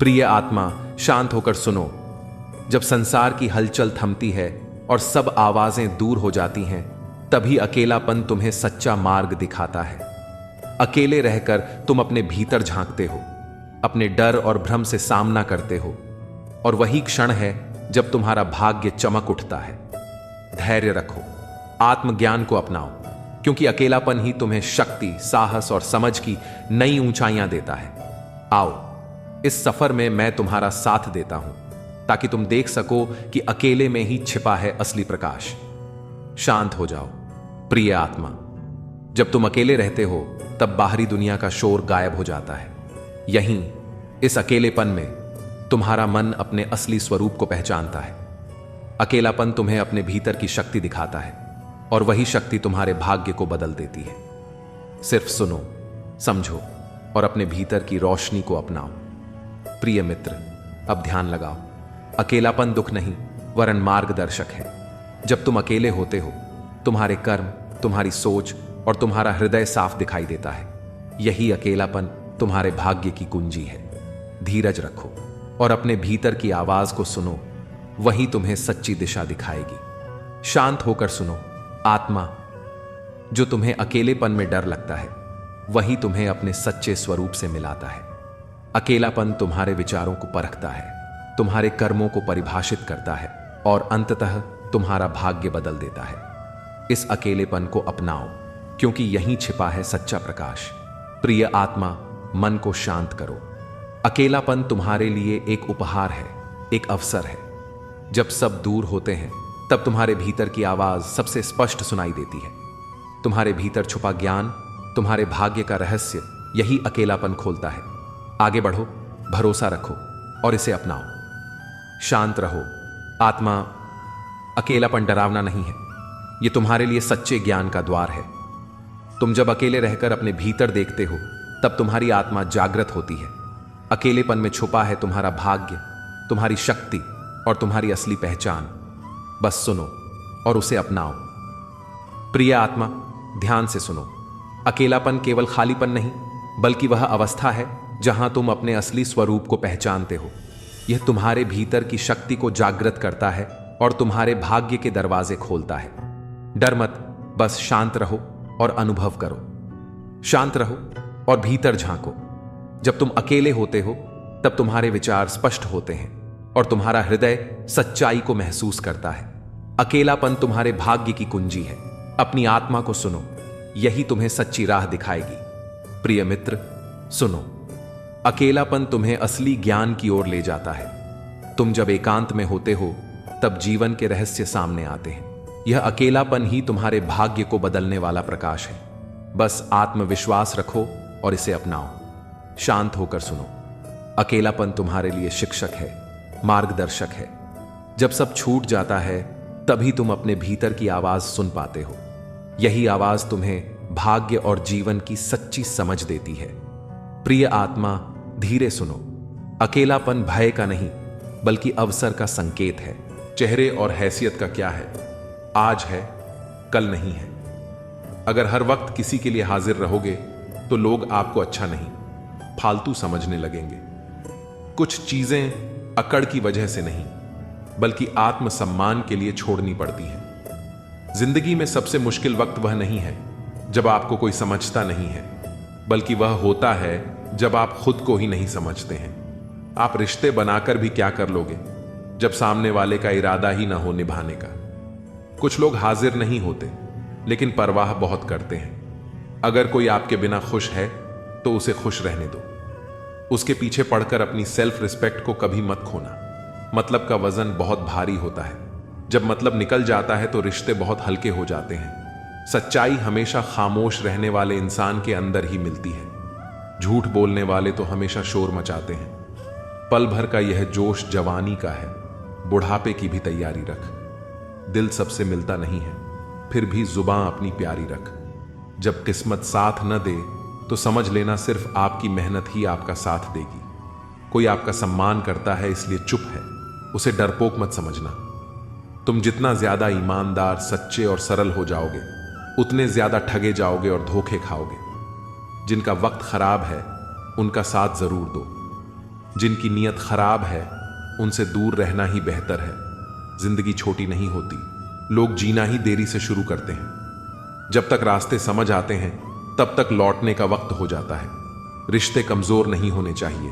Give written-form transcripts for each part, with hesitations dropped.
प्रिय आत्मा, शांत होकर सुनो। जब संसार की हलचल थमती है और सब आवाजें दूर हो जाती हैं, तभी अकेलापन तुम्हें सच्चा मार्ग दिखाता है। अकेले रहकर तुम अपने भीतर झांकते हो, अपने डर और भ्रम से सामना करते हो, और वही क्षण है जब तुम्हारा भाग्य चमक उठता है। धैर्य रखो, आत्मज्ञान को अपनाओ, क्योंकि अकेलापन ही तुम्हें शक्ति, साहस और समझ की नई ऊंचाइयां देता है। आओ, इस सफर में मैं तुम्हारा साथ देता हूं, ताकि तुम देख सको कि अकेले में ही छिपा है असली प्रकाश। शांत हो जाओ प्रिय आत्मा। जब तुम अकेले रहते हो, तब बाहरी दुनिया का शोर गायब हो जाता है। यहीं इस अकेलेपन में तुम्हारा मन अपने असली स्वरूप को पहचानता है। अकेलापन तुम्हें अपने भीतर की शक्ति दिखाता है, और वही शक्ति तुम्हारे भाग्य को बदल देती है। सिर्फ सुनो, समझो और अपने भीतर की रोशनी को अपनाओ। प्रिय मित्र, अब ध्यान लगाओ। अकेलापन दुख नहीं, वरन मार्गदर्शक है। जब तुम अकेले होते हो, तुम्हारे कर्म, तुम्हारी सोच और तुम्हारा हृदय साफ दिखाई देता है। यही अकेलापन तुम्हारे भाग्य की कुंजी है। धीरज रखो और अपने भीतर की आवाज को सुनो, वही तुम्हें सच्ची दिशा दिखाएगी। शांत होकर सुनो आत्मा। जो तुम्हें अकेलेपन में डर लगता है, वही तुम्हें अपने सच्चे स्वरूप से मिलाता है। अकेलापन तुम्हारे विचारों को परखता है, तुम्हारे कर्मों को परिभाषित करता है और अंततः तुम्हारा भाग्य बदल देता है। इस अकेलेपन को अपनाओ, क्योंकि यहीं छिपा है सच्चा प्रकाश। प्रिय आत्मा, मन को शांत करो। अकेलापन तुम्हारे लिए एक उपहार है, एक अवसर है। जब सब दूर होते हैं, तब तुम्हारे भीतर की आवाज सबसे स्पष्ट सुनाई देती है। तुम्हारे भीतर छुपा ज्ञान, तुम्हारे भाग्य का रहस्य, यही अकेलापन खोलता है। आगे बढ़ो, भरोसा रखो और इसे अपनाओ। शांत रहो आत्मा। अकेलापन डरावना नहीं है, यह तुम्हारे लिए सच्चे ज्ञान का द्वार है। तुम जब अकेले रहकर अपने भीतर देखते हो, तब तुम्हारी आत्मा जागृत होती है। अकेलेपन में छुपा है तुम्हारा भाग्य, तुम्हारी शक्ति और तुम्हारी असली पहचान। बस सुनो और उसे अपनाओ। प्रिय आत्मा, ध्यान से सुनो। अकेलापन केवल खालीपन नहीं, बल्कि वह अवस्था है जहां तुम अपने असली स्वरूप को पहचानते हो। यह तुम्हारे भीतर की शक्ति को जागृत करता है और तुम्हारे भाग्य के दरवाजे खोलता है। डर मत, बस शांत रहो और अनुभव करो। शांत रहो और भीतर झांको। जब तुम अकेले होते हो, तब तुम्हारे विचार स्पष्ट होते हैं और तुम्हारा हृदय सच्चाई को महसूस करता है। अकेलापन तुम्हारे भाग्य की कुंजी है। अपनी आत्मा को सुनो, यही तुम्हें सच्ची राह दिखाएगी। प्रिय मित्र, सुनो। अकेलापन तुम्हें असली ज्ञान की ओर ले जाता है। तुम जब एकांत में होते हो, तब जीवन के रहस्य सामने आते हैं। यह अकेलापन ही तुम्हारे भाग्य को बदलने वाला प्रकाश है। बस आत्मविश्वास रखो और इसे अपनाओ। शांत होकर सुनो। अकेलापन तुम्हारे लिए शिक्षक है, मार्गदर्शक है। जब सब छूट जाता है, तभी तुम अपने भीतर की आवाज सुन पाते हो। यही आवाज तुम्हें भाग्य और जीवन की सच्ची समझ देती है। प्रिय आत्मा, धीरे सुनो। अकेलापन भय का नहीं, बल्कि अवसर का संकेत है। चेहरे और हैसियत का क्या है, आज है, कल नहीं है। अगर हर वक्त किसी के लिए हाजिर रहोगे, तो लोग आपको अच्छा नहीं, फालतू समझने लगेंगे। कुछ चीजें अकड़ की वजह से नहीं, बल्कि आत्मसम्मान के लिए छोड़नी पड़ती हैं। जिंदगी में सबसे मुश्किल वक्त वह नहीं है जब आपको कोई समझता नहीं है, बल्कि वह होता है जब आप खुद को ही नहीं समझते हैं। आप रिश्ते बनाकर भी क्या कर लोगे, जब सामने वाले का इरादा ही ना हो निभाने का। कुछ लोग हाजिर नहीं होते, लेकिन परवाह बहुत करते हैं। अगर कोई आपके बिना खुश है, तो उसे खुश रहने दो। उसके पीछे पड़कर अपनी सेल्फ रिस्पेक्ट को कभी मत खोना। मतलब का वजन बहुत भारी होता है। जब मतलब निकल जाता है, तो रिश्ते बहुत हल्के हो जाते हैं। सच्चाई हमेशा खामोश रहने वाले इंसान के अंदर ही मिलती है। झूठ बोलने वाले तो हमेशा शोर मचाते हैं। पल भर का यह जोश जवानी का है, बुढ़ापे की भी तैयारी रख। दिल सबसे मिलता नहीं है, फिर भी जुबान अपनी प्यारी रख। जब किस्मत साथ न दे, तो समझ लेना सिर्फ आपकी मेहनत ही आपका साथ देगी। कोई आपका सम्मान करता है इसलिए चुप है, उसे डरपोक मत समझना। तुम जितना ज्यादा ईमानदार, सच्चे और सरल हो जाओगे, उतने ज्यादा ठगे जाओगे और धोखे खाओगे। जिनका वक्त खराब है, उनका साथ जरूर दो। जिनकी नीयत खराब है उनसे दूर रहना ही बेहतर है। जिंदगी छोटी नहीं होती, लोग जीना ही देरी से शुरू करते हैं। जब तक रास्ते समझ आते हैं तब तक लौटने का वक्त हो जाता है। रिश्ते कमजोर नहीं होने चाहिए।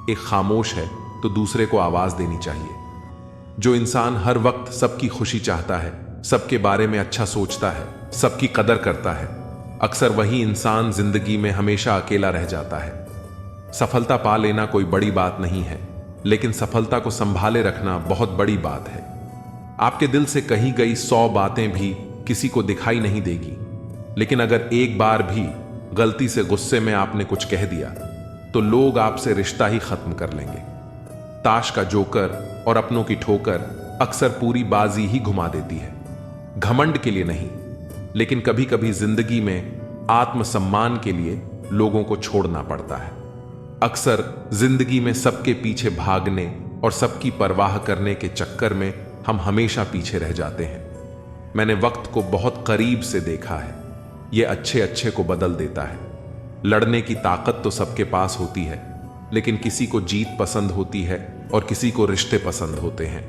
एक खामोश है तो दूसरे को आवाज देनी चाहिए। जो इंसान हर वक्त सबकी खुशी चाहता है, सबके बारे में अच्छा सोचता है, सबकी कदर करता है, अक्सर वही इंसान जिंदगी में हमेशा अकेला रह जाता है। सफलता पा लेना कोई बड़ी बात नहीं है, लेकिन सफलता को संभाले रखना बहुत बड़ी बात है। आपके दिल से कही गई 100 बातें भी किसी को दिखाई नहीं देगी, लेकिन अगर एक बार भी गलती से गुस्से में आपने कुछ कह दिया तो लोग आपसे रिश्ता ही खत्म कर लेंगे। ताश का जोकर और अपनों की ठोकर अक्सर पूरी बाजी ही घुमा देती है। घमंड के लिए नहीं, लेकिन कभी कभी जिंदगी में आत्मसम्मान के लिए लोगों को छोड़ना पड़ता है। अक्सर जिंदगी में सबके पीछे भागने और सबकी परवाह करने के चक्कर में हम हमेशा पीछे रह जाते हैं। मैंने वक्त को बहुत करीब से देखा है। यह अच्छे अच्छे को बदल देता है। लड़ने की ताकत तो सबके पास होती है, लेकिन किसी को जीत पसंद होती है और किसी को रिश्ते पसंद होते हैं।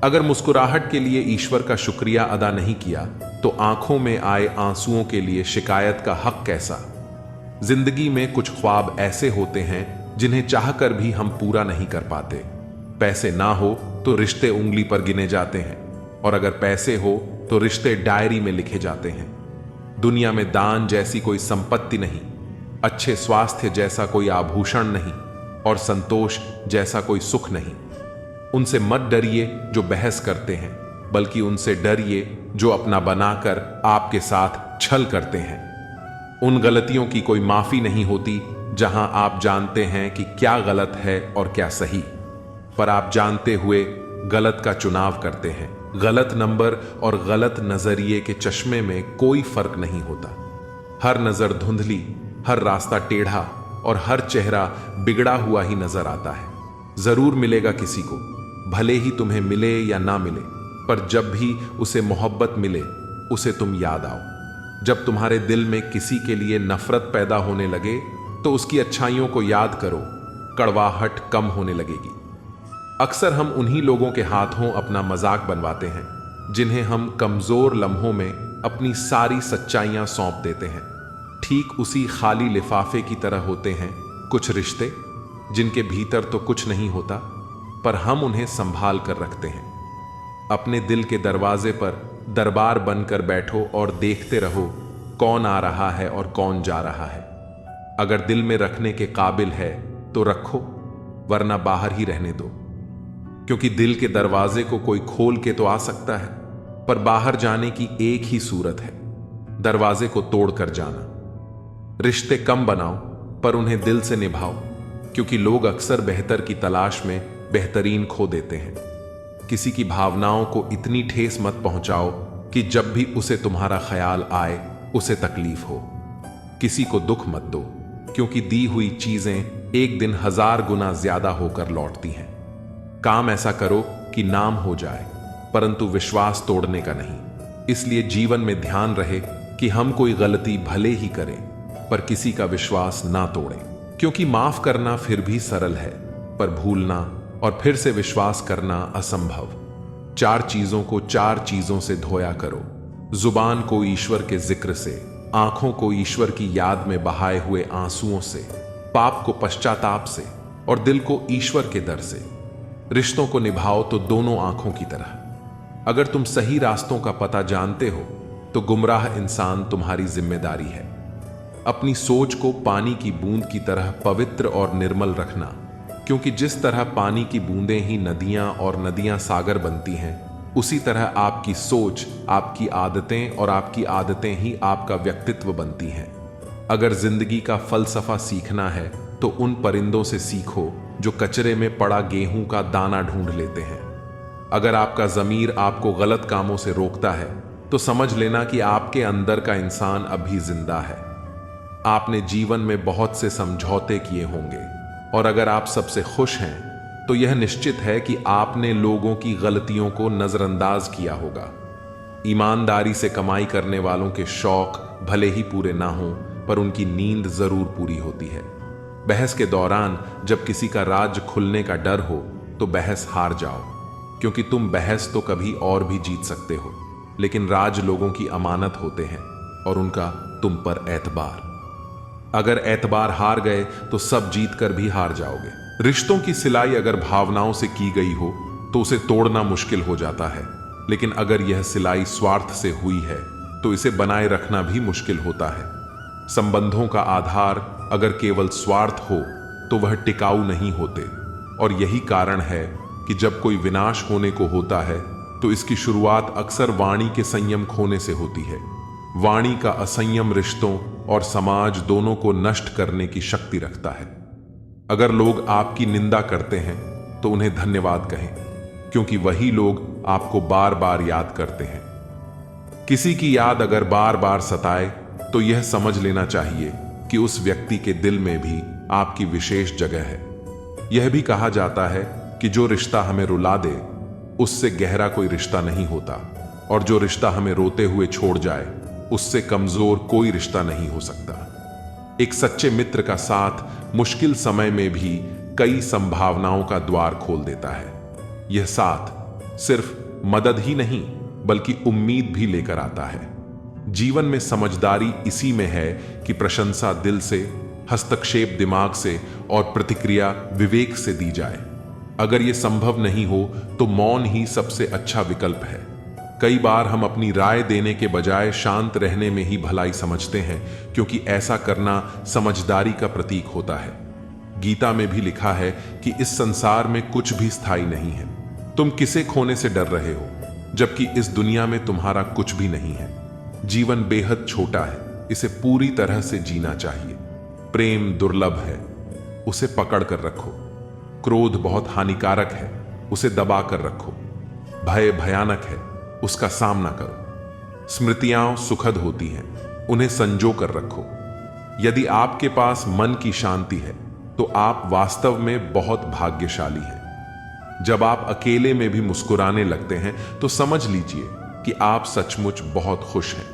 अगर मुस्कुराहट के लिए ईश्वर का शुक्रिया अदा नहीं किया तो आंखों में आए आंसुओं के लिए शिकायत का हक कैसा। जिंदगी में कुछ ख्वाब ऐसे होते हैं जिन्हें चाहकर भी हम पूरा नहीं कर पाते। पैसे ना हो तो रिश्ते उंगली पर गिने जाते हैं, और अगर पैसे हो तो रिश्ते डायरी में लिखे जाते हैं। दुनिया में दान जैसी कोई संपत्ति नहीं, अच्छे स्वास्थ्य जैसा कोई आभूषण नहीं, और संतोष जैसा कोई सुख नहीं। उनसे मत डरिए जो बहस करते हैं, बल्कि उनसे डरिए जो अपना बनाकर आपके साथ छल करते हैं। उन गलतियों की कोई माफी नहीं होती जहां आप जानते हैं कि क्या गलत है और क्या सही, पर आप जानते हुए गलत का चुनाव करते हैं। गलत नंबर और गलत नजरिए के चश्मे में कोई फर्क नहीं होता। हर नजर धुंधली, हर रास्ता टेढ़ा और हर चेहरा बिगड़ा हुआ ही नजर आता है। जरूर मिलेगा किसी को, भले ही तुम्हें मिले या ना मिले, पर जब भी उसे मोहब्बत मिले उसे तुम याद आओ। जब तुम्हारे दिल में किसी के लिए नफरत पैदा होने लगे तो उसकी अच्छाइयों को याद करो, कड़वाहट कम होने लगेगी। अक्सर हम उन्हीं लोगों के हाथों अपना मजाक बनवाते हैं जिन्हें हम कमजोर लम्हों में अपनी सारी सच्चाइयां सौंप देते हैं। ठीक उसी खाली लिफाफे की तरह होते हैं कुछ रिश्ते जिनके भीतर तो कुछ नहीं होता, पर हम उन्हें संभाल कर रखते हैं। अपने दिल के दरवाजे पर दरबार बनकर बैठो और देखते रहो कौन आ रहा है और कौन जा रहा है। अगर दिल में रखने के काबिल है तो रखो, वरना बाहर ही रहने दो, क्योंकि दिल के दरवाजे को कोई खोल के तो आ सकता है, पर बाहर जाने की एक ही सूरत है, दरवाजे को तोड़कर जाना। रिश्ते कम बनाओ पर उन्हें दिल से निभाओ, क्योंकि लोग अक्सर बेहतर की तलाश में बेहतरीन खो देते हैं। किसी की भावनाओं को इतनी ठेस मत पहुंचाओ कि जब भी उसे तुम्हारा ख्याल आए उसे तकलीफ हो। किसी को दुख मत दो, क्योंकि दी हुई चीजें एक दिन 1000 गुना ज्यादा होकर लौटती हैं। काम ऐसा करो कि नाम हो जाए, परंतु विश्वास तोड़ने का नहीं। इसलिए जीवन में ध्यान रहे कि हम कोई गलती भले ही करें, पर किसी का विश्वास ना तोड़ें, क्योंकि माफ करना फिर भी सरल है, पर भूलना और फिर से विश्वास करना असंभव। 4 चीजों को 4 चीजों से धोया करो। जुबान को ईश्वर के जिक्र से, आंखों को ईश्वर की याद में बहाए हुए आंसुओं से, पाप को पश्चाताप से और दिल को ईश्वर के दर से। रिश्तों को निभाओ तो दोनों आंखों की तरह। अगर तुम सही रास्तों का पता जानते हो तो गुमराह इंसान तुम्हारी जिम्मेदारी है। अपनी सोच को पानी की बूंद की तरह पवित्र और निर्मल रखना, क्योंकि जिस तरह पानी की बूंदें ही नदियां और नदियां सागर बनती हैं, उसी तरह आपकी सोच, आपकी आदतें और आपकी आदतें ही आपका व्यक्तित्व बनती हैं। अगर जिंदगी का फलसफा सीखना है तो उन परिंदों से सीखो जो कचरे में पड़ा गेहूं का दाना ढूंढ लेते हैं। अगर आपका ज़मीर आपको गलत कामों से रोकता है तो समझ लेना कि आपके अंदर का इंसान अभी जिंदा है। आपने जीवन में बहुत से समझौते किए होंगे, और अगर आप सबसे खुश हैं तो यह निश्चित है कि आपने लोगों की गलतियों को नजरअंदाज किया होगा। ईमानदारी से कमाई करने वालों के शौक भले ही पूरे ना हों, पर उनकी नींद जरूर पूरी होती है। बहस के दौरान जब किसी का राज खुलने का डर हो तो बहस हार जाओ, क्योंकि तुम बहस तो कभी और भी जीत सकते हो, लेकिन राज लोगों की अमानत होते हैं और उनका तुम पर एतबार। अगर एतबार हार गए तो सब जीत कर भी हार जाओगे। रिश्तों की सिलाई अगर भावनाओं से की गई हो तो उसे तोड़ना मुश्किल हो जाता है, लेकिन अगर यह सिलाई स्वार्थ से हुई है तो इसे बनाए रखना भी मुश्किल होता है। संबंधों का आधार अगर केवल स्वार्थ हो तो वह टिकाऊ नहीं होते, और यही कारण है कि जब कोई विनाश होने को होता है तो इसकी शुरुआत अक्सर वाणी के संयम खोने से होती है। वाणी का असंयम रिश्तों और समाज दोनों को नष्ट करने की शक्ति रखता है। अगर लोग आपकी निंदा करते हैं तो उन्हें धन्यवाद कहें, क्योंकि वही लोग आपको बार बार याद करते हैं। किसी की याद अगर बार बार सताए तो यह समझ लेना चाहिए कि उस व्यक्ति के दिल में भी आपकी विशेष जगह है। यह भी कहा जाता है कि जो रिश्ता हमें रुला दे उससे गहरा कोई रिश्ता नहीं होता, और जो रिश्ता हमें रोते हुए छोड़ जाए उससे कमजोर कोई रिश्ता नहीं हो सकता। एक सच्चे मित्र का साथ मुश्किल समय में भी कई संभावनाओं का द्वार खोल देता है। यह साथ सिर्फ मदद ही नहीं बल्कि उम्मीद भी लेकर आता है। जीवन में समझदारी इसी में है कि प्रशंसा दिल से, हस्तक्षेप दिमाग से और प्रतिक्रिया विवेक से दी जाए। अगर यह संभव नहीं हो तो मौन ही सबसे अच्छा विकल्प है। कई बार हम अपनी राय देने के बजाय शांत रहने में ही भलाई समझते हैं, क्योंकि ऐसा करना समझदारी का प्रतीक होता है। गीता में भी लिखा है कि इस संसार में कुछ भी स्थायी नहीं है। तुम किसे खोने से डर रहे हो, जबकि इस दुनिया में तुम्हारा कुछ भी नहीं है। जीवन बेहद छोटा है, इसे पूरी तरह से जीना चाहिए। प्रेम दुर्लभ है, उसे पकड़ कर रखो। क्रोध बहुत हानिकारक है, उसे दबा कर रखो। भय भयानक है, उसका सामना करो। स्मृतियां सुखद होती हैं, उन्हें संजो कर रखो। यदि आपके पास मन की शांति है तो आप वास्तव में बहुत भाग्यशाली हैं। जब आप अकेले में भी मुस्कुराने लगते हैं तो समझ लीजिए कि आप सचमुच बहुत खुश हैं।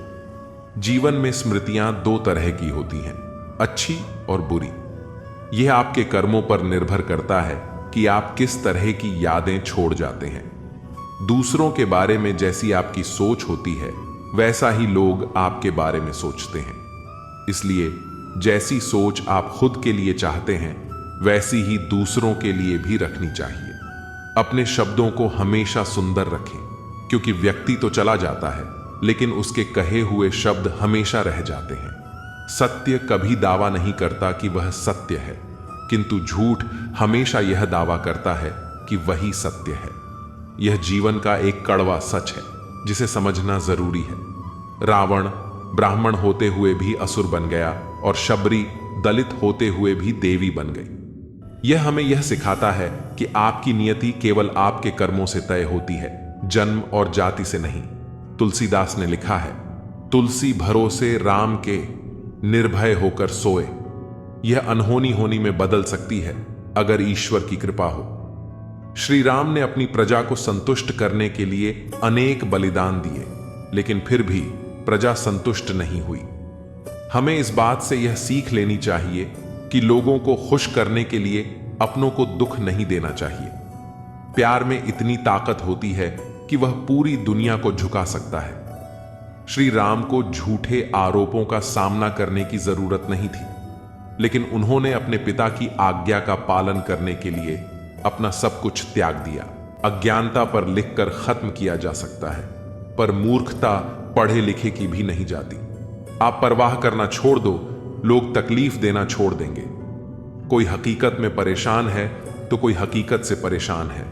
जीवन में स्मृतियां दो तरह की होती हैं, अच्छी और बुरी। यह आपके कर्मों पर निर्भर करता है कि आप किस तरह की यादें छोड़ जाते हैं। दूसरों के बारे में जैसी आपकी सोच होती है वैसा ही लोग आपके बारे में सोचते हैं। इसलिए जैसी सोच आप खुद के लिए चाहते हैं वैसी ही दूसरों के लिए भी रखनी चाहिए। अपने शब्दों को हमेशा सुंदर रखें, क्योंकि व्यक्ति तो चला जाता है लेकिन उसके कहे हुए शब्द हमेशा रह जाते हैं। सत्य कभी दावा नहीं करता कि वह सत्य है, किंतु झूठ हमेशा यह दावा करता है कि वही सत्य है। यह जीवन का एक कड़वा सच है जिसे समझना जरूरी है। रावण ब्राह्मण होते हुए भी असुर बन गया और शबरी दलित होते हुए भी देवी बन गई। यह हमें यह सिखाता है कि आपकी नियति केवल आपके कर्मों से तय होती है, जन्म और जाति से नहीं। तुलसीदास ने लिखा है, तुलसी भरोसे राम के निर्भय होकर सोए। यह अनहोनी होनी में बदल सकती है अगर ईश्वर की कृपा हो। श्री राम ने अपनी प्रजा को संतुष्ट करने के लिए अनेक बलिदान दिए, लेकिन फिर भी प्रजा संतुष्ट नहीं हुई। हमें इस बात से यह सीख लेनी चाहिए कि लोगों को खुश करने के लिए अपनों को दुख नहीं देना चाहिए। प्यार में इतनी ताकत होती है कि वह पूरी दुनिया को झुका सकता है। श्री राम को झूठे आरोपों का सामना करने की जरूरत नहीं थी, लेकिन उन्होंने अपने पिता की आज्ञा का पालन करने के लिए अपना सब कुछ त्याग दिया। अज्ञानता पर लिखकर खत्म किया जा सकता है, पर मूर्खता पढ़े लिखे की भी नहीं जाती। आप परवाह करना छोड़ दो, लोग तकलीफ देना छोड़ देंगे। कोई हकीकत में परेशान है तो कोई हकीकत से परेशान है।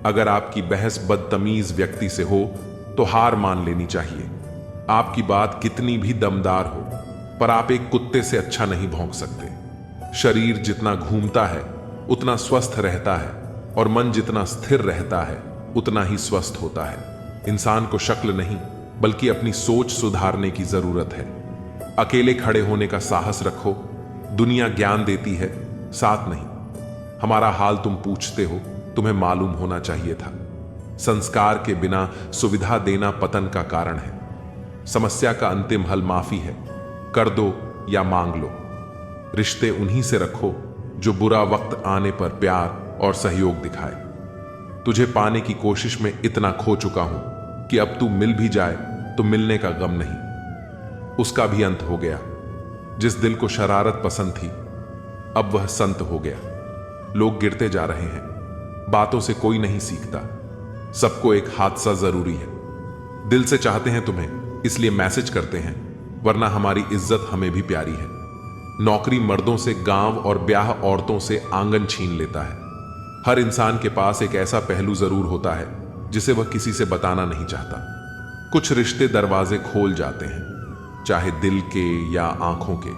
अगर आपकी बहस बदतमीज व्यक्ति से हो तो हार मान लेनी चाहिए। आपकी बात कितनी भी दमदार हो, पर आप एक कुत्ते से अच्छा नहीं भौंक सकते। शरीर जितना घूमता है उतना स्वस्थ रहता है, और मन जितना स्थिर रहता है उतना ही स्वस्थ होता है। इंसान को शक्ल नहीं बल्कि अपनी सोच सुधारने की जरूरत है। अकेले खड़े होने का साहस रखो। दुनिया ज्ञान देती है, साथ नहीं। हमारा हाल तुम पूछते हो, तुम्हें मालूम होना चाहिए था। संस्कार के बिना सुविधा देना पतन का कारण है। समस्या का अंतिम हल माफी है। कर दो या मांग लो। रिश्ते उन्हीं से रखो जो बुरा वक्त आने पर प्यार और सहयोग दिखाए। तुझे पाने की कोशिश में इतना खो चुका हूं कि अब तू मिल भी जाए तो मिलने का गम नहीं। उसका भी अंत हो गया। जिस दिल को शरारत पसंद थी, अब वह संत हो गया। लोग गिरते जा रहे हैं, बातों से कोई नहीं सीखता। सबको एक हादसा जरूरी है। दिल से चाहते हैं तुम्हें, इसलिए मैसेज करते हैं, वरना हमारी इज्जत हमें भी प्यारी है। नौकरी मर्दों से गांव और ब्याह औरतों से आंगन छीन लेता है। हर इंसान के पास एक ऐसा पहलू जरूर होता है जिसे वह किसी से बताना नहीं चाहता। कुछ रिश्ते दरवाजे खोल जाते हैं, चाहे दिल के या आंखों के।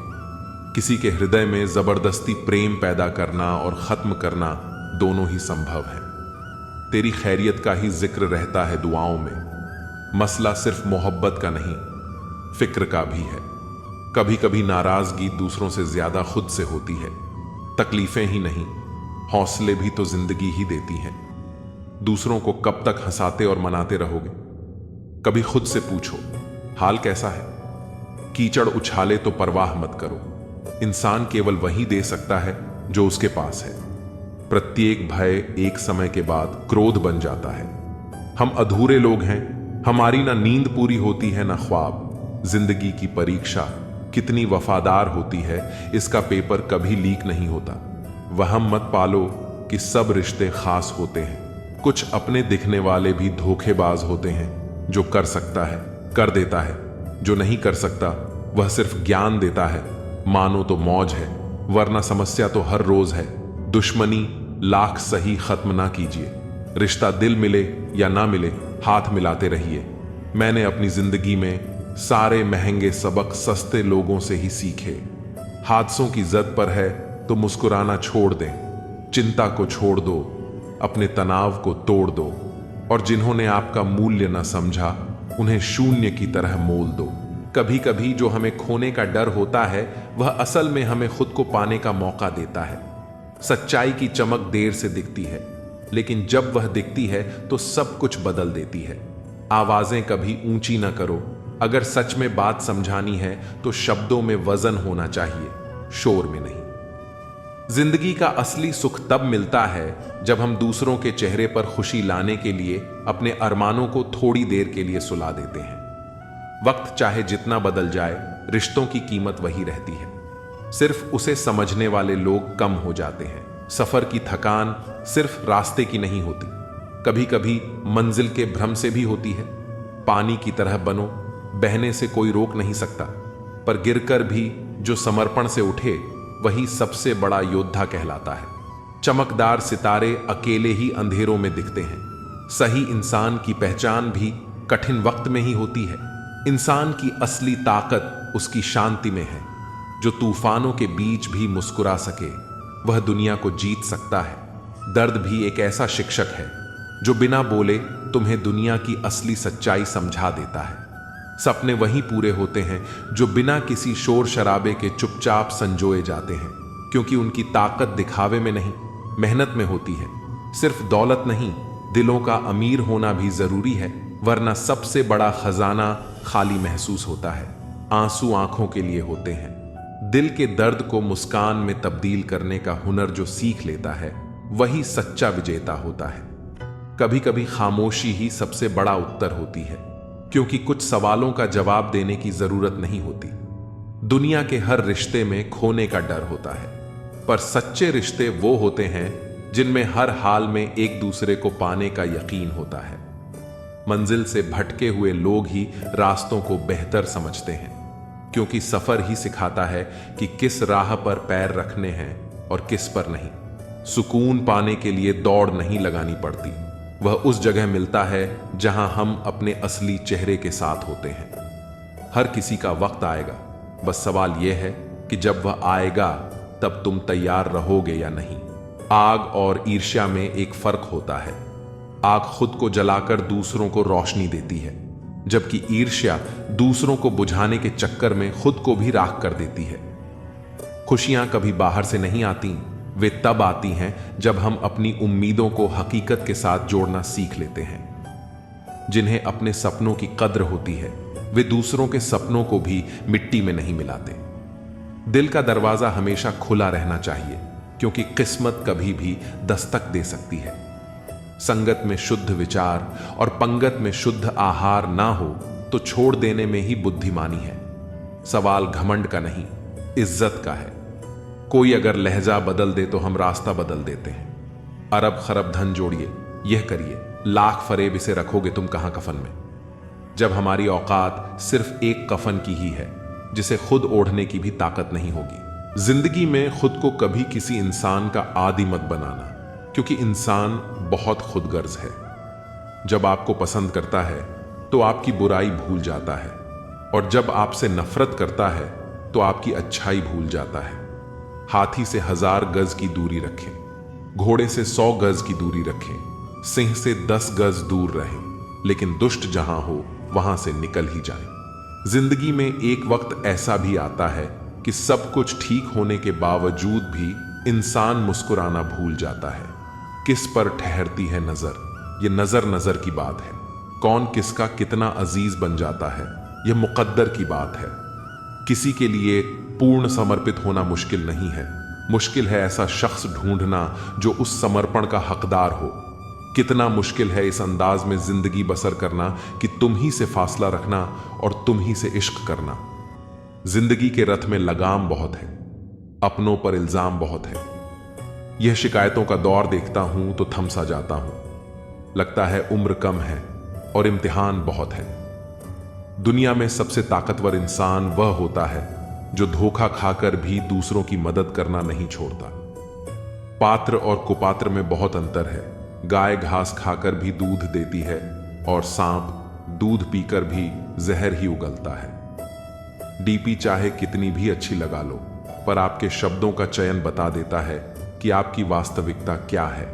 किसी के हृदय में जबरदस्ती प्रेम पैदा करना और खत्म करना दोनों ही संभव है। तेरी खैरियत का ही जिक्र रहता है दुआओं में। मसला सिर्फ मोहब्बत का नहीं, फिक्र का भी है। कभी कभी नाराजगी दूसरों से ज्यादा खुद से होती है। तकलीफें ही नहीं, हौसले भी तो जिंदगी ही देती हैं। दूसरों को कब तक हंसाते और मनाते रहोगे? कभी खुद से पूछो, हाल कैसा है? कीचड़ उछाले तो परवाह मत करो। इंसान केवल वही दे सकता है जो उसके पास है। प्रत्येक भय एक समय के बाद क्रोध बन जाता है। हम अधूरे लोग हैं, हमारी ना नींद पूरी होती है ना ख्वाब। जिंदगी की परीक्षा कितनी वफादार होती है, इसका पेपर कभी लीक नहीं होता। वहम मत पालो कि सब रिश्ते खास होते हैं। कुछ अपने दिखने वाले भी धोखेबाज होते हैं। जो कर सकता है कर देता है, जो नहीं कर सकता वह सिर्फ ज्ञान देता है। मानो तो मौज है, वरना समस्या तो हर रोज है। दुश्मनी लाख सही खत्म ना कीजिए। रिश्ता दिल मिले या ना मिले, हाथ मिलाते रहिए। मैंने अपनी जिंदगी में सारे महंगे सबक सस्ते लोगों से ही सीखे। हादसों की जद पर है तो मुस्कुराना छोड़ दें। चिंता को छोड़ दो, अपने तनाव को तोड़ दो, और जिन्होंने आपका मूल्य न समझा उन्हें शून्य की तरह मोल दो। कभी कभी जो हमें खोने का डर होता है वह असल में हमें खुद को पाने का मौका देता है। सच्चाई की चमक देर से दिखती है, लेकिन जब वह दिखती है तो सब कुछ बदल देती है। आवाजें कभी ऊंची ना करो। अगर सच में बात समझानी है तो शब्दों में वजन होना चाहिए, शोर में नहीं। जिंदगी का असली सुख तब मिलता है जब हम दूसरों के चेहरे पर खुशी लाने के लिए अपने अरमानों को थोड़ी देर के लिए सुला देते हैं। वक्त चाहे जितना बदल जाए, रिश्तों की कीमत वही रहती है। सिर्फ उसे समझने वाले लोग कम हो जाते हैं। सफर की थकान सिर्फ रास्ते की नहीं होती, कभी कभी मंजिल के भ्रम से भी होती है। पानी की तरह बनो, बहने से कोई रोक नहीं सकता, पर गिरकर भी जो समर्पण से उठे वही सबसे बड़ा योद्धा कहलाता है। चमकदार सितारे अकेले ही अंधेरों में दिखते हैं। सही इंसान की पहचान भी कठिन वक्त में ही होती है। इंसान की असली ताकत उसकी शांति में है। जो तूफानों के बीच भी मुस्कुरा सके वह दुनिया को जीत सकता है। दर्द भी एक ऐसा शिक्षक है जो बिना बोले तुम्हें दुनिया की असली सच्चाई समझा देता है। सपने वही पूरे होते हैं जो बिना किसी शोर शराबे के चुपचाप संजोए जाते हैं, क्योंकि उनकी ताकत दिखावे में नहीं, मेहनत में होती है। सिर्फ दौलत नहीं, दिलों का अमीर होना भी जरूरी है, वरना सबसे बड़ा खजाना खाली महसूस होता है। आंसू आंखों के लिए होते हैं। दिल के दर्द को मुस्कान में तब्दील करने का हुनर जो सीख लेता है वही सच्चा विजेता होता है। कभी कभी खामोशी ही सबसे बड़ा उत्तर होती है, क्योंकि कुछ सवालों का जवाब देने की जरूरत नहीं होती। दुनिया के हर रिश्ते में खोने का डर होता है, पर सच्चे रिश्ते वो होते हैं जिनमें हर हाल में एक दूसरे को पाने का यकीन होता है। मंजिल से भटके हुए लोग ही रास्तों को बेहतर समझते हैं, क्योंकि सफर ही सिखाता है कि किस राह पर पैर रखने हैं और किस पर नहीं। सुकून पाने के लिए दौड़ नहीं लगानी पड़ती, वह उस जगह मिलता है जहां हम अपने असली चेहरे के साथ होते हैं। हर किसी का वक्त आएगा, बस सवाल यह है कि जब वह आएगा तब तुम तैयार रहोगे या नहीं। आग और ईर्ष्या में एक फर्क होता है। आग खुद को जलाकर दूसरों को रोशनी देती है, जबकि ईर्ष्या दूसरों को बुझाने के चक्कर में खुद को भी राख कर देती है। खुशियां कभी बाहर से नहीं आती, वे तब आती हैं जब हम अपनी उम्मीदों को हकीकत के साथ जोड़ना सीख लेते हैं। जिन्हें अपने सपनों की कद्र होती है वे दूसरों के सपनों को भी मिट्टी में नहीं मिलाते। दिल का दरवाजा हमेशा खुला रहना चाहिए, क्योंकि किस्मत कभी भी दस्तक दे सकती है। संगत में शुद्ध विचार और पंगत में शुद्ध आहार ना हो तो छोड़ देने में ही बुद्धिमानी है। सवाल घमंड का नहीं, इज्जत का है। कोई अगर लहजा बदल दे तो हम रास्ता बदल देते हैं। अरब खरब धन जोड़िए, यह करिए, लाख फरेब इसे रखोगे तुम कहां कफन में। जब हमारी औकात सिर्फ एक कफन की ही है जिसे खुद ओढ़ने की भी ताकत नहीं होगी। जिंदगी में खुद को कभी किसी इंसान का आदी मत बनाना, क्योंकि इंसान बहुत खुदगर्ज है। जब आपको पसंद करता है तो आपकी बुराई भूल जाता है, और जब आपसे नफरत करता है तो आपकी अच्छाई भूल जाता है। हाथी से 1000 गज की दूरी रखें, घोड़े से 100 गज की दूरी रखें, सिंह से 10 गज दूर रहें, लेकिन दुष्ट जहां हो वहां से निकल ही जाए। जिंदगी में एक वक्त ऐसा भी आता है कि सब कुछ ठीक होने के बावजूद भी इंसान मुस्कुराना भूल जाता है। किस पर ठहरती है नजर, ये नजर नजर की बात है। कौन किसका कितना अजीज बन जाता है, यह मुकद्दर की बात है। किसी के लिए पूर्ण समर्पित होना मुश्किल नहीं है, मुश्किल है ऐसा शख्स ढूंढना जो उस समर्पण का हकदार हो। कितना मुश्किल है इस अंदाज में जिंदगी बसर करना कि तुम ही से फासला रखना और तुम ही से इश्क करना। जिंदगी के रथ में लगाम बहुत है, अपनों पर इल्जाम बहुत है। यह शिकायतों का दौर देखता हूं तो थम सा जाता हूं। लगता है उम्र कम है और इम्तिहान बहुत है। दुनिया में सबसे ताकतवर इंसान वह होता है जो धोखा खाकर भी दूसरों की मदद करना नहीं छोड़ता। पात्र और कुपात्र में बहुत अंतर है। गाय घास खाकर भी दूध देती है और सांप दूध पीकर भी जहर ही उगलता है। डीपी चाहे कितनी भी अच्छी लगा लो, पर आपके शब्दों का चयन बता देता है कि आपकी वास्तविकता क्या है।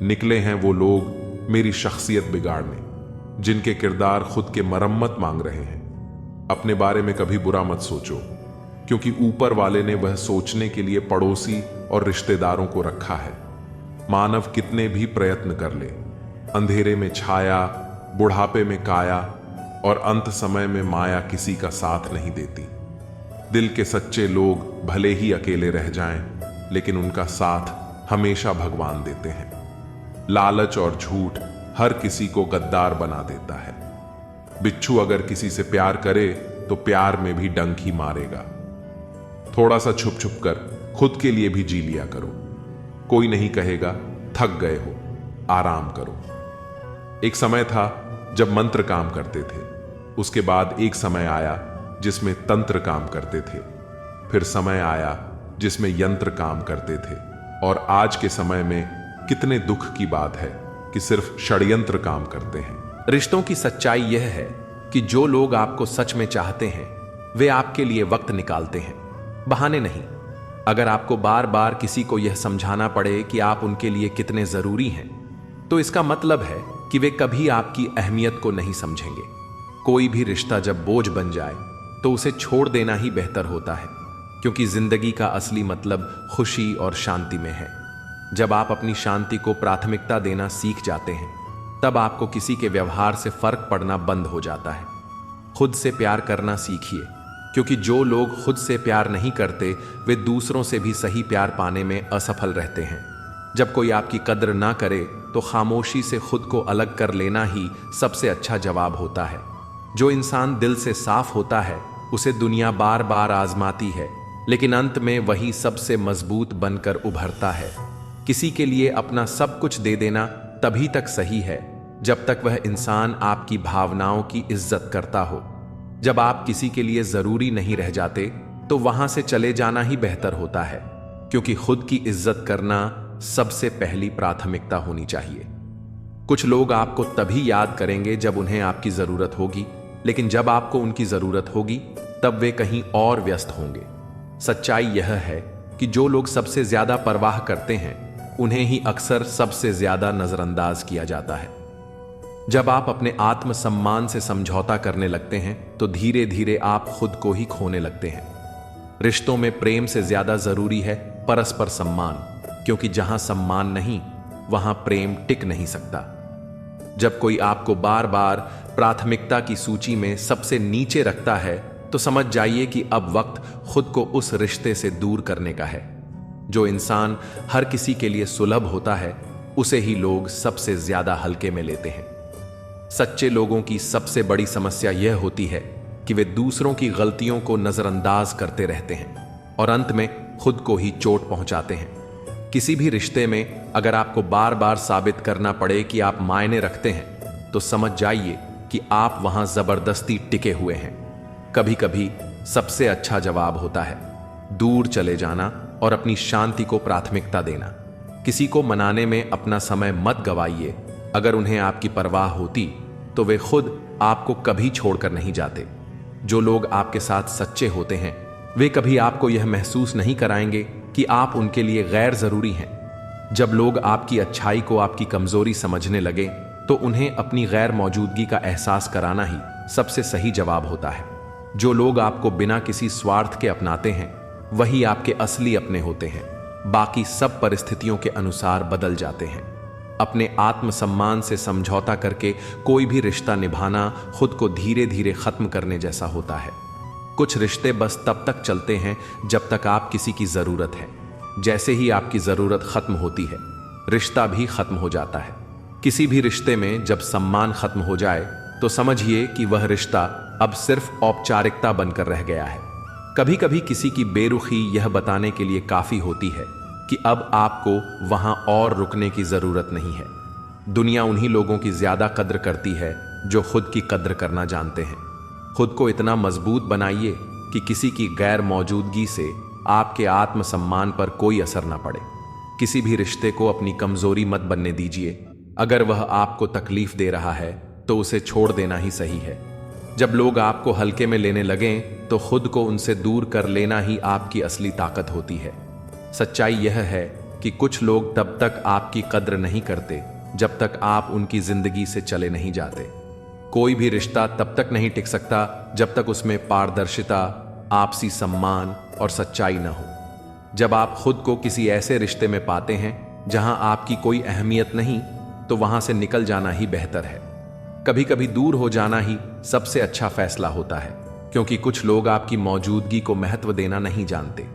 निकले हैं वो लोग मेरी शख्सियत बिगाड़ने, जिनके किरदार खुद के मरम्मत मांग रहे हैं। अपने बारे में कभी बुरा मत सोचो, क्योंकि ऊपर वाले ने वह सोचने के लिए पड़ोसी और रिश्तेदारों को रखा है। मानव कितने भी प्रयत्न कर ले, अंधेरे में छाया, बुढ़ापे में काया और अंत समय में माया किसी का साथ नहीं देती। दिल के सच्चे लोग भले ही अकेले रह जाएं, लेकिन उनका साथ हमेशा भगवान देते हैं। लालच और झूठ हर किसी को गद्दार बना देता है। बिच्छू अगर किसी से प्यार करे तो प्यार में भी डंक ही मारेगा। थोड़ा सा छुप छुप कर खुद के लिए भी जी लिया करो। कोई नहीं कहेगा थक गए हो, आराम करो। एक समय था जब मंत्र काम करते थे, उसके बाद एक समय आया जिसमें तंत्र काम करते थे, फिर समय आया जिसमें यंत्र काम करते थे, और आज के समय में कितने दुख की बात है कि सिर्फ षड्यंत्र काम करते हैं। रिश्तों की सच्चाई यह है कि जो लोग आपको सच में चाहते हैं वे आपके लिए वक्त निकालते हैं, बहाने नहीं। अगर आपको बार बार किसी को यह समझाना पड़े कि आप उनके लिए कितने जरूरी हैं, तो इसका मतलब है कि वे कभी आपकी अहमियत को नहीं समझेंगे। कोई भी रिश्ता जब बोझ बन जाए तो उसे छोड़ देना ही बेहतर होता है, क्योंकि जिंदगी का असली मतलब खुशी और शांति में है। जब आप अपनी शांति को प्राथमिकता देना सीख जाते हैं, तब आपको किसी के व्यवहार से फर्क पड़ना बंद हो जाता है। खुद से प्यार करना सीखिए, क्योंकि जो लोग खुद से प्यार नहीं करते वे दूसरों से भी सही प्यार पाने में असफल रहते हैं। जब कोई आपकी कद्र ना करे तो खामोशी से खुद को अलग कर लेना ही सबसे अच्छा जवाब होता है। जो इंसान दिल से साफ होता है उसे दुनिया बार बार आजमाती है, लेकिन अंत में वही सबसे मजबूत बनकर उभरता है। किसी के लिए अपना सब कुछ दे देना तभी तक सही है जब तक वह इंसान आपकी भावनाओं की इज्जत करता हो। जब आप किसी के लिए जरूरी नहीं रह जाते तो वहां से चले जाना ही बेहतर होता है, क्योंकि खुद की इज्जत करना सबसे पहली प्राथमिकता होनी चाहिए। कुछ लोग आपको तभी याद करेंगे जब उन्हें आपकी जरूरत होगी, लेकिन जब आपको उनकी जरूरत होगी तब वे कहीं और व्यस्त होंगे। सच्चाई यह है कि जो लोग सबसे ज्यादा परवाह करते हैं उन्हें ही अक्सर सबसे ज्यादा नजरअंदाज किया जाता है। जब आप अपने आत्मसम्मान से समझौता करने लगते हैं तो धीरे धीरे आप खुद को ही खोने लगते हैं। रिश्तों में प्रेम से ज्यादा जरूरी है परस्पर सम्मान, क्योंकि जहां सम्मान नहीं वहां प्रेम टिक नहीं सकता। जब कोई आपको बार बार प्राथमिकता की सूची में सबसे नीचे रखता है तो समझ जाइए कि अब वक्त खुद को उस रिश्ते से दूर करने का है। जो इंसान हर किसी के लिए सुलभ होता है उसे ही लोग सबसे ज्यादा हल्के में लेते हैं। सच्चे लोगों की सबसे बड़ी समस्या यह होती है कि वे दूसरों की गलतियों को नजरअंदाज करते रहते हैं और अंत में खुद को ही चोट पहुंचाते हैं। किसी भी रिश्ते में अगर आपको बार बार साबित करना पड़े कि आप मायने रखते हैं तो समझ जाइए कि आप वहां जबरदस्ती टिके हुए हैं। कभी कभी सबसे अच्छा जवाब होता है दूर चले जाना और अपनी शांति को प्राथमिकता देना। किसी को मनाने में अपना समय मत गवाइए। अगर उन्हें आपकी परवाह होती तो वे खुद आपको कभी छोड़कर नहीं जाते। जो लोग आपके साथ सच्चे होते हैं वे कभी आपको यह महसूस नहीं कराएंगे कि आप उनके लिए गैर जरूरी हैं। जब लोग आपकी अच्छाई को आपकी कमजोरी समझने लगे तो उन्हें अपनी गैर मौजूदगी का एहसास कराना ही सबसे सही जवाब होता है। जो लोग आपको बिना किसी स्वार्थ के अपनाते हैं वही आपके असली अपने होते हैं। बाकी सब परिस्थितियों के अनुसार बदल जाते हैं। अपने आत्मसम्मान से समझौता करके कोई भी रिश्ता निभाना खुद को धीरे धीरे खत्म करने जैसा होता है। कुछ रिश्ते बस तब तक चलते हैं जब तक आप किसी की जरूरत है। जैसे ही आपकी जरूरत खत्म होती है रिश्ता भी खत्म हो जाता है। किसी भी रिश्ते में जब सम्मान खत्म हो जाए तो समझिए कि वह रिश्ता अब सिर्फ औपचारिकता बनकर रह गया है। कभी कभी किसी की बेरुखी यह बताने के लिए काफी होती है कि अब आपको वहां और रुकने की जरूरत नहीं है। दुनिया उन्हीं लोगों की ज्यादा कद्र करती है जो खुद की कद्र करना जानते हैं। खुद को इतना मजबूत बनाइए कि किसी की गैर मौजूदगी से आपके आत्मसम्मान पर कोई असर ना पड़े। किसी भी रिश्ते को अपनी कमजोरी मत बनने दीजिए। अगर वह आपको तकलीफ दे रहा है तो उसे छोड़ देना ही सही है। जब लोग आपको हल्के में लेने लगें तो खुद को उनसे दूर कर लेना ही आपकी असली ताकत होती है। सच्चाई यह है कि कुछ लोग तब तक आपकी कद्र नहीं करते जब तक आप उनकी जिंदगी से चले नहीं जाते। कोई भी रिश्ता तब तक नहीं टिक सकता जब तक उसमें पारदर्शिता, आपसी सम्मान और सच्चाई न हो। जब आप खुद को किसी ऐसे रिश्ते में पाते हैं जहां आपकी कोई अहमियत नहीं तो वहां से निकल जाना ही बेहतर है। कभी कभी दूर हो जाना ही सबसे अच्छा फैसला होता है, क्योंकि कुछ लोग आपकी मौजूदगी को महत्व देना नहीं जानते।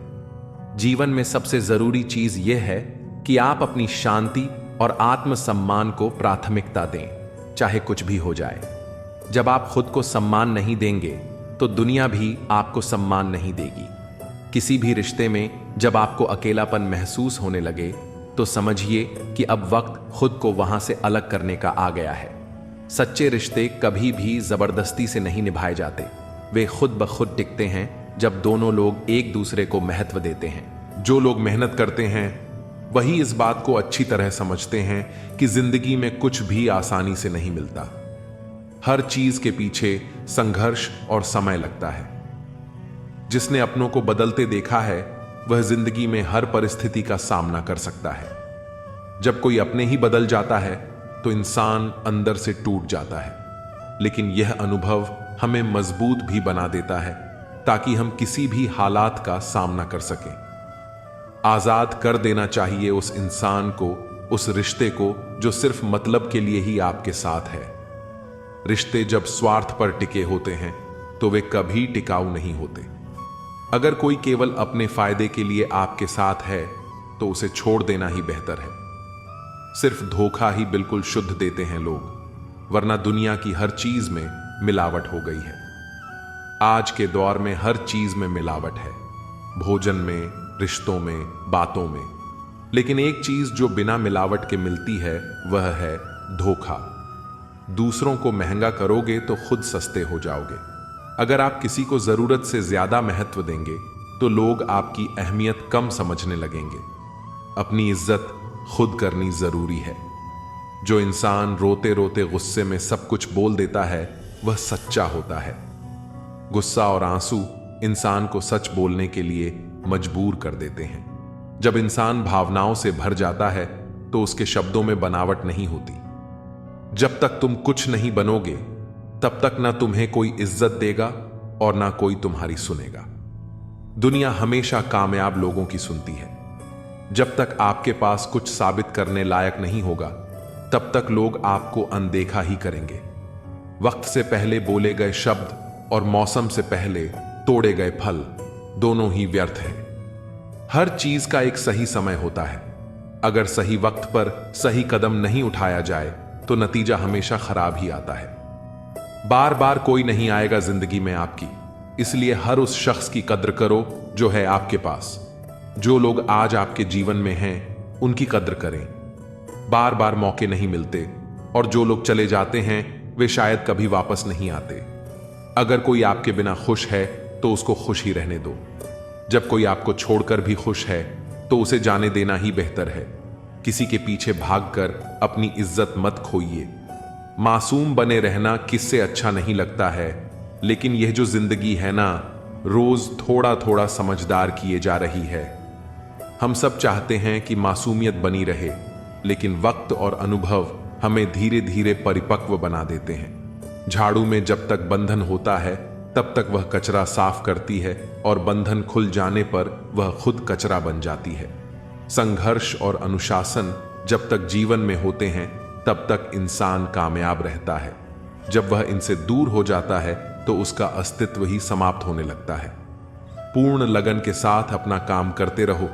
जीवन में सबसे जरूरी चीज यह है कि आप अपनी शांति और आत्मसम्मान को प्राथमिकता दें, चाहे कुछ भी हो जाए। जब आप खुद को सम्मान नहीं देंगे तो दुनिया भी आपको सम्मान नहीं देगी। किसी भी रिश्ते में जब आपको अकेलापन महसूस होने लगे तो समझिए कि अब वक्त खुद को वहां से अलग करने का आ गया है। सच्चे रिश्ते कभी भी जबरदस्ती से नहीं निभाए जाते। वे खुद ब खुद टिकते हैं जब दोनों लोग एक दूसरे को महत्व देते हैं। जो लोग मेहनत करते हैं वही इस बात को अच्छी तरह समझते हैं कि जिंदगी में कुछ भी आसानी से नहीं मिलता। हर चीज के पीछे संघर्ष और समय लगता है। जिसने अपनों को बदलते देखा है वह जिंदगी में हर परिस्थिति का सामना कर सकता है। जब कोई अपने ही बदल जाता है तो इंसान अंदर से टूट जाता है, लेकिन यह अनुभव हमें मजबूत भी बना देता है ताकि हम किसी भी हालात का सामना कर सकें। आजाद कर देना चाहिए उस इंसान को, उस रिश्ते को जो सिर्फ मतलब के लिए ही आपके साथ है। रिश्ते जब स्वार्थ पर टिके होते हैं तो वे कभी टिकाऊ नहीं होते। अगर कोई केवल अपने फायदे के लिए आपके साथ है तो उसे छोड़ देना ही बेहतर है। सिर्फ धोखा ही बिल्कुल शुद्ध देते हैं लोग, वरना दुनिया की हर चीज में मिलावट हो गई है। आज के दौर में हर चीज में मिलावट है, भोजन में, रिश्तों में, बातों में। लेकिन एक चीज जो बिना मिलावट के मिलती है वह है धोखा। दूसरों को महंगा करोगे तो खुद सस्ते हो जाओगे। अगर आप किसी को जरूरत से ज्यादा महत्व देंगे तो लोग आपकी अहमियत कम समझने लगेंगे। अपनी इज्जत खुद करनी जरूरी है। जो इंसान रोते रोते गुस्से में सब कुछ बोल देता है वह सच्चा होता है। गुस्सा और आंसू इंसान को सच बोलने के लिए मजबूर कर देते हैं। जब इंसान भावनाओं से भर जाता है तो उसके शब्दों में बनावट नहीं होती। जब तक तुम कुछ नहीं बनोगे तब तक ना तुम्हें कोई इज्जत देगा और ना कोई तुम्हारी सुनेगा। दुनिया हमेशा कामयाब लोगों की सुनती है। जब तक आपके पास कुछ साबित करने लायक नहीं होगा तब तक लोग आपको अनदेखा ही करेंगे। वक्त से पहले बोले गए शब्द और मौसम से पहले तोड़े गए फल दोनों ही व्यर्थ हैं। हर चीज का एक सही समय होता है। अगर सही वक्त पर सही कदम नहीं उठाया जाए तो नतीजा हमेशा खराब ही आता है। बार बार कोई नहीं आएगा जिंदगी में आपकी, इसलिए हर उस शख्स की कद्र करो जो है आपके पास। जो लोग आज आपके जीवन में हैं उनकी कद्र करें। बार बार मौके नहीं मिलते और जो लोग चले जाते हैं वे शायद कभी वापस नहीं आते। अगर कोई आपके बिना खुश है तो उसको खुश ही रहने दो। जब कोई आपको छोड़कर भी खुश है तो उसे जाने देना ही बेहतर है। किसी के पीछे भागकर अपनी इज्जत मत खोइए। मासूम बने रहना किससे अच्छा नहीं लगता है, लेकिन यह जो जिंदगी है ना, रोज थोड़ा थोड़ा समझदार किए जा रही है। हम सब चाहते हैं कि मासूमियत बनी रहे, लेकिन वक्त और अनुभव हमें धीरे धीरे परिपक्व बना देते हैं। झाड़ू में जब तक बंधन होता है तब तक वह कचरा साफ करती है और बंधन खुल जाने पर वह खुद कचरा बन जाती है। संघर्ष और अनुशासन जब तक जीवन में होते हैं तब तक इंसान कामयाब रहता है। जब वह इनसे दूर हो जाता है तो उसका अस्तित्व ही समाप्त होने लगता है। पूर्ण लगन के साथ अपना काम करते रहो,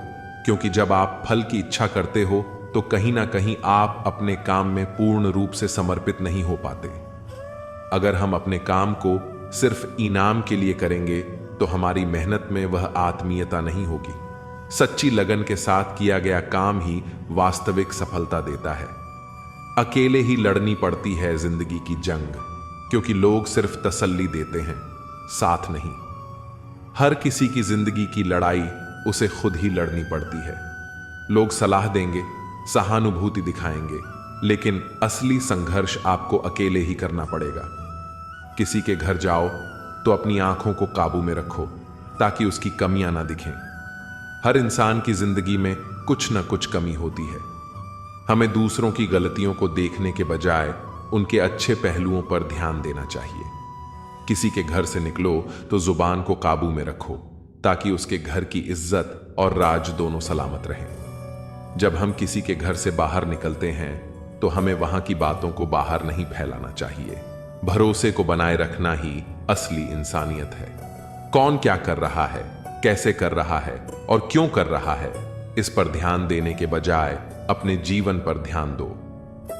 क्योंकि जब आप फल की इच्छा करते हो तो कहीं ना कहीं आप अपने काम में पूर्ण रूप से समर्पित नहीं हो पाते। अगर हम अपने काम को सिर्फ इनाम के लिए करेंगे तो हमारी मेहनत में वह आत्मीयता नहीं होगी। सच्ची लगन के साथ किया गया काम ही वास्तविक सफलता देता है। अकेले ही लड़नी पड़ती है जिंदगी की जंग, क्योंकि लोग सिर्फ तसल्ली देते हैं, साथ नहीं। हर किसी की जिंदगी की लड़ाई उसे खुद ही लड़नी पड़ती है। लोग सलाह देंगे, सहानुभूति दिखाएंगे, लेकिन असली संघर्ष आपको अकेले ही करना पड़ेगा। किसी के घर जाओ तो अपनी आंखों को काबू में रखो ताकि उसकी कमियां ना दिखें। हर इंसान की जिंदगी में कुछ न कुछ कमी होती है। हमें दूसरों की गलतियों को देखने के बजाय उनके अच्छे पहलुओं पर ध्यान देना चाहिए। किसी के घर से निकलो तो जुबान को काबू में रखो ताकि उसके घर की इज्जत और राज दोनों सलामत रहें। जब हम किसी के घर से बाहर निकलते हैं तो हमें वहां की बातों को बाहर नहीं फैलाना चाहिए। भरोसे को बनाए रखना ही असली इंसानियत है। कौन क्या कर रहा है, कैसे कर रहा है और क्यों कर रहा है, इस पर ध्यान देने के बजाय अपने जीवन पर ध्यान दो।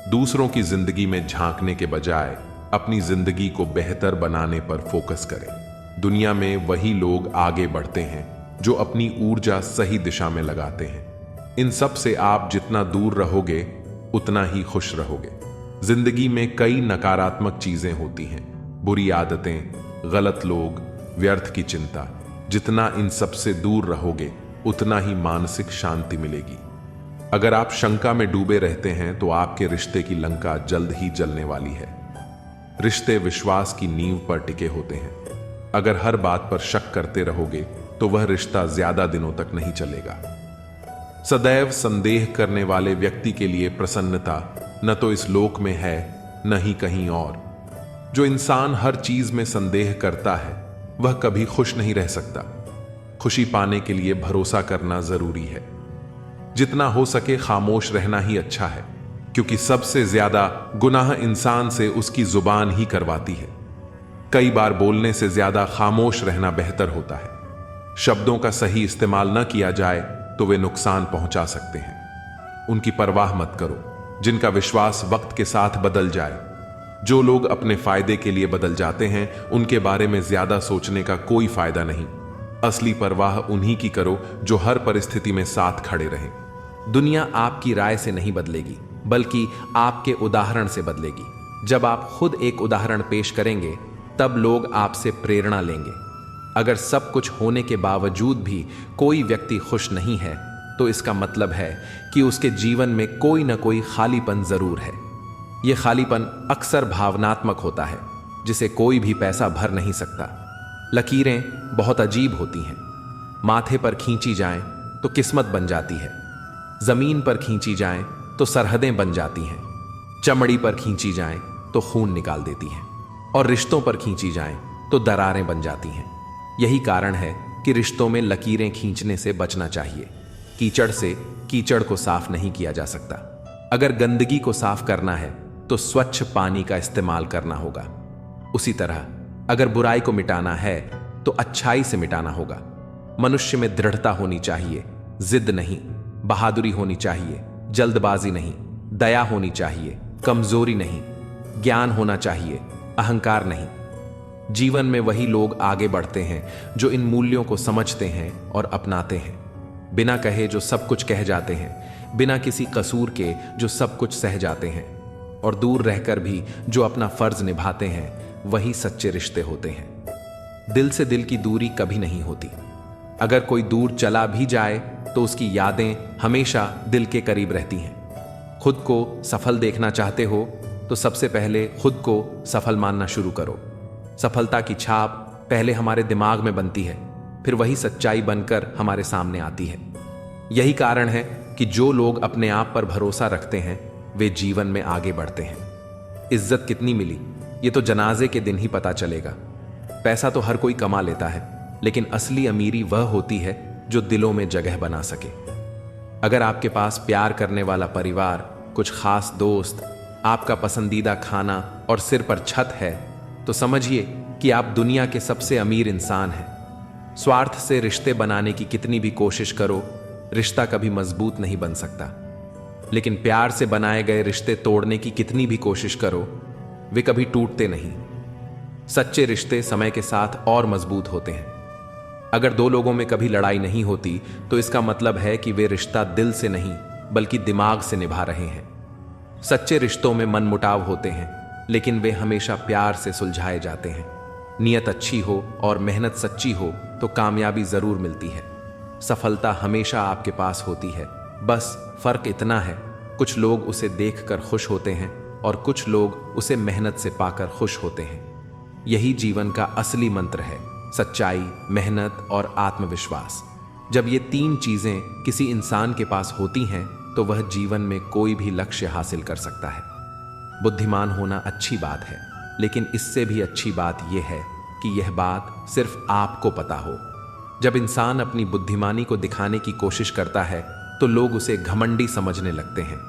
दूसरों की जिंदगी में झांकने के बजाय अपनी जिंदगी को बेहतर बनाने पर फोकस करें। दुनिया में वही लोग आगे बढ़ते हैं जो अपनी ऊर्जा सही दिशा में लगाते हैं। इन सब से आप जितना दूर रहोगे उतना ही खुश रहोगे। जिंदगी में कई नकारात्मक चीजें होती हैं, बुरी आदतें, गलत लोग, व्यर्थ की चिंता। जितना इन सब से दूर रहोगे उतना ही मानसिक शांति मिलेगी। अगर आप शंका में डूबे रहते हैं तो आपके रिश्ते की लंका जल्द ही जलने वाली है। रिश्ते विश्वास की नींव पर टिके होते हैं। अगर हर बात पर शक करते रहोगे तो वह रिश्ता ज्यादा दिनों तक नहीं चलेगा। सदैव संदेह करने वाले व्यक्ति के लिए प्रसन्नता न तो इस लोक में है न ही कहीं और। जो इंसान हर चीज में संदेह करता है वह कभी खुश नहीं रह सकता। खुशी पाने के लिए भरोसा करना जरूरी है। जितना हो सके खामोश रहना ही अच्छा है, क्योंकि सबसे ज्यादा गुनाह इंसान से उसकी जुबान ही करवाती है। कई बार बोलने से ज्यादा खामोश रहना बेहतर होता है। शब्दों का सही इस्तेमाल न किया जाए तो वे नुकसान पहुंचा सकते हैं। उनकी परवाह मत करो जिनका विश्वास वक्त के साथ बदल जाए। जो लोग अपने फायदे के लिए बदल जाते हैं उनके बारे में ज्यादा सोचने का कोई फायदा नहीं। असली परवाह उन्हीं की करो जो हर परिस्थिति में साथ खड़े रहें। दुनिया आपकी राय से नहीं बदलेगी, बल्कि आपके उदाहरण से बदलेगी। जब आप खुद एक उदाहरण पेश करेंगे तब लोग आपसे प्रेरणा लेंगे। अगर सब कुछ होने के बावजूद भी कोई व्यक्ति खुश नहीं है तो इसका मतलब है कि उसके जीवन में कोई ना कोई खालीपन जरूर है। यह खालीपन अक्सर भावनात्मक होता है, जिसे कोई भी पैसा भर नहीं सकता। लकीरें बहुत अजीब होती हैं। माथे पर खींची जाएं तो किस्मत बन जाती है, जमीन पर खींची जाएं तो सरहदें बन जाती हैं, चमड़ी पर खींची जाएं तो खून निकाल देती हैं, और रिश्तों पर खींची जाएं तो दरारें बन जाती हैं। यही कारण है कि रिश्तों में लकीरें खींचने से बचना चाहिए। कीचड़ से कीचड़ को साफ नहीं किया जा सकता। अगर गंदगी को साफ करना है तो स्वच्छ पानी का इस्तेमाल करना होगा। उसी तरह अगर बुराई को मिटाना है तो अच्छाई से मिटाना होगा। मनुष्य में दृढ़ता होनी चाहिए, जिद नहीं, बहादुरी होनी चाहिए, जल्दबाजी नहीं, दया होनी चाहिए, कमजोरी नहीं, ज्ञान होना चाहिए, अहंकार नहीं। जीवन में वही लोग आगे बढ़ते हैं जो इन मूल्यों को समझते हैं और अपनाते हैं। बिना कहे जो सब कुछ कह जाते हैं, बिना किसी कसूर के जो सब कुछ सह जाते हैं, और दूर रहकर भी जो अपना फर्ज निभाते हैं, वही सच्चे रिश्ते होते हैं। दिल से दिल की दूरी कभी नहीं होती। अगर कोई दूर चला भी जाए तो उसकी यादें हमेशा दिल के करीब रहती हैं। खुद को सफल देखना चाहते हो तो सबसे पहले खुद को सफल मानना शुरू करो। सफलता की छाप पहले हमारे दिमाग में बनती है, फिर वही सच्चाई बनकर हमारे सामने आती है। यही कारण है कि जो लोग अपने आप पर भरोसा रखते हैं वे जीवन में आगे बढ़ते हैं। इज्जत कितनी मिली ये तो जनाजे के दिन ही पता चलेगा। पैसा तो हर कोई कमा लेता है, लेकिन असली अमीरी वह होती है जो दिलों में जगह बना सके। अगर आपके पास प्यार करने वाला परिवार, कुछ खास दोस्त, आपका पसंदीदा खाना और सिर पर छत है तो समझिए कि आप दुनिया के सबसे अमीर इंसान हैं। स्वार्थ से रिश्ते बनाने की कितनी भी कोशिश करो, रिश्ता कभी मजबूत नहीं बन सकता। लेकिन प्यार से बनाए गए रिश्ते तोड़ने की कितनी भी कोशिश करो, वे कभी टूटते नहीं। सच्चे रिश्ते समय के साथ और मजबूत होते हैं। अगर दो लोगों में कभी लड़ाई नहीं होती तो इसका मतलब है कि वे रिश्ता दिल से नहीं बल्कि दिमाग से निभा रहे हैं। सच्चे रिश्तों में मनमुटाव होते हैं, लेकिन वे हमेशा प्यार से सुलझाए जाते हैं। नियत अच्छी हो और मेहनत सच्ची हो तो कामयाबी जरूर मिलती है। सफलता हमेशा आपके पास होती है, बस फर्क इतना है, कुछ लोग उसे देखकर खुश होते हैं और कुछ लोग उसे मेहनत से पाकर खुश होते हैं। यही जीवन का असली मंत्र है, सच्चाई, मेहनत और आत्मविश्वास। जब ये तीन चीजें किसी इंसान के पास होती हैं तो वह जीवन में कोई भी लक्ष्य हासिल कर सकता है। बुद्धिमान होना अच्छी बात है, लेकिन इससे भी अच्छी बात यह है कि यह बात सिर्फ आपको पता हो। जब इंसान अपनी बुद्धिमानी को दिखाने की कोशिश करता है तो लोग उसे घमंडी समझने लगते हैं।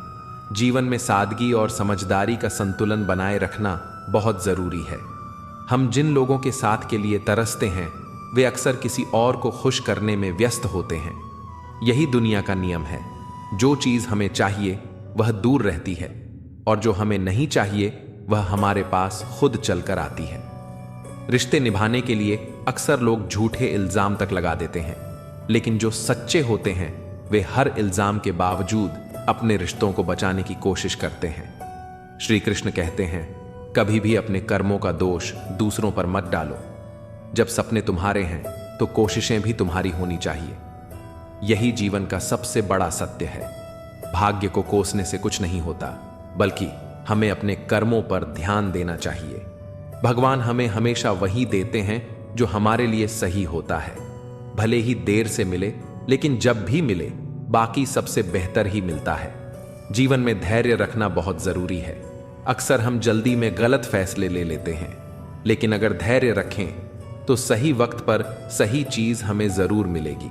जीवन में सादगी और समझदारी का संतुलन बनाए रखना बहुत जरूरी है। हम जिन लोगों के साथ के लिए तरसते हैं वे अक्सर किसी और को खुश करने में व्यस्त होते हैं। यही दुनिया का नियम है। जो चीज हमें चाहिए वह दूर रहती है और जो हमें नहीं चाहिए वह हमारे पास खुद चलकर आती है। रिश्ते निभाने के लिए अक्सर लोग झूठे इल्जाम तक लगा देते हैं, लेकिन जो सच्चे होते हैं वे हर इल्जाम के बावजूद अपने रिश्तों को बचाने की कोशिश करते हैं। श्री कृष्ण कहते हैं, कभी भी अपने कर्मों का दोष दूसरों पर मत डालो। जब सपने तुम्हारे हैं तो कोशिशें भी तुम्हारी होनी चाहिए। यही जीवन का सबसे बड़ा सत्य है। भाग्य को कोसने से कुछ नहीं होता, बल्कि हमें अपने कर्मों पर ध्यान देना चाहिए। भगवान हमें हमेशा वही देते हैं जो हमारे लिए सही होता है। भले ही देर से मिले, लेकिन जब भी मिले बाकी सबसे बेहतर ही मिलता है। जीवन में धैर्य रखना बहुत जरूरी है। अक्सर हम जल्दी में गलत फैसले ले लेते हैं, लेकिन अगर धैर्य रखें तो सही वक्त पर सही चीज हमें जरूर मिलेगी।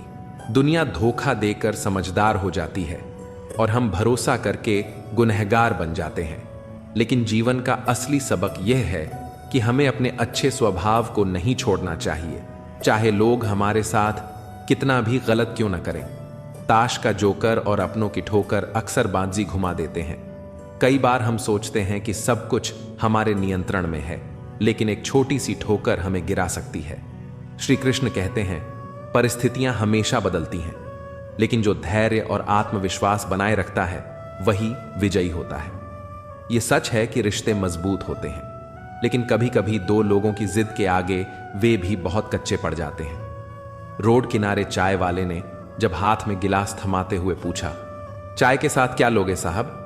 दुनिया धोखा देकर समझदार हो जाती है और हम भरोसा करके गुनहगार बन जाते हैं। लेकिन जीवन का असली सबक यह है कि हमें अपने अच्छे स्वभाव को नहीं छोड़ना चाहिए, चाहे लोग हमारे साथ कितना भी गलत क्यों न करें। ताश का जोकर और अपनों की ठोकर अक्सर बाजी घुमा देते हैं। कई बार हम सोचते हैं कि सब कुछ हमारे नियंत्रण में है, लेकिन एक छोटी सी ठोकर हमें गिरा सकती है। श्री कृष्ण कहते हैं, परिस्थितियां हमेशा बदलती हैं, लेकिन जो धैर्य और आत्मविश्वास बनाए रखता है वही विजयी होता है। यह सच है कि रिश्ते मजबूत होते हैं, लेकिन कभी कभी दो लोगों की जिद के आगे वे भी बहुत कच्चे पड़ जाते हैं। रोड किनारे चाय वाले ने जब हाथ में गिलास थमाते हुए पूछा, चाय के साथ क्या लोगे साहब?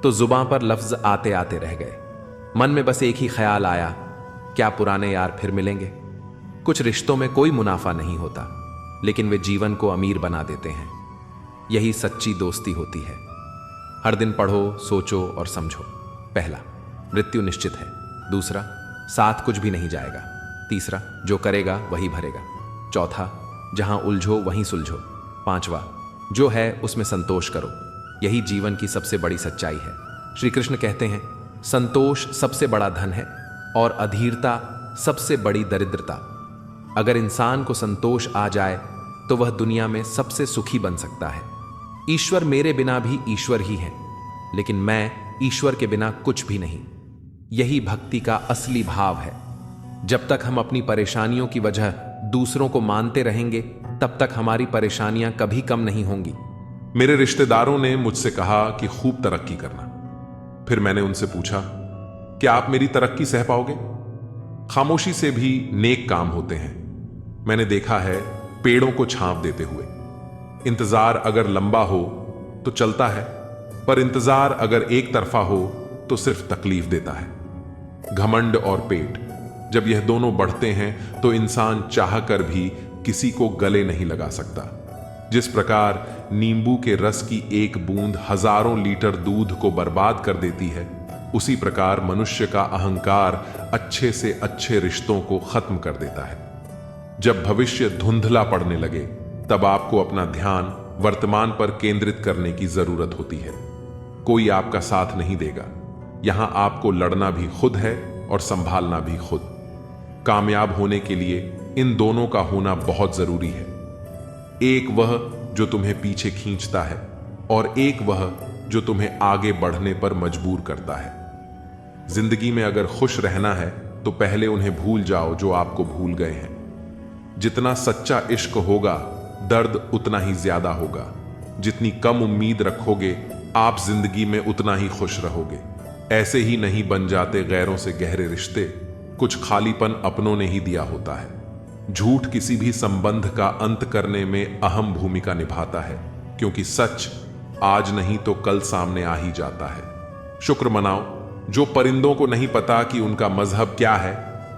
तो जुबां पर लफ्ज आते आते रह गए। मन में बस एक ही ख्याल आया, क्या पुराने यार फिर मिलेंगे? कुछ रिश्तों में कोई मुनाफा नहीं होता, लेकिन वे जीवन को अमीर बना देते हैं। यही सच्ची दोस्ती होती है। हर दिन पढ़ो, सोचो और समझो। पहला, मृत्यु निश्चित है। दूसरा, साथ कुछ भी नहीं जाएगा। तीसरा, जो करेगा वही भरेगा। चौथा, जहां उलझो वहीं सुलझो। पांचवा, जो है उसमें संतोष करो। यही जीवन की सबसे बड़ी सच्चाई है। श्री कृष्ण कहते हैं, संतोष सबसे बड़ा धन है और अधीरता सबसे बड़ी दरिद्रता। अगर इंसान को संतोष आ जाए तो वह दुनिया में सबसे सुखी बन सकता है। ईश्वर मेरे बिना भी ईश्वर ही है, लेकिन मैं ईश्वर के बिना कुछ भी नहीं। यही भक्ति का असली भाव है। जब तक हम अपनी परेशानियों की वजह दूसरों को मानते रहेंगे, तब तक हमारी परेशानियां कभी कम नहीं होंगी। मेरे रिश्तेदारों ने मुझसे कहा कि खूब तरक्की करना। फिर मैंने उनसे पूछा, क्या आप मेरी तरक्की सह पाओगे? खामोशी से भी नेक काम होते हैं। मैंने देखा है पेड़ों को छांव देते हुए। इंतजार अगर लंबा हो तो चलता है, पर इंतजार अगर एक तरफा हो तो सिर्फ तकलीफ देता है। घमंड और पेट, जब यह दोनों बढ़ते हैं तो इंसान चाह कर भी किसी को गले नहीं लगा सकता। जिस प्रकार नींबू के रस की एक बूंद हजारों लीटर दूध को बर्बाद कर देती है, उसी प्रकार मनुष्य का अहंकार अच्छे से अच्छे रिश्तों को खत्म कर देता है। जब भविष्य धुंधला पड़ने लगे, तब आपको अपना ध्यान वर्तमान पर केंद्रित करने की जरूरत होती है। कोई आपका साथ नहीं देगा। यहां आपको लड़ना भी खुद है और संभालना भी खुद। कामयाब होने के लिए इन दोनों का होना बहुत जरूरी है। एक वह जो तुम्हें पीछे खींचता है और एक वह जो तुम्हें आगे बढ़ने पर मजबूर करता है। जिंदगी में अगर खुश रहना है तो पहले उन्हें भूल जाओ जो आपको भूल गए हैं। जितना सच्चा इश्क होगा, दर्द उतना ही ज्यादा होगा। जितनी कम उम्मीद रखोगे, आप जिंदगी में उतना ही खुश रहोगे। ऐसे ही नहीं बन जाते गैरों से गहरे रिश्ते, कुछ खालीपन अपनों ने ही दिया होता है। झूठ किसी भी संबंध का अंत करने में अहम भूमिका निभाता है, क्योंकि सच आज नहीं तो कल सामने आ ही जाता है। शुक्र मनाओ जो परिंदों को नहीं पता कि उनका मजहब क्या है,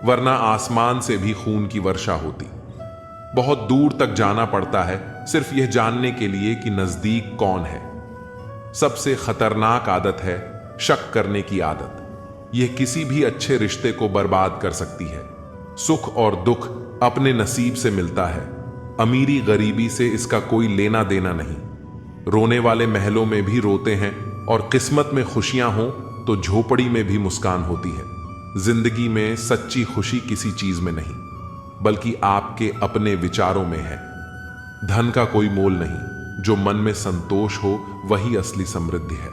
वरना आसमान से भी खून की वर्षा होती। बहुत दूर तक जाना पड़ता है सिर्फ यह जानने के लिए कि नजदीक कौन है। सबसे खतरनाक आदत है शक करने की आदत। यह किसी भी अच्छे रिश्ते को बर्बाद कर सकती है। सुख और दुख अपने नसीब से मिलता है। अमीरी गरीबी से इसका कोई लेना देना नहीं। रोने वाले महलों में भी रोते हैं और किस्मत में खुशियां हो तो झोपड़ी में भी मुस्कान होती है। जिंदगी में सच्ची खुशी किसी चीज में नहीं, बल्कि आपके अपने विचारों में है। धन का कोई मोल नहीं, जो मन में संतोष हो वही असली समृद्धि है।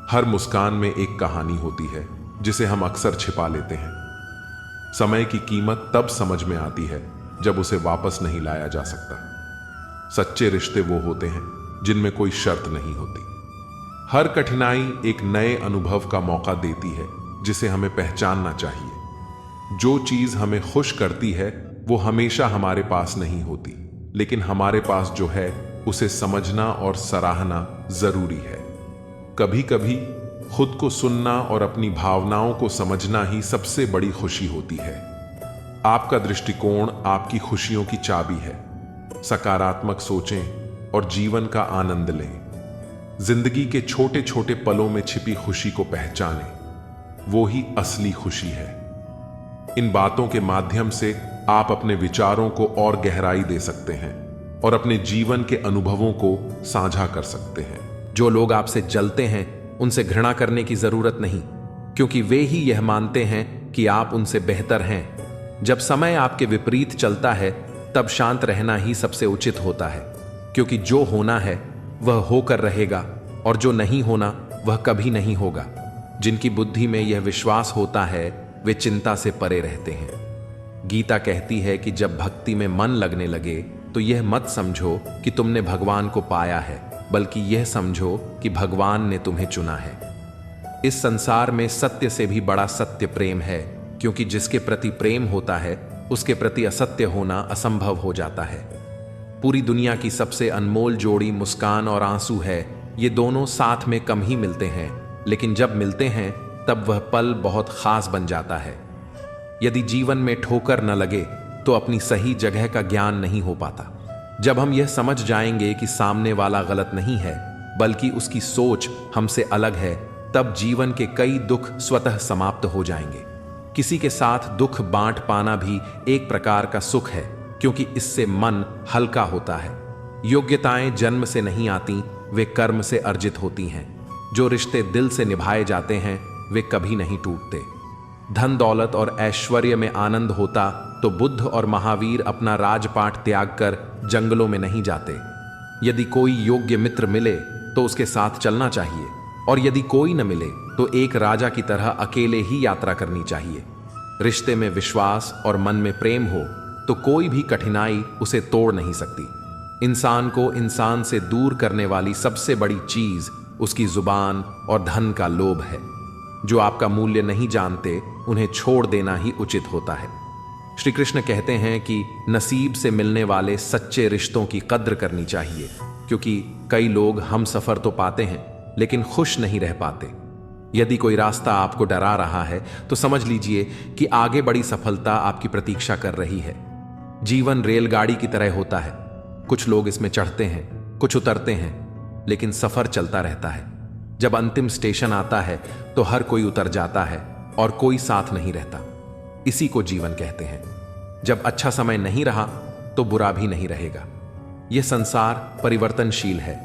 हर मुस्कान में एक कहानी होती है जिसे हम अक्सर छिपा लेते हैं। समय की कीमत तब समझ में आती है जब उसे वापस नहीं लाया जा सकता। सच्चे रिश्ते वो होते हैं जिनमें कोई शर्त नहीं होती। हर कठिनाई एक नए अनुभव का मौका देती है जिसे हमें पहचानना चाहिए। जो चीज हमें खुश करती है वो हमेशा हमारे पास नहीं होती, लेकिन हमारे पास जो है उसे समझना और सराहना जरूरी है। कभी कभी खुद को सुनना और अपनी भावनाओं को समझना ही सबसे बड़ी खुशी होती है। आपका दृष्टिकोण आपकी खुशियों की चाबी है। सकारात्मक सोचें और जीवन का आनंद लें। जिंदगी के छोटे छोटे पलों में छिपी खुशी को पहचानें, वो ही असली खुशी है। इन बातों के माध्यम से आप अपने विचारों को और गहराई दे सकते हैं और अपने जीवन के अनुभवों को साझा कर सकते हैं। जो लोग आपसे जलते हैं उनसे घृणा करने की जरूरत नहीं, क्योंकि वे ही यह मानते हैं कि आप उनसे बेहतर हैं। जब समय आपके विपरीत चलता है तब शांत रहना ही सबसे उचित होता है, क्योंकि जो होना है वह होकर रहेगा और जो नहीं होना वह कभी नहीं होगा। जिनकी बुद्धि में यह विश्वास होता है वे चिंता से परे रहते हैं। गीता कहती है कि जब भक्ति में मन लगने लगे तो यह मत समझो कि तुमने भगवान को पाया है, बल्कि यह समझो कि भगवान ने तुम्हें चुना है। इस संसार में सत्य से भी बड़ा सत्य प्रेम है, क्योंकि जिसके प्रति प्रेम होता है उसके प्रति असत्य होना असंभव हो जाता है। पूरी दुनिया की सबसे अनमोल जोड़ी मुस्कान और आंसू है। ये दोनों साथ में कम ही मिलते हैं, लेकिन जब मिलते हैं तब वह पल बहुत खास बन जाता है। यदि जीवन में ठोकर न लगे तो अपनी सही जगह का ज्ञान नहीं हो पाता। जब हम यह समझ जाएंगे कि सामने वाला गलत नहीं है, बल्कि उसकी सोच हमसे अलग है, तब जीवन के कई दुख स्वतः समाप्त हो जाएंगे। किसी के साथ दुख बांट पाना भी एक प्रकार का सुख है, क्योंकि इससे मन हल्का होता है। योग्यताएं जन्म से नहीं आती, वे कर्म से अर्जित होती हैं। जो रिश्ते दिल से निभाए जाते हैं वे कभी नहीं टूटते। धन दौलत और ऐश्वर्य में आनंद होता तो बुद्ध और महावीर अपना राजपाट त्याग कर जंगलों में नहीं जाते। यदि कोई योग्य मित्र मिले तो उसके साथ चलना चाहिए, और यदि कोई न मिले तो एक राजा की तरह अकेले ही यात्रा करनी चाहिए। रिश्ते में विश्वास और मन में प्रेम हो तो कोई भी कठिनाई उसे तोड़ नहीं सकती। इंसान को इंसान से दूर करने वाली सबसे बड़ी चीज उसकी जुबान और धन का लोभ है। जो आपका मूल्य नहीं जानते उन्हें छोड़ देना ही उचित होता है। श्री कृष्ण कहते हैं कि नसीब से मिलने वाले सच्चे रिश्तों की कद्र करनी चाहिए, क्योंकि कई लोग हम सफर तो पाते हैं लेकिन खुश नहीं रह पाते। यदि कोई रास्ता आपको डरा रहा है तो समझ लीजिए कि आगे बड़ी सफलता आपकी प्रतीक्षा कर रही है। जीवन रेलगाड़ी की तरह होता है, कुछ लोग इसमें चढ़ते हैं, कुछ उतरते हैं, लेकिन सफर चलता रहता है। जब अंतिम स्टेशन आता है तो हर कोई उतर जाता है और कोई साथ नहीं रहता। इसी को जीवन कहते हैं। जब अच्छा समय नहीं रहा तो बुरा भी नहीं रहेगा। यह संसार परिवर्तनशील है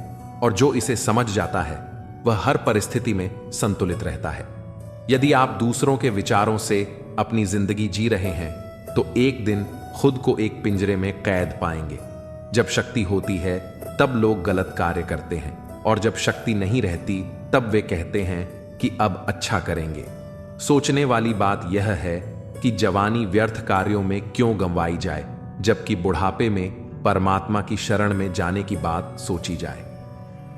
और जो इसे समझ जाता है वह हर परिस्थिति में संतुलित रहता है। यदि आप दूसरों के विचारों से अपनी जिंदगी जी रहे हैं तो एक दिन खुद को एक पिंजरे में कैद पाएंगे। जब शक्ति होती है तब लोग गलत कार्य करते हैं, और जब शक्ति नहीं रहती तब वे कहते हैं कि अब अच्छा करेंगे। सोचने वाली बात यह है कि जवानी व्यर्थ कार्यों में क्यों गंवाई जाए, जबकि बुढ़ापे में परमात्मा की शरण में जाने की बात सोची जाए।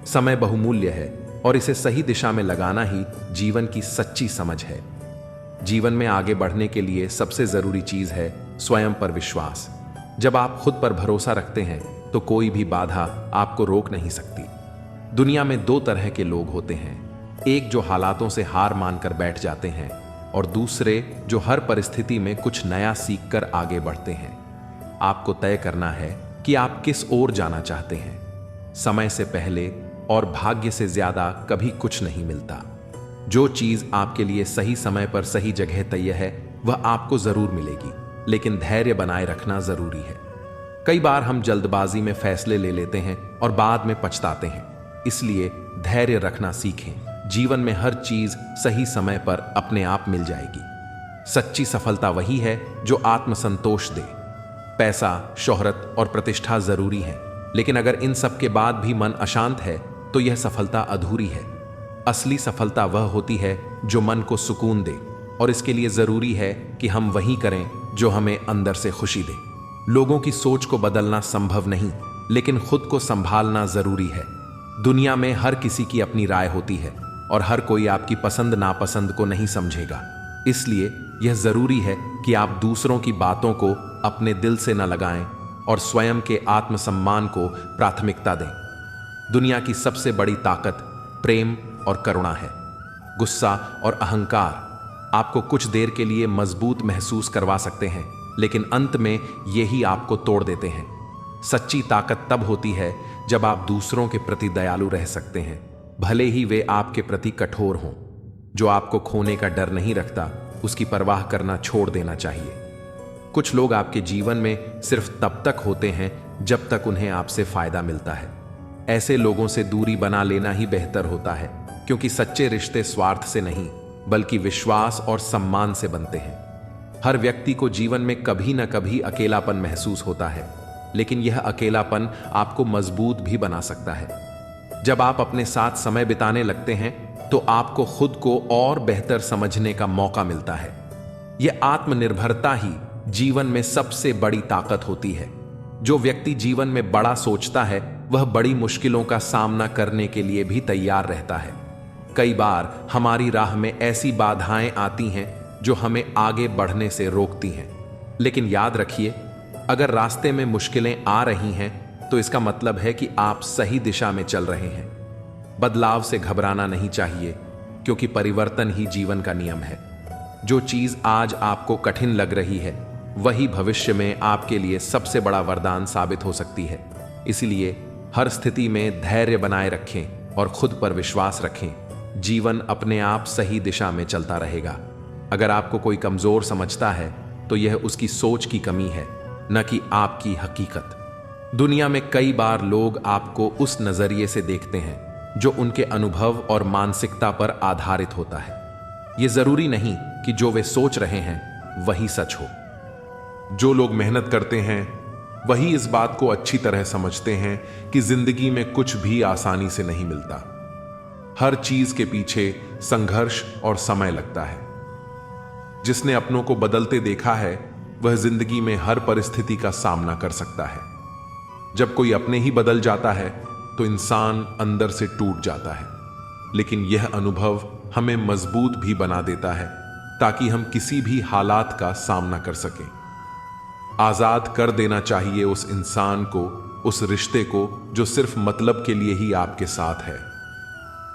समय बहुमूल्य है और इसे सही दिशा में लगाना ही जीवन की सच्ची समझ है। जीवन में आगे बढ़ने के लिए सबसे जरूरी चीज है स्वयं पर विश्वास। जब आप खुद पर भरोसा रखते हैं तो कोई भी बाधा आपको रोक नहीं सकती। दुनिया में दो तरह के लोग होते हैं, एक जो हालातों से हार मानकर बैठ जाते हैं और दूसरे जो हर परिस्थिति में कुछ नया सीखकर आगे बढ़ते हैं। आपको तय करना है कि आप किस ओर जाना चाहते हैं। समय से पहले और भाग्य से ज्यादा कभी कुछ नहीं मिलता। जो चीज आपके लिए सही समय पर सही जगह तय है वह आपको जरूर मिलेगी, लेकिन धैर्य बनाए रखना जरूरी है। कई बार हम जल्दबाजी में फैसले ले लेते हैं और बाद में पछताते हैं, इसलिए धैर्य रखना सीखें। जीवन में हर चीज सही समय पर अपने आप मिल जाएगी। सच्ची सफलता वही है जो आत्मसंतोष दे। पैसा, शोहरत और प्रतिष्ठा जरूरी है, लेकिन अगर इन सब के बाद भी मन अशांत है तो यह सफलता अधूरी है। असली सफलता वह होती है जो मन को सुकून दे, और इसके लिए जरूरी है कि हम वही करें जो हमें अंदर से खुशी दे। लोगों की सोच को बदलना संभव नहीं, लेकिन खुद को संभालना जरूरी है। दुनिया में हर किसी की अपनी राय होती है और हर कोई आपकी पसंद नापसंद को नहीं समझेगा। इसलिए यह जरूरी है कि आप दूसरों की बातों को अपने दिल से न लगाएं और स्वयं के आत्मसम्मान को प्राथमिकता दें। दुनिया की सबसे बड़ी ताकत प्रेम और करुणा है। गुस्सा और अहंकार आपको कुछ देर के लिए मजबूत महसूस करवा सकते हैं, लेकिन अंत में यही आपको तोड़ देते हैं। सच्ची ताकत तब होती है जब आप दूसरों के प्रति दयालु रह सकते हैं, भले ही वे आपके प्रति कठोर हों। जो आपको खोने का डर नहीं रखता उसकी परवाह करना छोड़ देना चाहिए। कुछ लोग आपके जीवन में सिर्फ तब तक होते हैं जब तक उन्हें आपसे फायदा मिलता है। ऐसे लोगों से दूरी बना लेना ही बेहतर होता है, क्योंकि सच्चे रिश्ते स्वार्थ से नहीं बल्कि विश्वास और सम्मान से बनते हैं। हर व्यक्ति को जीवन में कभी न कभी अकेलापन महसूस होता है, लेकिन यह अकेलापन आपको मजबूत भी बना सकता है। जब आप अपने साथ समय बिताने लगते हैं तो आपको खुद को और बेहतर समझने का मौका मिलता है। यह आत्मनिर्भरता ही जीवन में सबसे बड़ी ताकत होती है। जो व्यक्ति जीवन में बड़ा सोचता है वह बड़ी मुश्किलों का सामना करने के लिए भी तैयार रहता है। कई बार हमारी राह में ऐसी बाधाएं आती हैं जो हमें आगे बढ़ने से रोकती हैं, लेकिन याद रखिए, अगर रास्ते में मुश्किलें आ रही हैं तो इसका मतलब है कि आप सही दिशा में चल रहे हैं। बदलाव से घबराना नहीं चाहिए, क्योंकि परिवर्तन ही जीवन का नियम है। जो चीज आज आपको कठिन लग रही है वही भविष्य में आपके लिए सबसे बड़ा वरदान साबित हो सकती है। इसलिए हर स्थिति में धैर्य बनाए रखें और खुद पर विश्वास रखें। जीवन अपने आप सही दिशा में चलता रहेगा। अगर आपको कोई कमजोर समझता है तो यह उसकी सोच की कमी है, न कि आपकी हकीकत। दुनिया में कई बार लोग आपको उस नजरिए से देखते हैं जो उनके अनुभव और मानसिकता पर आधारित होता है। ये जरूरी नहीं कि जो वे सोच रहे हैं वही सच हो। जो लोग मेहनत करते हैं वही इस बात को अच्छी तरह समझते हैं कि जिंदगी में कुछ भी आसानी से नहीं मिलता। हर चीज के पीछे संघर्ष और समय लगता है। जिसने अपनों को बदलते देखा है वह जिंदगी में हर परिस्थिति का सामना कर सकता है। जब कोई अपने ही बदल जाता है तो इंसान अंदर से टूट जाता है, लेकिन यह अनुभव हमें मजबूत भी बना देता है ताकि हम किसी भी हालात का सामना कर सकें। आजाद कर देना चाहिए उस इंसान को, उस रिश्ते को जो सिर्फ मतलब के लिए ही आपके साथ है।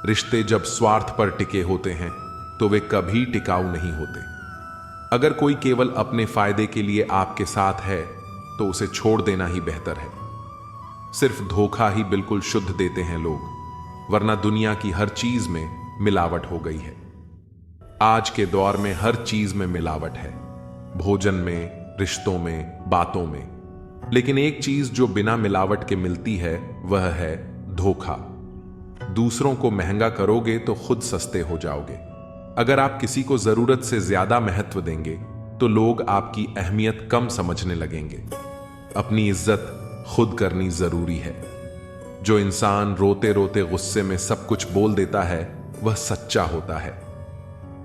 रिश्ते जब स्वार्थ पर टिके होते हैं तो वे कभी टिकाऊ नहीं होते। अगर कोई केवल अपने फायदे के लिए आपके साथ है तो उसे छोड़ देना ही बेहतर है। सिर्फ धोखा ही बिल्कुल शुद्ध देते हैं लोग, वरना दुनिया की हर चीज में मिलावट हो गई है। आज के दौर में हर चीज में मिलावट है, भोजन में, रिश्तों में, बातों में। लेकिन एक चीज जो बिना मिलावट के मिलती है वह है धोखा। दूसरों को महंगा करोगे तो खुद सस्ते हो जाओगे। अगर आप किसी को जरूरत से ज्यादा महत्व देंगे तो लोग आपकी अहमियत कम समझने लगेंगे। अपनी इज्जत खुद करनी जरूरी है। जो इंसान रोते रोते गुस्से में सब कुछ बोल देता है वह सच्चा होता है।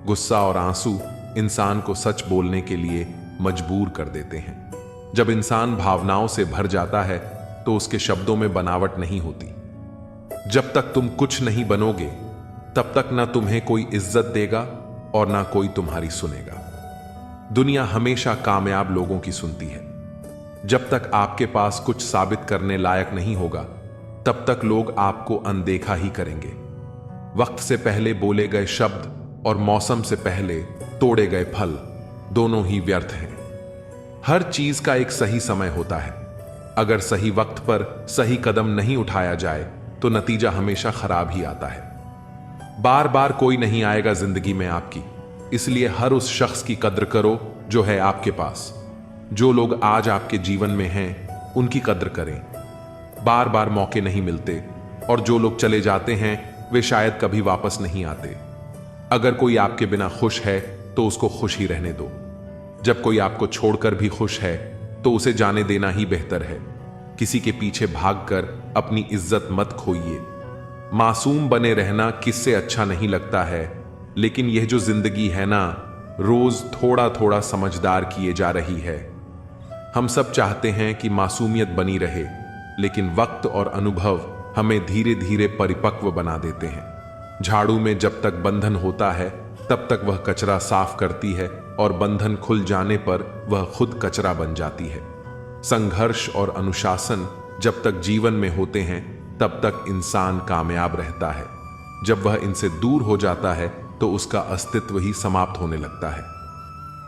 गुस्सा और आंसू इंसान को सच बोलने के लिए मजबूर कर देते हैं। जब इंसान भावनाओं से भर जाता है तो उसके शब्दों में बनावट नहीं होती। जब तक तुम कुछ नहीं बनोगे तब तक ना तुम्हें कोई इज्जत देगा और ना कोई तुम्हारी सुनेगा। दुनिया हमेशा कामयाब लोगों की सुनती है। जब तक आपके पास कुछ साबित करने लायक नहीं होगा तब तक लोग आपको अनदेखा ही करेंगे। वक्त से पहले बोले गए शब्द और मौसम से पहले तोड़े गए फल दोनों ही व्यर्थ हैं। हर चीज का एक सही समय होता है। अगर सही वक्त पर सही कदम नहीं उठाया जाए तो नतीजा हमेशा खराब ही आता है। बार बार कोई नहीं आएगा जिंदगी में आपकी, इसलिए हर उस शख्स की कद्र करो जो है आपके पास। जो लोग आज आपके जीवन में हैं उनकी कद्र करें। बार बार मौके नहीं मिलते और जो लोग चले जाते हैं वे शायद कभी वापस नहीं आते। अगर कोई आपके बिना खुश है तो उसको खुश ही रहने दो। जब कोई आपको छोड़कर भी खुश है तो उसे जाने देना ही बेहतर है। किसी के पीछे भागकर अपनी इज्जत मत खोइए। मासूम बने रहना किससे अच्छा नहीं लगता है, लेकिन यह जो जिंदगी है ना, रोज थोड़ा थोड़ा समझदार किए जा रही है। हम सब चाहते हैं कि मासूमियत बनी रहे, लेकिन वक्त और अनुभव हमें धीरे धीरे परिपक्व बना देते हैं। झाड़ू में जब तक बंधन होता है तब तक वह कचरा साफ करती है और बंधन खुल जाने पर वह खुद कचरा बन जाती है। संघर्ष और अनुशासन जब तक जीवन में होते हैं तब तक इंसान कामयाब रहता है। जब वह इनसे दूर हो जाता है तो उसका अस्तित्व ही समाप्त होने लगता है।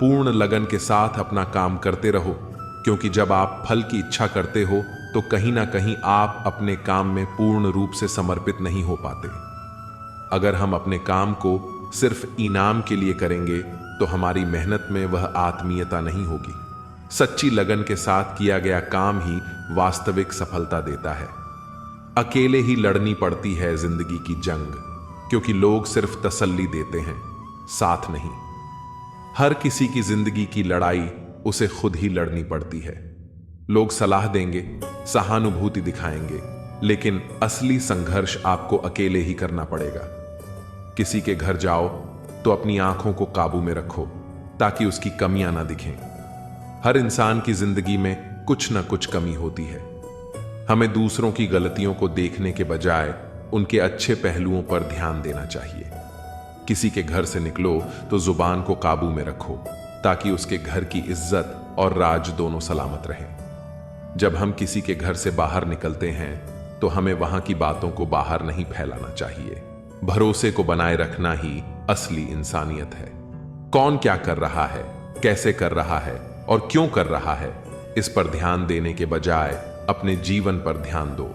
पूर्ण लगन के साथ अपना काम करते रहो, क्योंकि जब आप फल की इच्छा करते हो तो कहीं ना कहीं आप अपने काम में पूर्ण रूप से समर्पित नहीं हो पाते। अगर हम अपने काम को सिर्फ इनाम के लिए करेंगे तो हमारी मेहनत में वह आत्मीयता नहीं होगी। सच्ची लगन के साथ किया गया काम ही वास्तविक सफलता देता है। अकेले ही लड़नी पड़ती है जिंदगी की जंग, क्योंकि लोग सिर्फ तसल्ली देते हैं, साथ नहीं। हर किसी की जिंदगी की लड़ाई उसे खुद ही लड़नी पड़ती है। लोग सलाह देंगे, सहानुभूति दिखाएंगे, लेकिन असली संघर्ष आपको अकेले ही करना पड़ेगा। किसी के घर जाओ तो अपनी आंखों को काबू में रखो ताकि उसकी कमियां ना दिखें। हर इंसान की जिंदगी में कुछ ना कुछ कमी होती है। हमें दूसरों की गलतियों को देखने के बजाय उनके अच्छे पहलुओं पर ध्यान देना चाहिए। किसी के घर से निकलो तो जुबान को काबू में रखो ताकि उसके घर की इज्जत और राज दोनों सलामत रहें। जब हम किसी के घर से बाहर निकलते हैं तो हमें वहां की बातों को बाहर नहीं फैलाना चाहिए। भरोसे को बनाए रखना ही असली इंसानियत है। कौन क्या कर रहा है, कैसे कर रहा है और क्यों कर रहा है, इस पर ध्यान देने के बजाय अपने जीवन पर ध्यान दो।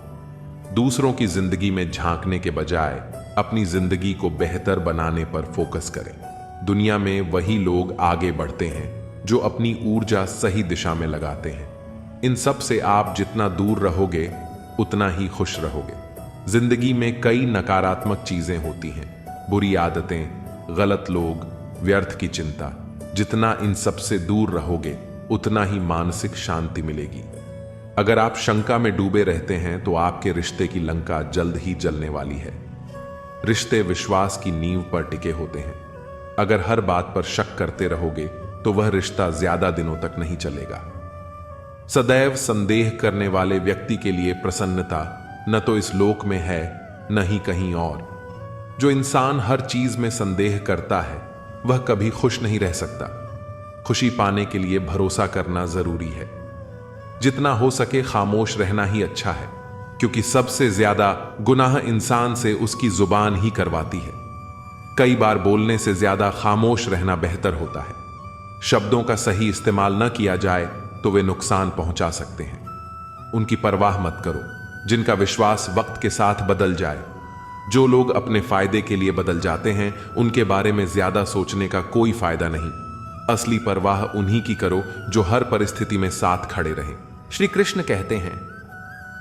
दूसरों की जिंदगी में झांकने के बजाय अपनी जिंदगी को बेहतर बनाने पर फोकस करें। दुनिया में वही लोग आगे बढ़ते हैं जो अपनी ऊर्जा सही दिशा में लगाते हैं। इन सब से आप जितना दूर रहोगे उतना ही खुश रहोगे। जिंदगी में कई नकारात्मक चीजें होती हैं, बुरी आदतें, गलत लोग, व्यर्थ की चिंता। जितना इन सब से दूर रहोगे उतना ही मानसिक शांति मिलेगी। अगर आप शंका में डूबे रहते हैं तो आपके रिश्ते की लंका जल्द ही जलने वाली है। रिश्ते विश्वास की नींव पर टिके होते हैं। अगर हर बात पर शक करते रहोगे तो वह रिश्ता ज्यादा दिनों तक नहीं चलेगा। सदैव संदेह करने वाले व्यक्ति के लिए प्रसन्नता न तो इस लोक में है न ही कहीं और। जो इंसान हर चीज में संदेह करता है वह कभी खुश नहीं रह सकता। खुशी पाने के लिए भरोसा करना जरूरी है। जितना हो सके खामोश रहना ही अच्छा है, क्योंकि सबसे ज्यादा गुनाह इंसान से उसकी जुबान ही करवाती है। कई बार बोलने से ज्यादा खामोश रहना बेहतर होता है। शब्दों का सही इस्तेमाल न किया जाए तो वे नुकसान पहुंचा सकते हैं। उनकी परवाह मत करो जिनका विश्वास वक्त के साथ बदल जाए। जो लोग अपने फायदे के लिए बदल जाते हैं उनके बारे में ज्यादा सोचने का कोई फायदा नहीं। असली परवाह उन्हीं की करो जो हर परिस्थिति में साथ खड़े रहें। श्री कृष्ण कहते हैं,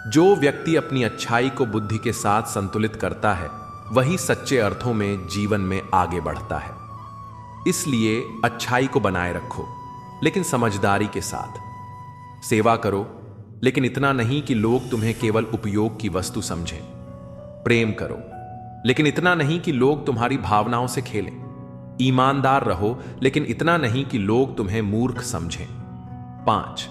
जो व्यक्ति अपनी अच्छाई को बुद्धि के साथ संतुलित करता है वही सच्चे अर्थों में जीवन में आगे बढ़ता है। इसलिए अच्छाई को बनाए रखो, लेकिन समझदारी के साथ। सेवा करो, लेकिन इतना नहीं कि लोग तुम्हें केवल उपयोग की वस्तु समझें। प्रेम करो, लेकिन इतना नहीं कि लोग तुम्हारी भावनाओं से खेलें। ईमानदार रहो, लेकिन इतना नहीं कि लोग तुम्हें मूर्ख समझें। 5.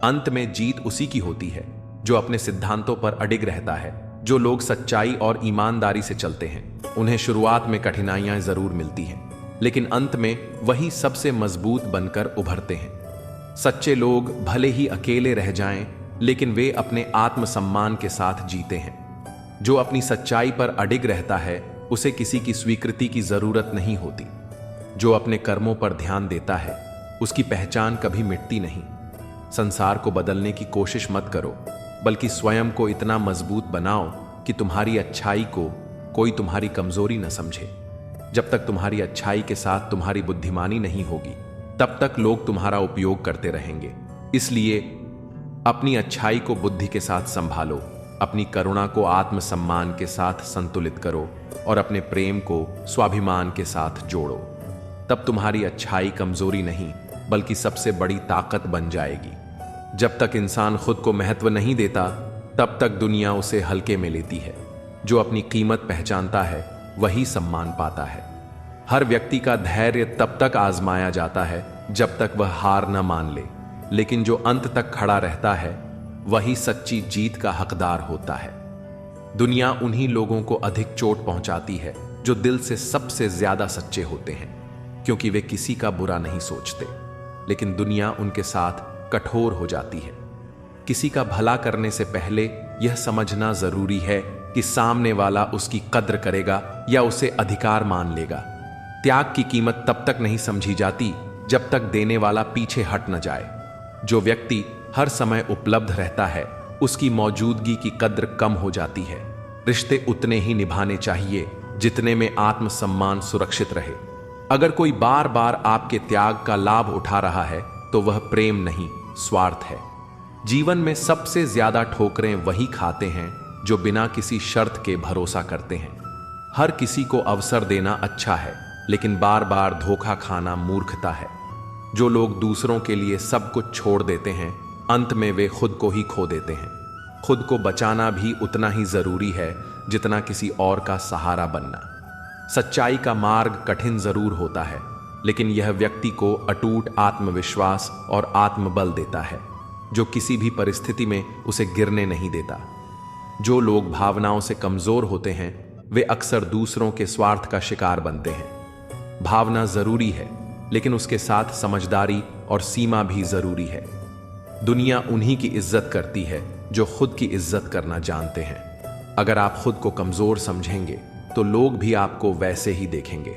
अंत में जीत उसी की होती है जो अपने सिद्धांतों पर अडिग रहता है। जो लोग सच्चाई और ईमानदारी से चलते हैं उन्हें शुरुआत में कठिनाइयां जरूर मिलती हैं, लेकिन अंत में वही सबसे मजबूत बनकर उभरते हैं। सच्चे लोग भले ही अकेले रह जाएं, लेकिन वे अपने आत्मसम्मान के साथ जीते हैं। जो अपनी सच्चाई पर अडिग रहता है उसे किसी की स्वीकृति की जरूरत नहीं होती। जो अपने कर्मों पर ध्यान देता है उसकी पहचान कभी मिटती नहीं। संसार को बदलने की कोशिश मत करो, बल्कि स्वयं को इतना मजबूत बनाओ कि तुम्हारी अच्छाई को कोई तुम्हारी कमजोरी न समझे। जब तक तुम्हारी अच्छाई के साथ तुम्हारी बुद्धिमानी नहीं होगी तब तक लोग तुम्हारा उपयोग करते रहेंगे। इसलिए अपनी अच्छाई को बुद्धि के साथ संभालो, अपनी करुणा को आत्मसम्मान के साथ संतुलित करो और अपने प्रेम को स्वाभिमान के साथ जोड़ो। तब तुम्हारी अच्छाई कमजोरी नहीं बल्कि सबसे बड़ी ताकत बन जाएगी। जब तक इंसान खुद को महत्व नहीं देता तब तक दुनिया उसे हल्के में लेती है। जो अपनी कीमत पहचानता है वही सम्मान पाता है। हर व्यक्ति का धैर्य तब तक आजमाया जाता है जब तक वह हार न मान ले, लेकिन जो अंत तक खड़ा रहता है वही सच्ची जीत का हकदार होता है। दुनिया उन्हीं लोगों को अधिक चोट पहुंचाती है जो दिल से सबसे ज्यादा सच्चे होते हैं, क्योंकि वे किसी का बुरा नहीं सोचते, लेकिन दुनिया उनके साथ कठोर हो जाती है। किसी का भला करने से पहले यह समझना जरूरी है कि सामने वाला उसकी कद्र करेगा या उसे अधिकार मान लेगा। त्याग की कीमत तब तक नहीं समझी जाती जब तक देने वाला पीछे हट न जाए। जो व्यक्ति हर समय उपलब्ध रहता है उसकी मौजूदगी की कद्र कम हो जाती है। रिश्ते उतने ही निभाने चाहिए जितने में आत्मसम्मान सुरक्षित रहे। अगर कोई बार बार आपके त्याग का लाभ उठा रहा है तो वह प्रेम नहीं, स्वार्थ है। जीवन में सबसे ज्यादा ठोकरें वही खाते हैं जो बिना किसी शर्त के भरोसा करते हैं। हर किसी को अवसर देना अच्छा है, लेकिन बार बार धोखा खाना मूर्खता है। जो लोग दूसरों के लिए सब कुछ छोड़ देते हैं अंत में वे खुद को ही खो देते हैं। खुद को बचाना भी उतना ही जरूरी है जितना किसी और का सहारा बनना। सच्चाई का मार्ग कठिन जरूर होता है, लेकिन यह व्यक्ति को अटूट आत्मविश्वास और आत्मबल देता है जो किसी भी परिस्थिति में उसे गिरने नहीं देता। जो लोग भावनाओं से कमजोर होते हैं वे अक्सर दूसरों के स्वार्थ का शिकार बनते हैं। भावना जरूरी है, लेकिन उसके साथ समझदारी और सीमा भी जरूरी है। दुनिया उन्हीं की इज्जत करती है जो खुद की इज्जत करना जानते हैं। अगर आप खुद को कमजोर समझेंगे तो लोग भी आपको वैसे ही देखेंगे।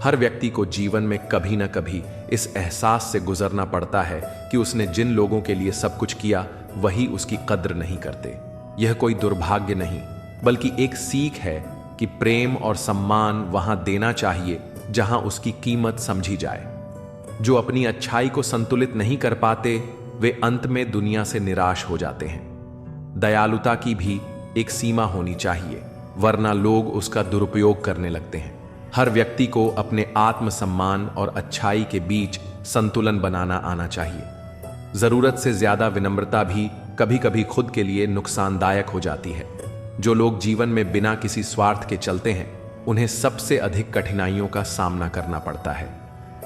हर व्यक्ति को जीवन में कभी न कभी इस एहसास से गुजरना पड़ता है कि उसने जिन लोगों के लिए सब कुछ किया वही उसकी कद्र नहीं करते। यह कोई दुर्भाग्य नहीं बल्कि एक सीख है कि प्रेम और सम्मान वहां देना चाहिए जहां उसकी कीमत समझी जाए। जो अपनी अच्छाई को संतुलित नहीं कर पाते वे अंत में दुनिया से निराश हो जाते हैं। दयालुता की भी एक सीमा होनी चाहिए, वरना लोग उसका दुरुपयोग करने लगते हैं। हर व्यक्ति को अपने आत्मसम्मान और अच्छाई के बीच संतुलन बनाना आना चाहिए। जरूरत से ज्यादा विनम्रता भी कभी कभी खुद के लिए नुकसानदायक हो जाती है। जो लोग जीवन में बिना किसी स्वार्थ के चलते हैं, उन्हें सबसे अधिक कठिनाइयों का सामना करना पड़ता है,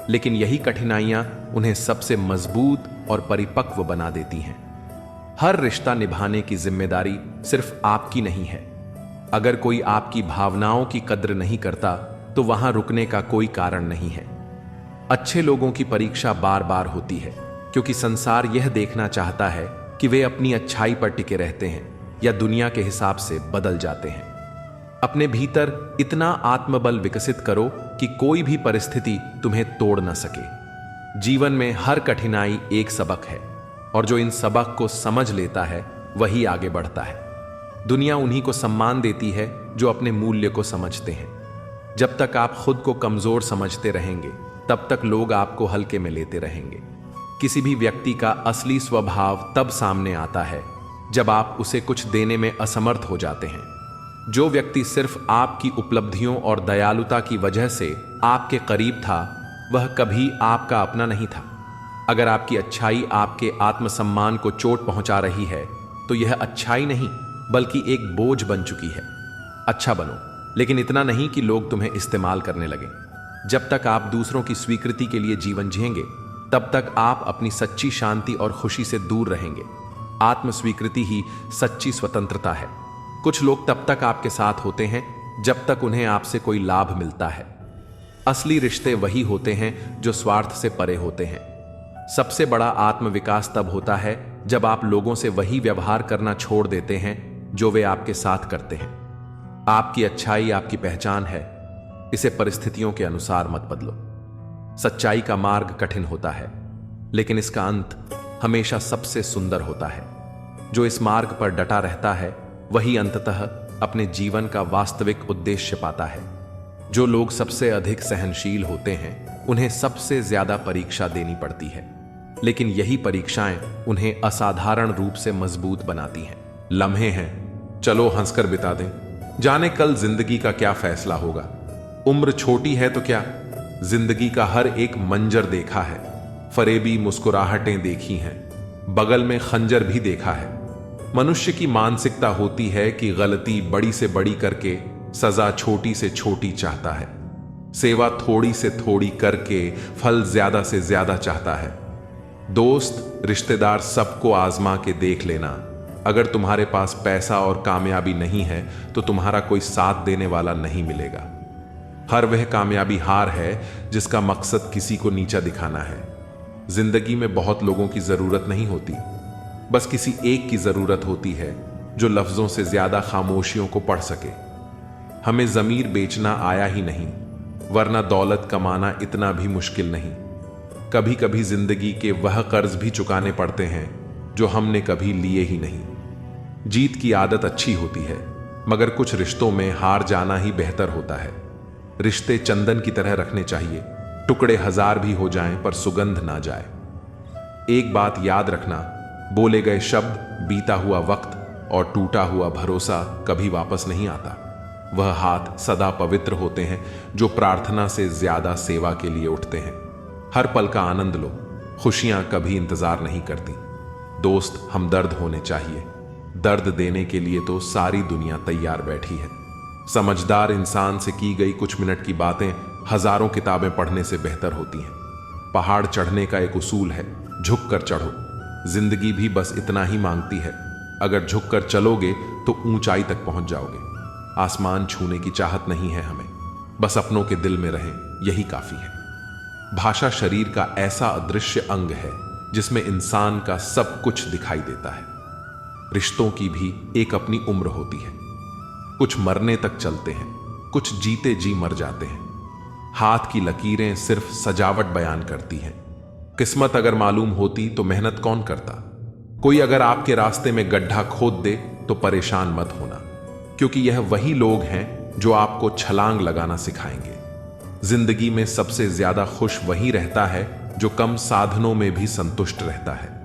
लेकिन यही कठिनाइयां उन्हें सबसे मजबूत और परिपक्व बना देती हैं। हर रिश्ता निभाने की जिम्मेदारी सिर्फ आपकी नहीं है। अगर कोई आपकी भावनाओं की कद्र नहीं करता तो वहां रुकने का कोई कारण नहीं है। अच्छे लोगों की परीक्षा बार बार होती है, क्योंकि संसार यह देखना चाहता है कि वे अपनी अच्छाई पर टिके रहते हैं या दुनिया के हिसाब से बदल जाते हैं। अपने भीतर इतना आत्मबल विकसित करो कि कोई भी परिस्थिति तुम्हें तोड़ न सके। जीवन में हर कठिनाई एक सबक है, और जो इन सबक को समझ लेता है वही आगे बढ़ता है। दुनिया उन्हीं को सम्मान देती है जो अपने मूल्य को समझते हैं। जब तक आप खुद को कमजोर समझते रहेंगे, तब तक लोग आपको हल्के में लेते रहेंगे। किसी भी व्यक्ति का असली स्वभाव तब सामने आता है जब आप उसे कुछ देने में असमर्थ हो जाते हैं। जो व्यक्ति सिर्फ आपकी उपलब्धियों और दयालुता की वजह से आपके करीब था, वह कभी आपका अपना नहीं था। अगर आपकी अच्छाई आपके आत्मसम्मान को चोट पहुंचा रही है, तो यह अच्छाई नहीं बल्कि एक बोझ बन चुकी है। अच्छा बनो, लेकिन इतना नहीं कि लोग तुम्हें इस्तेमाल करने लगें। जब तक आप दूसरों की स्वीकृति के लिए जीवन जिएंगे, तब तक आप अपनी सच्ची शांति और खुशी से दूर रहेंगे। आत्मस्वीकृति ही सच्ची स्वतंत्रता है। कुछ लोग तब तक आपके साथ होते हैं जब तक उन्हें आपसे कोई लाभ मिलता है। असली रिश्ते वही होते हैं जो स्वार्थ से परे होते हैं। सबसे बड़ा आत्मविकास तब होता है जब आप लोगों से वही व्यवहार करना छोड़ देते हैं जो वे आपके साथ करते हैं। आपकी अच्छाई आपकी पहचान है, इसे परिस्थितियों के अनुसार मत बदलो। सच्चाई का मार्ग कठिन होता है, लेकिन इसका अंत हमेशा सबसे सुंदर होता है। जो इस मार्ग पर डटा रहता है, वही अंततः अपने जीवन का वास्तविक उद्देश्य पाता है। जो लोग सबसे अधिक सहनशील होते हैं, उन्हें सबसे ज्यादा परीक्षा देनी पड़ती है, लेकिन यही परीक्षाएं उन्हें असाधारण रूप से मजबूत बनाती हैं। लम्हे हैं, चलो हंसकर बिता दें। जाने कल जिंदगी का क्या फैसला होगा। उम्र छोटी है तो क्या, जिंदगी का हर एक मंजर देखा है, फरेबी मुस्कुराहटें देखी हैं, बगल में खंजर भी देखा है। मनुष्य की मानसिकता होती है कि गलती बड़ी से बड़ी करके सजा छोटी से छोटी चाहता है, सेवा थोड़ी से थोड़ी करके फल ज्यादा से ज्यादा चाहता है। दोस्त रिश्तेदार सबको आजमा के देख लेना। अगर तुम्हारे पास पैसा और कामयाबी नहीं है तो तुम्हारा कोई साथ देने वाला नहीं मिलेगा। हर वह कामयाबी हार है जिसका मकसद किसी को नीचा दिखाना है। जिंदगी में बहुत लोगों की जरूरत नहीं होती, बस किसी एक की जरूरत होती है जो लफ्जों से ज्यादा खामोशियों को पढ़ सके। हमें जमीर बेचना आया ही नहीं, वरना दौलत कमाना इतना भी मुश्किल नहीं। कभी कभी जिंदगी के वह कर्ज भी चुकाने पड़ते हैं जो हमने कभी लिए ही नहीं। जीत की आदत अच्छी होती है, मगर कुछ रिश्तों में हार जाना ही बेहतर होता है। रिश्ते चंदन की तरह रखने चाहिए, टुकड़े हजार भी हो जाएं पर सुगंध ना जाए। एक बात याद रखना, बोले गए शब्द, बीता हुआ वक्त और टूटा हुआ भरोसा कभी वापस नहीं आता। वह हाथ सदा पवित्र होते हैं जो प्रार्थना से ज्यादा सेवा के लिए उठते हैं। हर पल का आनंद लो, खुशियां कभी इंतजार नहीं करती। दोस्त हमदर्द होने चाहिए, दर्द देने के लिए तो सारी दुनिया तैयार बैठी है। समझदार इंसान से की गई कुछ मिनट की बातें हजारों किताबें पढ़ने से बेहतर होती हैं। पहाड़ चढ़ने का एक उसूल है, झुक कर चढ़ो। जिंदगी भी बस इतना ही मांगती है, अगर झुक कर चलोगे तो ऊंचाई तक पहुंच जाओगे। आसमान छूने की चाहत नहीं है हमें, बस अपनों के दिल में रहें, यही काफी है। भाषा शरीर का ऐसा अदृश्य अंग है जिसमें इंसान का सब कुछ दिखाई देता है। रिश्तों की भी एक अपनी उम्र होती है। कुछ मरने तक चलते हैं, कुछ जीते जी मर जाते हैं। हाथ की लकीरें सिर्फ सजावट बयान करती हैं। किस्मत अगर मालूम होती तो मेहनत कौन करता। कोई अगर आपके रास्ते में गड्ढा खोद दे तो परेशान मत होना, क्योंकि यह वही लोग हैं जो आपको छलांग लगाना सिखाएंगे। जिंदगी में सबसे ज्यादा खुश वही रहता है जो कम साधनों में भी संतुष्ट रहता है।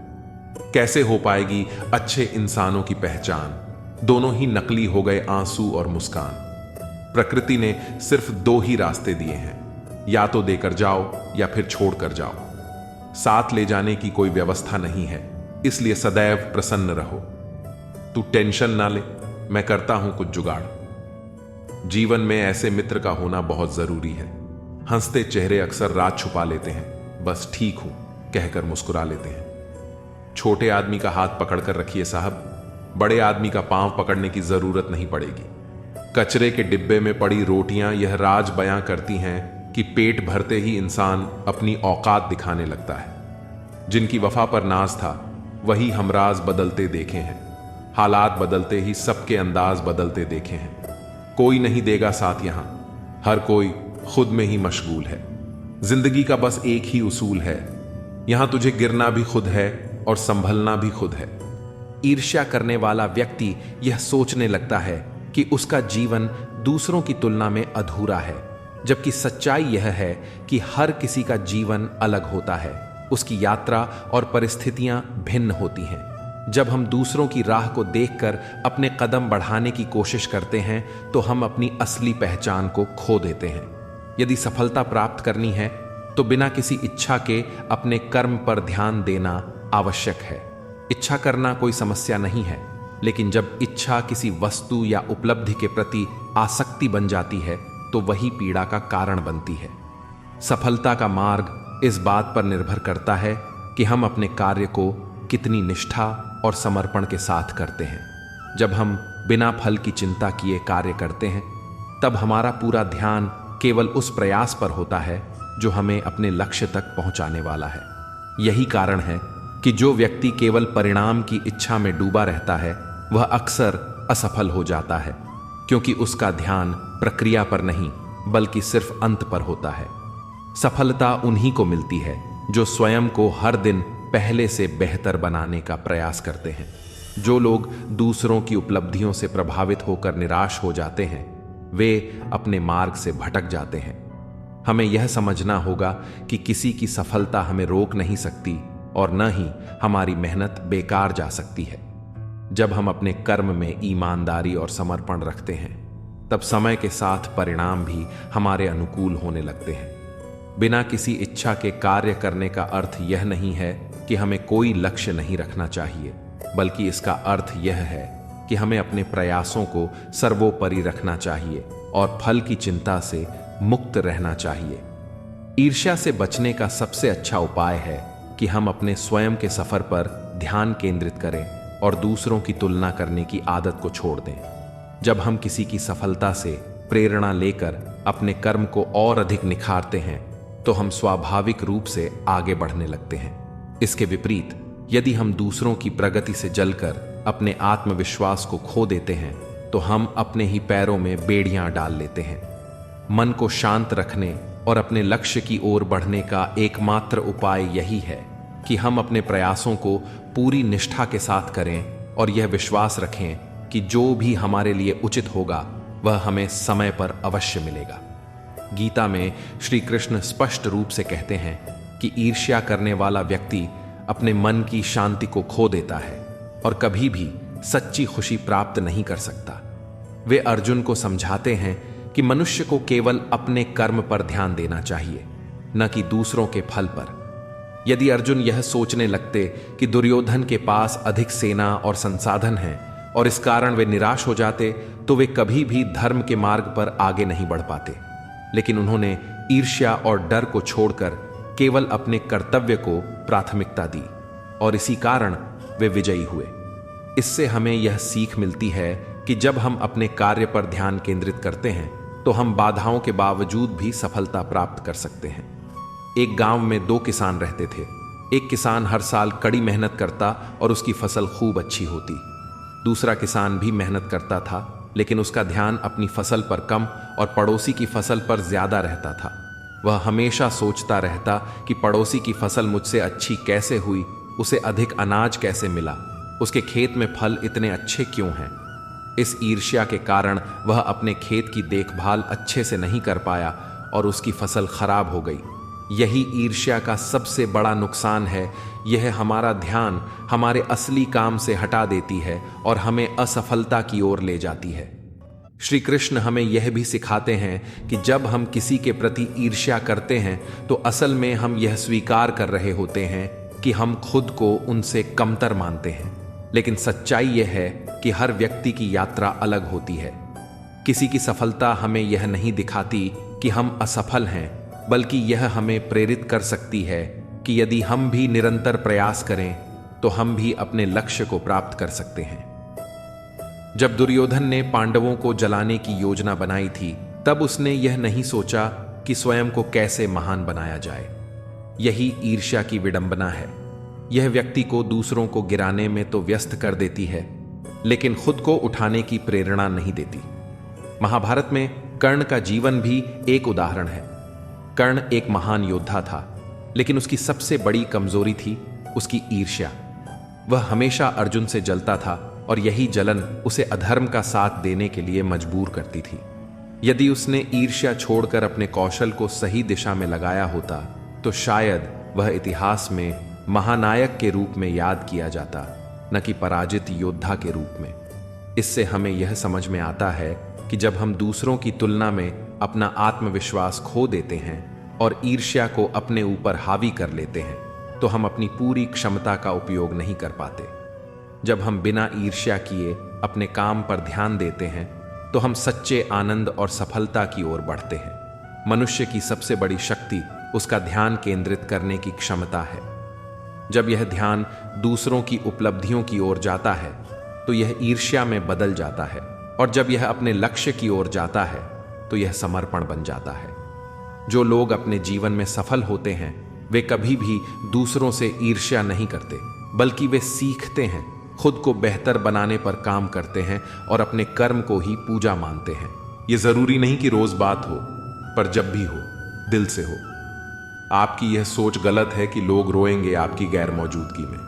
कैसे हो पाएगी अच्छे इंसानों की पहचान, दोनों ही नकली हो गए आंसू और मुस्कान। प्रकृति ने सिर्फ दो ही रास्ते दिए हैं, या तो देकर जाओ या फिर छोड़ कर जाओ। साथ ले जाने की कोई व्यवस्था नहीं है, इसलिए सदैव प्रसन्न रहो। तू टेंशन ना ले, मैं करता हूं कुछ जुगाड़। जीवन में ऐसे मित्र का होना बहुत जरूरी है। हंसते चेहरे अक्सर राज छुपा लेते हैं, बस ठीक हूं कहकर मुस्कुरा लेते हैं। छोटे आदमी का हाथ पकड़कर रखिए साहब, बड़े आदमी का पांव पकड़ने की जरूरत नहीं पड़ेगी। कचरे के डिब्बे में पड़ी रोटियां यह राज बयां करती हैं कि पेट भरते ही इंसान अपनी औकात दिखाने लगता है। जिनकी वफा पर नाज था वही हमराज बदलते देखे हैं। हालात बदलते ही सबके अंदाज बदलते देखे हैं। कोई नहीं देगा साथ यहां, हर कोई खुद में ही मशगूल है। जिंदगी का बस एक ही उसूल है, यहां तुझे गिरना भी खुद है और संभलना भी खुद है। ईर्ष्या करने वाला व्यक्ति यह सोचने लगता है कि उसका जीवन दूसरों की तुलना में अधूरा है, जबकि सच्चाई यह है कि हर किसी का जीवन अलग होता है, उसकी यात्रा और परिस्थितियां भिन्न होती हैं। जब हम दूसरों की राह को देखकर अपने कदम बढ़ाने की कोशिश करते हैं तो हम अपनी असली पहचान को खो देते हैं। यदि सफलता प्राप्त करनी है तो बिना किसी इच्छा के अपने कर्म पर ध्यान देना आवश्यक है। इच्छा करना कोई समस्या नहीं है, लेकिन जब इच्छा किसी वस्तु या उपलब्धि के प्रति आसक्ति बन जाती है तो वही पीड़ा का कारण बनती है। सफलता का मार्ग इस बात पर निर्भर करता है कि हम अपने कार्य को कितनी निष्ठा और समर्पण के साथ करते हैं। जब हम बिना फल की चिंता किए कार्य करते हैं तब हमारा पूरा ध्यान केवल उस प्रयास पर होता है जो हमें अपने लक्ष्य तक पहुंचाने वाला है। यही कारण है कि जो व्यक्ति केवल परिणाम की इच्छा में डूबा रहता है वह अक्सर असफल हो जाता है, क्योंकि उसका ध्यान प्रक्रिया पर नहीं बल्कि सिर्फ अंत पर होता है। सफलता उन्हीं को मिलती है जो स्वयं को हर दिन पहले से बेहतर बनाने का प्रयास करते हैं। जो लोग दूसरों की उपलब्धियों से प्रभावित होकर निराश हो जाते हैं वे अपने मार्ग से भटक जाते हैं। हमें यह समझना होगा कि किसी की सफलता हमें रोक नहीं सकती और न ही हमारी मेहनत बेकार जा सकती है। जब हम अपने कर्म में ईमानदारी और समर्पण रखते हैं तब समय के साथ परिणाम भी हमारे अनुकूल होने लगते हैं। बिना किसी इच्छा के कार्य करने का अर्थ यह नहीं है कि हमें कोई लक्ष्य नहीं रखना चाहिए, बल्कि इसका अर्थ यह है कि हमें अपने प्रयासों को सर्वोपरि रखना चाहिए और फल की चिंता से मुक्त रहना चाहिए। ईर्ष्या से बचने का सबसे अच्छा उपाय है कि हम अपने स्वयं के सफर पर ध्यान केंद्रित करें और दूसरों की तुलना करने की आदत को छोड़ दें। जब हम किसी की सफलता से प्रेरणा लेकर अपने कर्म को और अधिक निखारते हैं तो हम स्वाभाविक रूप से आगे बढ़ने लगते हैं। इसके विपरीत यदि हम दूसरों की प्रगति से जलकर अपने आत्मविश्वास को खो देते हैं तो हम अपने ही पैरों में बेड़ियां डाल लेते हैं। मन को शांत रखने और अपने लक्ष्य की ओर बढ़ने का एकमात्र उपाय यही है कि हम अपने प्रयासों को पूरी निष्ठा के साथ करें और यह विश्वास रखें कि जो भी हमारे लिए उचित होगा वह हमें समय पर अवश्य मिलेगा। गीता में श्री कृष्ण स्पष्ट रूप से कहते हैं कि ईर्ष्या करने वाला व्यक्ति अपने मन की शांति को खो देता है और कभी भी सच्ची खुशी प्राप्त नहीं कर सकता। वे अर्जुन को समझाते हैं कि मनुष्य को केवल अपने कर्म पर ध्यान देना चाहिए, न कि दूसरों के फल पर। यदि अर्जुन यह सोचने लगते कि दुर्योधन के पास अधिक सेना और संसाधन हैं और इस कारण वे निराश हो जाते तो वे कभी भी धर्म के मार्ग पर आगे नहीं बढ़ पाते। लेकिन उन्होंने ईर्ष्या और डर को छोड़कर केवल अपने कर्तव्य को प्राथमिकता दी और इसी कारण वे विजयी हुए। इससे हमें यह सीख मिलती है कि जब हम अपने कार्य पर ध्यान केंद्रित करते हैं तो हम बाधाओं के बावजूद भी सफलता प्राप्त कर सकते हैं। एक गांव में दो किसान रहते थे। एक किसान हर साल कड़ी मेहनत करता और उसकी फसल खूब अच्छी होती। दूसरा किसान भी मेहनत करता था लेकिन उसका ध्यान अपनी फसल पर कम और पड़ोसी की फसल पर ज्यादा रहता था। वह हमेशा सोचता रहता कि पड़ोसी की फसल मुझसे अच्छी कैसे हुई, उसे अधिक अनाज कैसे मिला, उसके खेत में फल इतने अच्छे क्यों हैं। इस ईर्ष्या के कारण वह अपने खेत की देखभाल अच्छे से नहीं कर पाया और उसकी फसल खराब हो गई। यही ईर्ष्या का सबसे बड़ा नुकसान है। यह हमारा ध्यान हमारे असली काम से हटा देती है और हमें असफलता की ओर ले जाती है। श्री कृष्ण हमें यह भी सिखाते हैं कि जब हम किसी के प्रति ईर्ष्या करते हैं तो असल में हम यह स्वीकार कर रहे होते हैं कि हम खुद को उनसे कमतर मानते हैं। लेकिन सच्चाई यह है कि हर व्यक्ति की यात्रा अलग होती है। किसी की सफलता हमें यह नहीं दिखाती कि हम असफल हैं, बल्कि यह हमें प्रेरित कर सकती है कि यदि हम भी निरंतर प्रयास करें तो हम भी अपने लक्ष्य को प्राप्त कर सकते हैं। जब दुर्योधन ने पांडवों को जलाने की योजना बनाई थी, तब उसने यह नहीं सोचा कि स्वयं को कैसे महान बनाया जाए। यही ईर्ष्या की विडंबना है। यह व्यक्ति को दूसरों को गिराने में तो व्यस्त कर देती है, लेकिन खुद को उठाने की प्रेरणा नहीं देती। महाभारत में कर्ण का जीवन भी एक उदाहरण है। कर्ण एक महान योद्धा था, लेकिन उसकी सबसे बड़ी कमजोरी थी उसकी ईर्ष्या। वह हमेशा अर्जुन से जलता था और यही जलन उसे अधर्म का साथ देने के लिए मजबूर करती थी। यदि उसने ईर्ष्या छोड़कर अपने कौशल को सही दिशा में लगाया होता तो शायद वह इतिहास में महानायक के रूप में याद किया जाता, न कि पराजित योद्धा के रूप में। इससे हमें यह समझ में आता है कि जब हम दूसरों की तुलना में अपना आत्मविश्वास खो देते हैं और ईर्ष्या को अपने ऊपर हावी कर लेते हैं तो हम अपनी पूरी क्षमता का उपयोग नहीं कर पाते। जब हम बिना ईर्ष्या किए अपने काम पर ध्यान देते हैं तो हम सच्चे आनंद और सफलता की ओर बढ़ते हैं। मनुष्य की सबसे बड़ी शक्ति उसका ध्यान केंद्रित करने की क्षमता है। जब यह ध्यान दूसरों की उपलब्धियों की ओर जाता है तो यह ईर्ष्या में बदल जाता है, और जब यह अपने लक्ष्य की ओर जाता है तो यह समर्पण बन जाता है। जो लोग अपने जीवन में सफल होते हैं वे कभी भी दूसरों से ईर्ष्या नहीं करते, बल्कि वे सीखते हैं, खुद को बेहतर बनाने पर काम करते हैं और अपने कर्म को ही पूजा मानते हैं। यह जरूरी नहीं कि रोज बात हो, पर जब भी हो दिल से हो। आपकी यह सोच गलत है कि लोग रोएंगे आपकी गैर मौजूदगी में।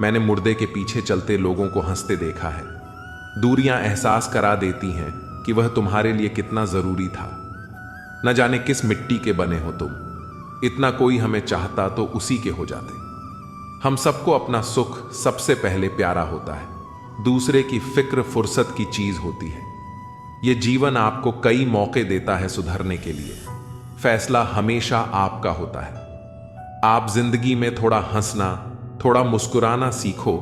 मैंने मुर्दे के पीछे चलते लोगों को हंसते देखा है। दूरियां एहसास करा देती हैं कि वह तुम्हारे लिए कितना जरूरी था। न जाने किस मिट्टी के बने हो तुम, इतना कोई हमें चाहता तो उसी के हो जाते। हम सबको अपना सुख सबसे पहले प्यारा होता है, दूसरे की फिक्र फुर्सत की चीज होती है। यह जीवन आपको कई मौके देता है सुधरने के लिए। फैसला हमेशा आपका होता है। आप जिंदगी में थोड़ा हंसना, थोड़ा मुस्कुराना सीखो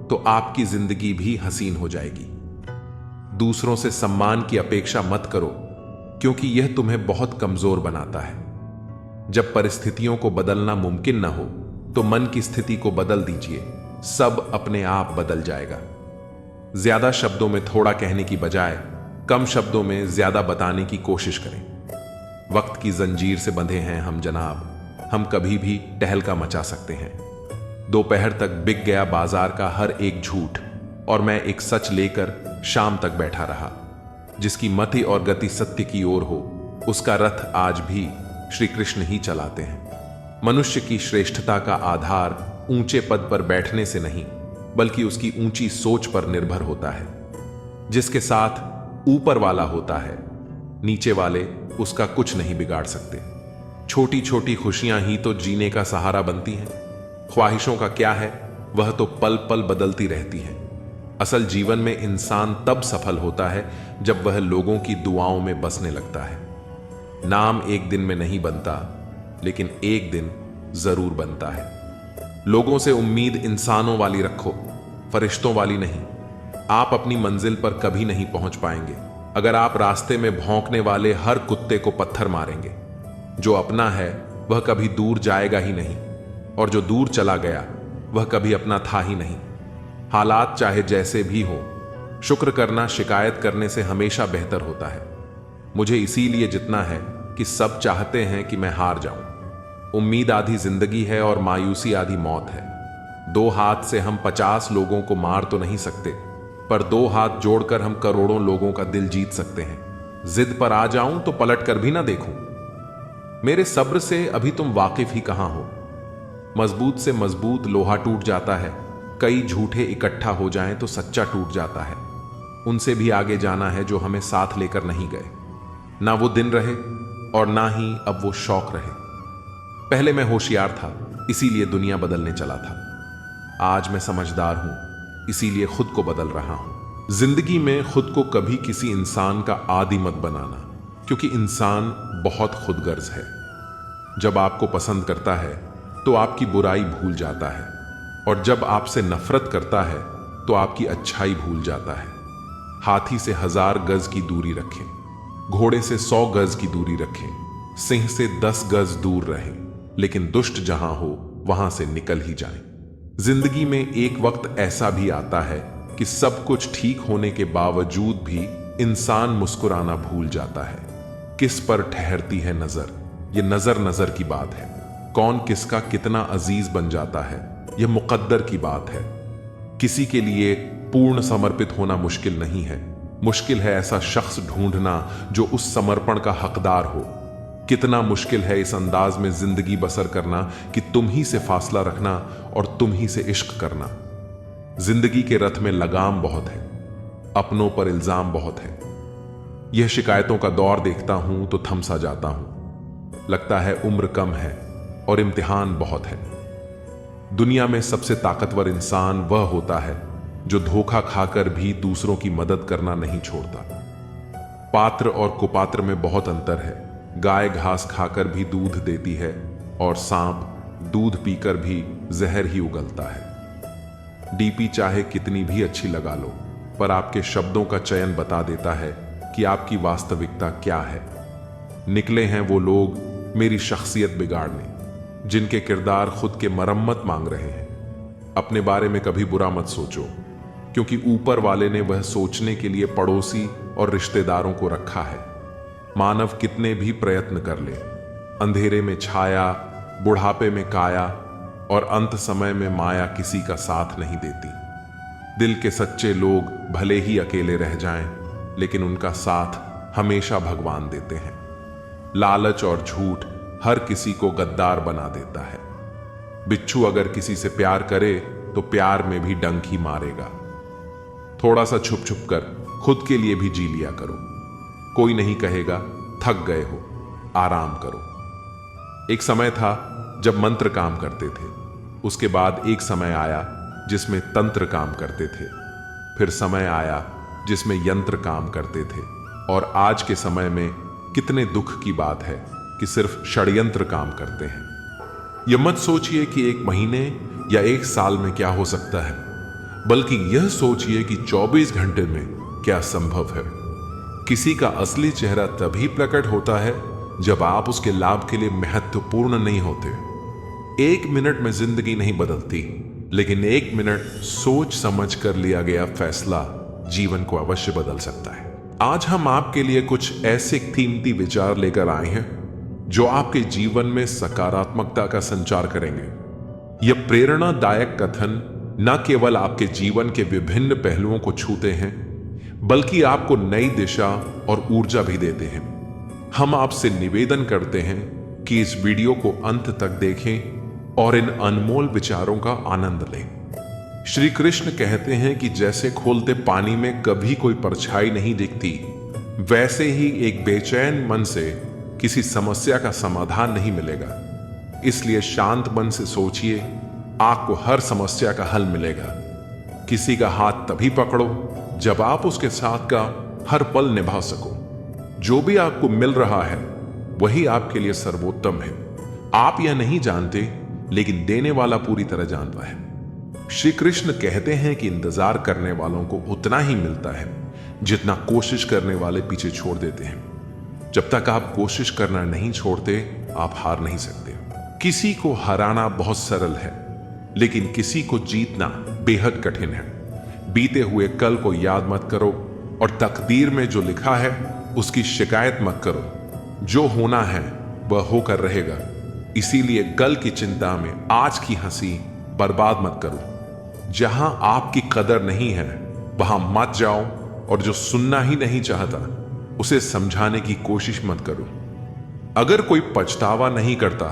तो आपकी जिंदगी भी हसीन हो जाएगी। दूसरों से सम्मान की अपेक्षा मत करो, क्योंकि यह तुम्हें बहुत कमजोर बनाता है। जब परिस्थितियों को बदलना मुमकिन न हो तो मन की स्थिति को बदल दीजिए, सब अपने आप बदल जाएगा। ज्यादा शब्दों में थोड़ा कहने की बजाय कम शब्दों में ज्यादा बताने की कोशिश करें। वक्त की जंजीर से बंधे हैं हम जनाब, हम कभी भी टहलका मचा सकते हैं। दोपहर तक बिक गया बाजार का हर एक झूठ, और मैं एक सच लेकर शाम तक बैठा रहा। जिसकी मति और गति सत्य की ओर हो, उसका रथ आज भी श्री कृष्ण ही चलाते हैं। मनुष्य की श्रेष्ठता का आधार ऊंचे पद पर बैठने से नहीं, बल्कि उसकी ऊंची सोच पर निर्भर होता है। जिसके साथ ऊपर वाला होता है, नीचे वाले उसका कुछ नहीं बिगाड़ सकते। छोटी छोटी खुशियां ही तो जीने का सहारा बनती हैं। ख्वाहिशों का क्या है, वह तो पल पल बदलती रहती हैं। असल जीवन में इंसान तब सफल होता है जब वह लोगों की दुआओं में बसने लगता है। नाम एक दिन में नहीं बनता, लेकिन एक दिन जरूर बनता है। लोगों से उम्मीद इंसानों वाली रखो, फरिश्तों वाली नहीं। आप अपनी मंजिल पर कभी नहीं पहुंच पाएंगे अगर आप रास्ते में भौंकने वाले हर कुत्ते को पत्थर मारेंगे। जो अपना है वह कभी दूर जाएगा ही नहीं, और जो दूर चला गया वह कभी अपना था ही नहीं। हालात चाहे जैसे भी हो, शुक्र करना शिकायत करने से हमेशा बेहतर होता है। मुझे इसीलिए जितना है कि सब चाहते हैं कि मैं हार जाऊं। उम्मीद आधी जिंदगी है और मायूसी आधी मौत है। 2 हाथ से हम 50 लोगों को मार तो नहीं सकते, पर 2 हाथ जोड़कर हम करोड़ों लोगों का दिल जीत सकते हैं। जिद पर आ जाऊं तो पलट कर भी ना देखूं। मेरे सब्र से अभी तुम वाकिफ ही कहां हो। मजबूत से मजबूत लोहा टूट जाता है, कई झूठे इकट्ठा हो जाएं तो सच्चा टूट जाता है। उनसे भी आगे जाना है जो हमें साथ लेकर नहीं गए। ना वो दिन रहे और ना ही अब वो शौक रहे। पहले मैं होशियार था, इसीलिए दुनिया बदलने चला था। आज मैं समझदार हूं, इसीलिए खुद को बदल रहा हूं। जिंदगी में खुद को कभी किसी इंसान का आदी मत बनाना, क्योंकि इंसान बहुत खुदगर्ज है। जब आपको पसंद करता है तो आपकी बुराई भूल जाता है, और जब आपसे नफरत करता है तो आपकी अच्छाई भूल जाता है। हाथी से 1000 गज की दूरी रखें, घोड़े से 100 गज की दूरी रखें, सिंह से 10 गज दूर रहें, लेकिन दुष्ट जहां हो वहां से निकल ही जाएं। जिंदगी में एक वक्त ऐसा भी आता है कि सब कुछ ठीक होने के बावजूद भी इंसान मुस्कुराना भूल जाता है। किस पर ठहरती है नजर, यह नजर नजर की बात है। कौन किसका कितना अजीज बन जाता है, यह मुकद्दर की बात है। किसी के लिए पूर्ण समर्पित होना मुश्किल नहीं है, मुश्किल है ऐसा शख्स ढूंढना जो उस समर्पण का हकदार हो। कितना मुश्किल है इस अंदाज में जिंदगी बसर करना कि तुम ही से फासला रखना और तुम ही से इश्क करना। जिंदगी के रथ में लगाम बहुत है, अपनों पर इल्जाम बहुत है। यह शिकायतों का दौर देखता हूं तो थमसा जाता हूं। लगता है उम्र कम है और इम्तिहान बहुत है। दुनिया में सबसे ताकतवर इंसान वह होता है जो धोखा खाकर भी दूसरों की मदद करना नहीं छोड़ता। पात्र और कुपात्र में बहुत अंतर है। गाय घास खाकर भी दूध देती है और सांप दूध पीकर भी जहर ही उगलता है। डीपी चाहे कितनी भी अच्छी लगा लो, पर आपके शब्दों का चयन बता देता है कि आपकी वास्तविकता क्या है। निकले हैं वो लोग मेरी शख्सियत बिगाड़ने, जिनके किरदार खुद के मरम्मत मांग रहे हैं। अपने बारे में कभी बुरा मत सोचो, क्योंकि ऊपर वाले ने वह सोचने के लिए पड़ोसी और रिश्तेदारों को रखा है। मानव कितने भी प्रयत्न कर ले, अंधेरे में छाया, बुढ़ापे में काया और अंत समय में माया किसी का साथ नहीं देती। दिल के सच्चे लोग भले ही अकेले रह जाएं, लेकिन उनका साथ हमेशा भगवान देते हैं। लालच और झूठ हर किसी को गद्दार बना देता है। बिच्छू अगर किसी से प्यार करे तो प्यार में भी डंक ही मारेगा। थोड़ा सा छुप छुप कर खुद के लिए भी जी लिया करो। कोई नहीं कहेगा थक गए हो, आराम करो। एक समय था जब मंत्र काम करते थे, उसके बाद एक समय आया जिसमें तंत्र काम करते थे, फिर समय आया जिसमें यंत्र काम करते थे, और आज के समय में कितने दुख की बात है कि सिर्फ षड्यंत्र काम करते हैं। यह मत सोचिए कि एक महीने या एक साल में क्या हो सकता है, बल्कि यह सोचिए कि 24 घंटे में क्या संभव है। किसी का असली चेहरा तभी प्रकट होता है जब आप उसके लाभ के लिए महत्वपूर्ण नहीं होते। 1 मिनट में जिंदगी नहीं बदलती, लेकिन 1 मिनट सोच समझ कर लिया गया फैसला जीवन को अवश्य बदल सकता है। आज हम आपके लिए कुछ ऐसे कीमती विचार लेकर आए हैं जो आपके जीवन में सकारात्मकता का संचार करेंगे। यह प्रेरणादायक कथन न केवल आपके जीवन के विभिन्न पहलुओं को छूते हैं, बल्कि आपको नई दिशा और ऊर्जा भी देते हैं। हम आपसे निवेदन करते हैं कि इस वीडियो को अंत तक देखें और इन अनमोल विचारों का आनंद लें। श्री कृष्ण कहते हैं कि जैसे खोलते पानी में कभी कोई परछाई नहीं दिखती, वैसे ही एक बेचैन मन से किसी समस्या का समाधान नहीं मिलेगा। इसलिए शांत मन से सोचिए, आपको हर समस्या का हल मिलेगा। किसी का हाथ तभी पकड़ो जब आप उसके साथ का हर पल निभा सको। जो भी आपको मिल रहा है वही आपके लिए सर्वोत्तम है। आप यह नहीं जानते, लेकिन देने वाला पूरी तरह जानता है। श्री कृष्ण कहते हैं कि इंतजार करने वालों को उतना ही मिलता है जितना कोशिश करने वाले पीछे छोड़ देते हैं। जब तक आप कोशिश करना नहीं छोड़ते, आप हार नहीं सकते। किसी को हराना बहुत सरल है, लेकिन किसी को जीतना बेहद कठिन है। बीते हुए कल को याद मत करो और तकदीर में जो लिखा है उसकी शिकायत मत करो। जो होना है वह होकर रहेगा। इसीलिए कल की चिंता में आज की हंसी बर्बाद मत करो। जहां आपकी कदर नहीं है वहां मत जाओ, और जो सुनना ही नहीं चाहता उसे समझाने की कोशिश मत करो। अगर कोई पछतावा नहीं करता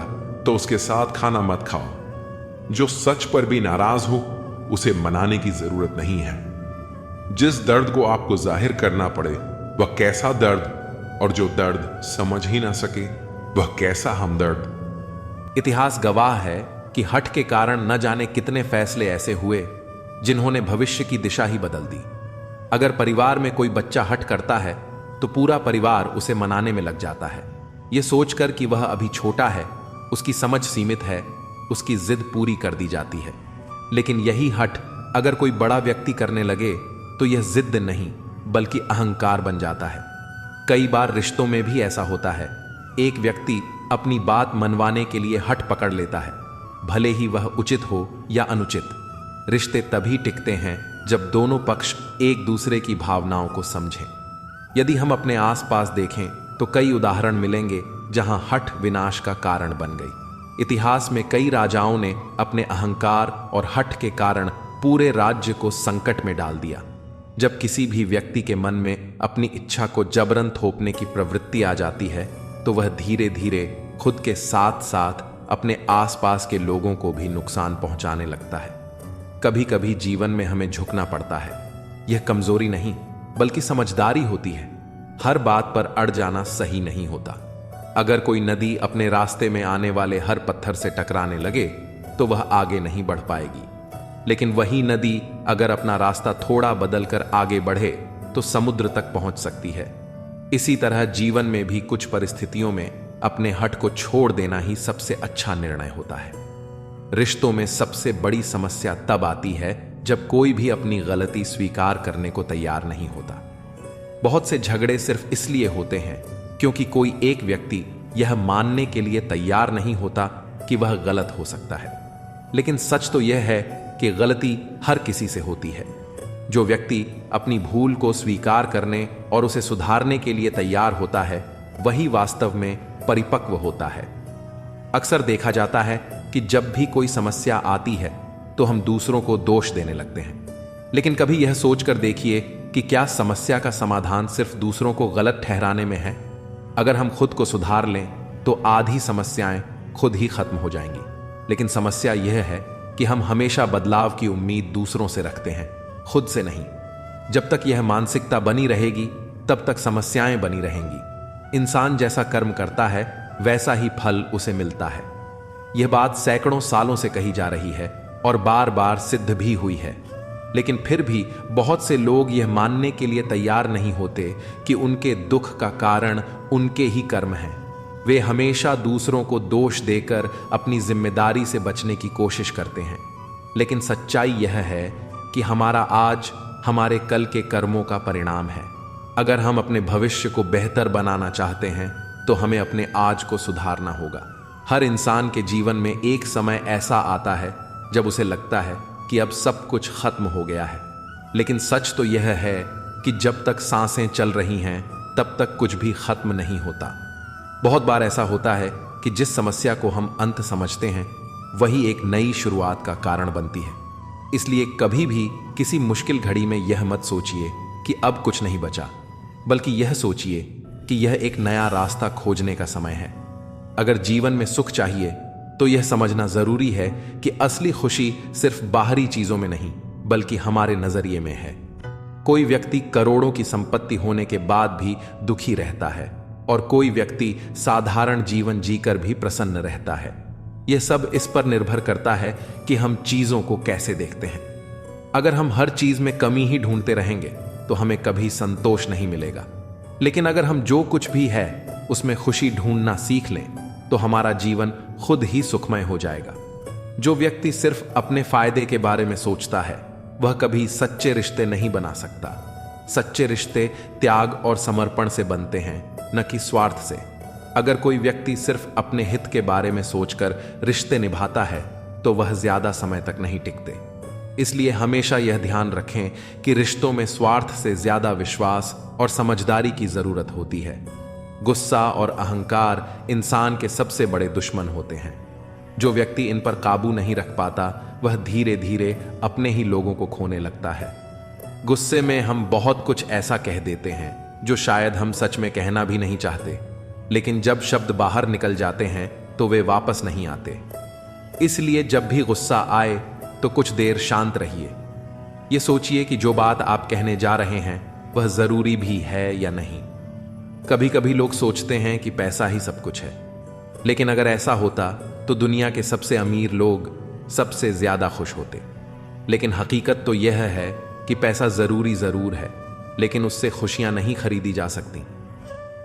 तो उसके साथ खाना मत खाओ। जो सच पर भी नाराज हो उसे मनाने की जरूरत नहीं है। जिस दर्द को आपको जाहिर करना पड़े वह कैसा दर्द, और जो दर्द समझ ही ना सके वह कैसा हमदर्द। इतिहास गवाह है कि हठ के कारण न जाने कितने फैसले ऐसे हुए जिन्होंने भविष्य की दिशा ही बदल दी। अगर परिवार में कोई बच्चा हट करता है तो पूरा परिवार उसे मनाने में लग जाता है, यह सोचकर कि वह अभी छोटा है, उसकी समझ सीमित है, उसकी जिद पूरी कर दी जाती है। लेकिन यही हट अगर कोई बड़ा व्यक्ति करने लगे तो यह जिद नहीं बल्कि अहंकार बन जाता है। कई बार रिश्तों में भी ऐसा होता है। एक व्यक्ति अपनी बात मनवाने के लिए हट पकड़ लेता है, भले ही वह उचित हो या अनुचित। रिश्ते तभी टिकते हैं जब दोनों पक्ष एक दूसरे की भावनाओं को समझें। यदि हम अपने आसपास देखें तो कई उदाहरण मिलेंगे जहां हठ विनाश का कारण बन गई। इतिहास में कई राजाओं ने अपने अहंकार और हठ के कारण पूरे राज्य को संकट में डाल दिया। जब किसी भी व्यक्ति के मन में अपनी इच्छा को जबरन थोपने की प्रवृत्ति आ जाती है तो वह धीरे धीरे खुद के साथ साथ अपने आसपास के लोगों को भी नुकसान पहुंचाने लगता है। कभी कभी जीवन में हमें झुकना पड़ता है। यह कमजोरी नहीं बल्कि समझदारी होती है। हर बात पर अड़ जाना सही नहीं होता। अगर कोई नदी अपने रास्ते में आने वाले हर पत्थर से टकराने लगे तो वह आगे नहीं बढ़ पाएगी, लेकिन वही नदी अगर अपना रास्ता थोड़ा बदलकर आगे बढ़े तो समुद्र तक पहुंच सकती है। इसी तरह जीवन में भी कुछ परिस्थितियों में अपने हट को छोड़ देना ही सबसे अच्छा निर्णय होता है। रिश्तों में सबसे बड़ी समस्या तब आती है जब कोई भी अपनी गलती स्वीकार करने को तैयार नहीं होता। बहुत से झगड़े सिर्फ इसलिए होते हैं क्योंकि कोई एक व्यक्ति यह मानने के लिए तैयार नहीं होता कि वह गलत हो सकता है। लेकिन सच तो यह है कि गलती हर किसी से होती है। जो व्यक्ति अपनी भूल को स्वीकार करने और उसे सुधारने के लिए तैयार होता है वही वास्तव में परिपक्व होता है। अक्सर देखा जाता है कि जब भी कोई समस्या आती है तो हम दूसरों को दोष देने लगते हैं, लेकिन कभी यह सोचकर देखिए कि क्या समस्या का समाधान सिर्फ दूसरों को गलत ठहराने में है। अगर हम खुद को सुधार लें तो आधी समस्याएं खुद ही खत्म हो जाएंगी। लेकिन समस्या यह है कि हम हमेशा बदलाव की उम्मीद दूसरों से रखते हैं, खुद से नहीं। जब तक यह मानसिकता बनी रहेगी तब तक समस्याएं बनी रहेंगी। इंसान जैसा कर्म करता है वैसा ही फल उसे मिलता है। यह बात सैकड़ों सालों से कही जा रही है और बार बार सिद्ध भी हुई है। लेकिन फिर भी बहुत से लोग यह मानने के लिए तैयार नहीं होते कि उनके दुख का कारण उनके ही कर्म हैं। वे हमेशा दूसरों को दोष देकर अपनी जिम्मेदारी से बचने की कोशिश करते हैं। लेकिन सच्चाई यह है कि हमारा आज हमारे कल के कर्मों का परिणाम है। अगर हम अपने भविष्य को बेहतर बनाना चाहते हैं तो हमें अपने आज को सुधारना होगा। हर इंसान के जीवन में एक समय ऐसा आता है जब उसे लगता है कि अब सब कुछ खत्म हो गया है। लेकिन सच तो यह है कि जब तक सांसें चल रही हैं तब तक कुछ भी खत्म नहीं होता। बहुत बार ऐसा होता है कि जिस समस्या को हम अंत समझते हैं वही एक नई शुरुआत का कारण बनती है। इसलिए कभी भी किसी मुश्किल घड़ी में यह मत सोचिए कि अब कुछ नहीं बचा, बल्कि यह सोचिए कि यह एक नया रास्ता खोजने का समय है। अगर जीवन में सुख चाहिए तो यह समझना जरूरी है कि असली खुशी सिर्फ बाहरी चीजों में नहीं बल्कि हमारे नजरिए में है। कोई व्यक्ति करोड़ों की संपत्ति होने के बाद भी दुखी रहता है और कोई व्यक्ति साधारण जीवन जीकर भी प्रसन्न रहता है। यह सब इस पर निर्भर करता है कि हम चीजों को कैसे देखते हैं। अगर हम हर चीज में कमी ही ढूंढते रहेंगे तो हमें कभी संतोष नहीं मिलेगा। लेकिन अगर हम जो कुछ भी है उसमें खुशी ढूंढना सीख लें तो हमारा जीवन खुद ही सुखमय हो जाएगा। जो व्यक्ति सिर्फ अपने फायदे के बारे में सोचता है वह कभी सच्चे रिश्ते नहीं बना सकता। सच्चे रिश्ते त्याग और समर्पण से बनते हैं, न कि स्वार्थ से। अगर कोई व्यक्ति सिर्फ अपने हित के बारे में सोचकर रिश्ते निभाता है तो वह ज्यादा समय तक नहीं टिकते। इसलिए हमेशा यह ध्यान रखें कि रिश्तों में स्वार्थ से ज्यादा विश्वास और समझदारी की जरूरत होती है। गुस्सा और अहंकार इंसान के सबसे बड़े दुश्मन होते हैं। जो व्यक्ति इन पर काबू नहीं रख पाता वह धीरे धीरे अपने ही लोगों को खोने लगता है। गुस्से में हम बहुत कुछ ऐसा कह देते हैं जो शायद हम सच में कहना भी नहीं चाहते, लेकिन जब शब्द बाहर निकल जाते हैं तो वे वापस नहीं आते। इसलिए जब भी गुस्सा आए तो कुछ देर शांत रहिए। ये सोचिए कि जो बात आप कहने जा रहे हैं वह जरूरी भी है या नहीं। कभी कभी लोग सोचते हैं कि पैसा ही सब कुछ है, लेकिन अगर ऐसा होता तो दुनिया के सबसे अमीर लोग सबसे ज्यादा खुश होते। लेकिन हकीकत तो यह है कि पैसा जरूरी जरूर है, लेकिन उससे खुशियां नहीं खरीदी जा सकती।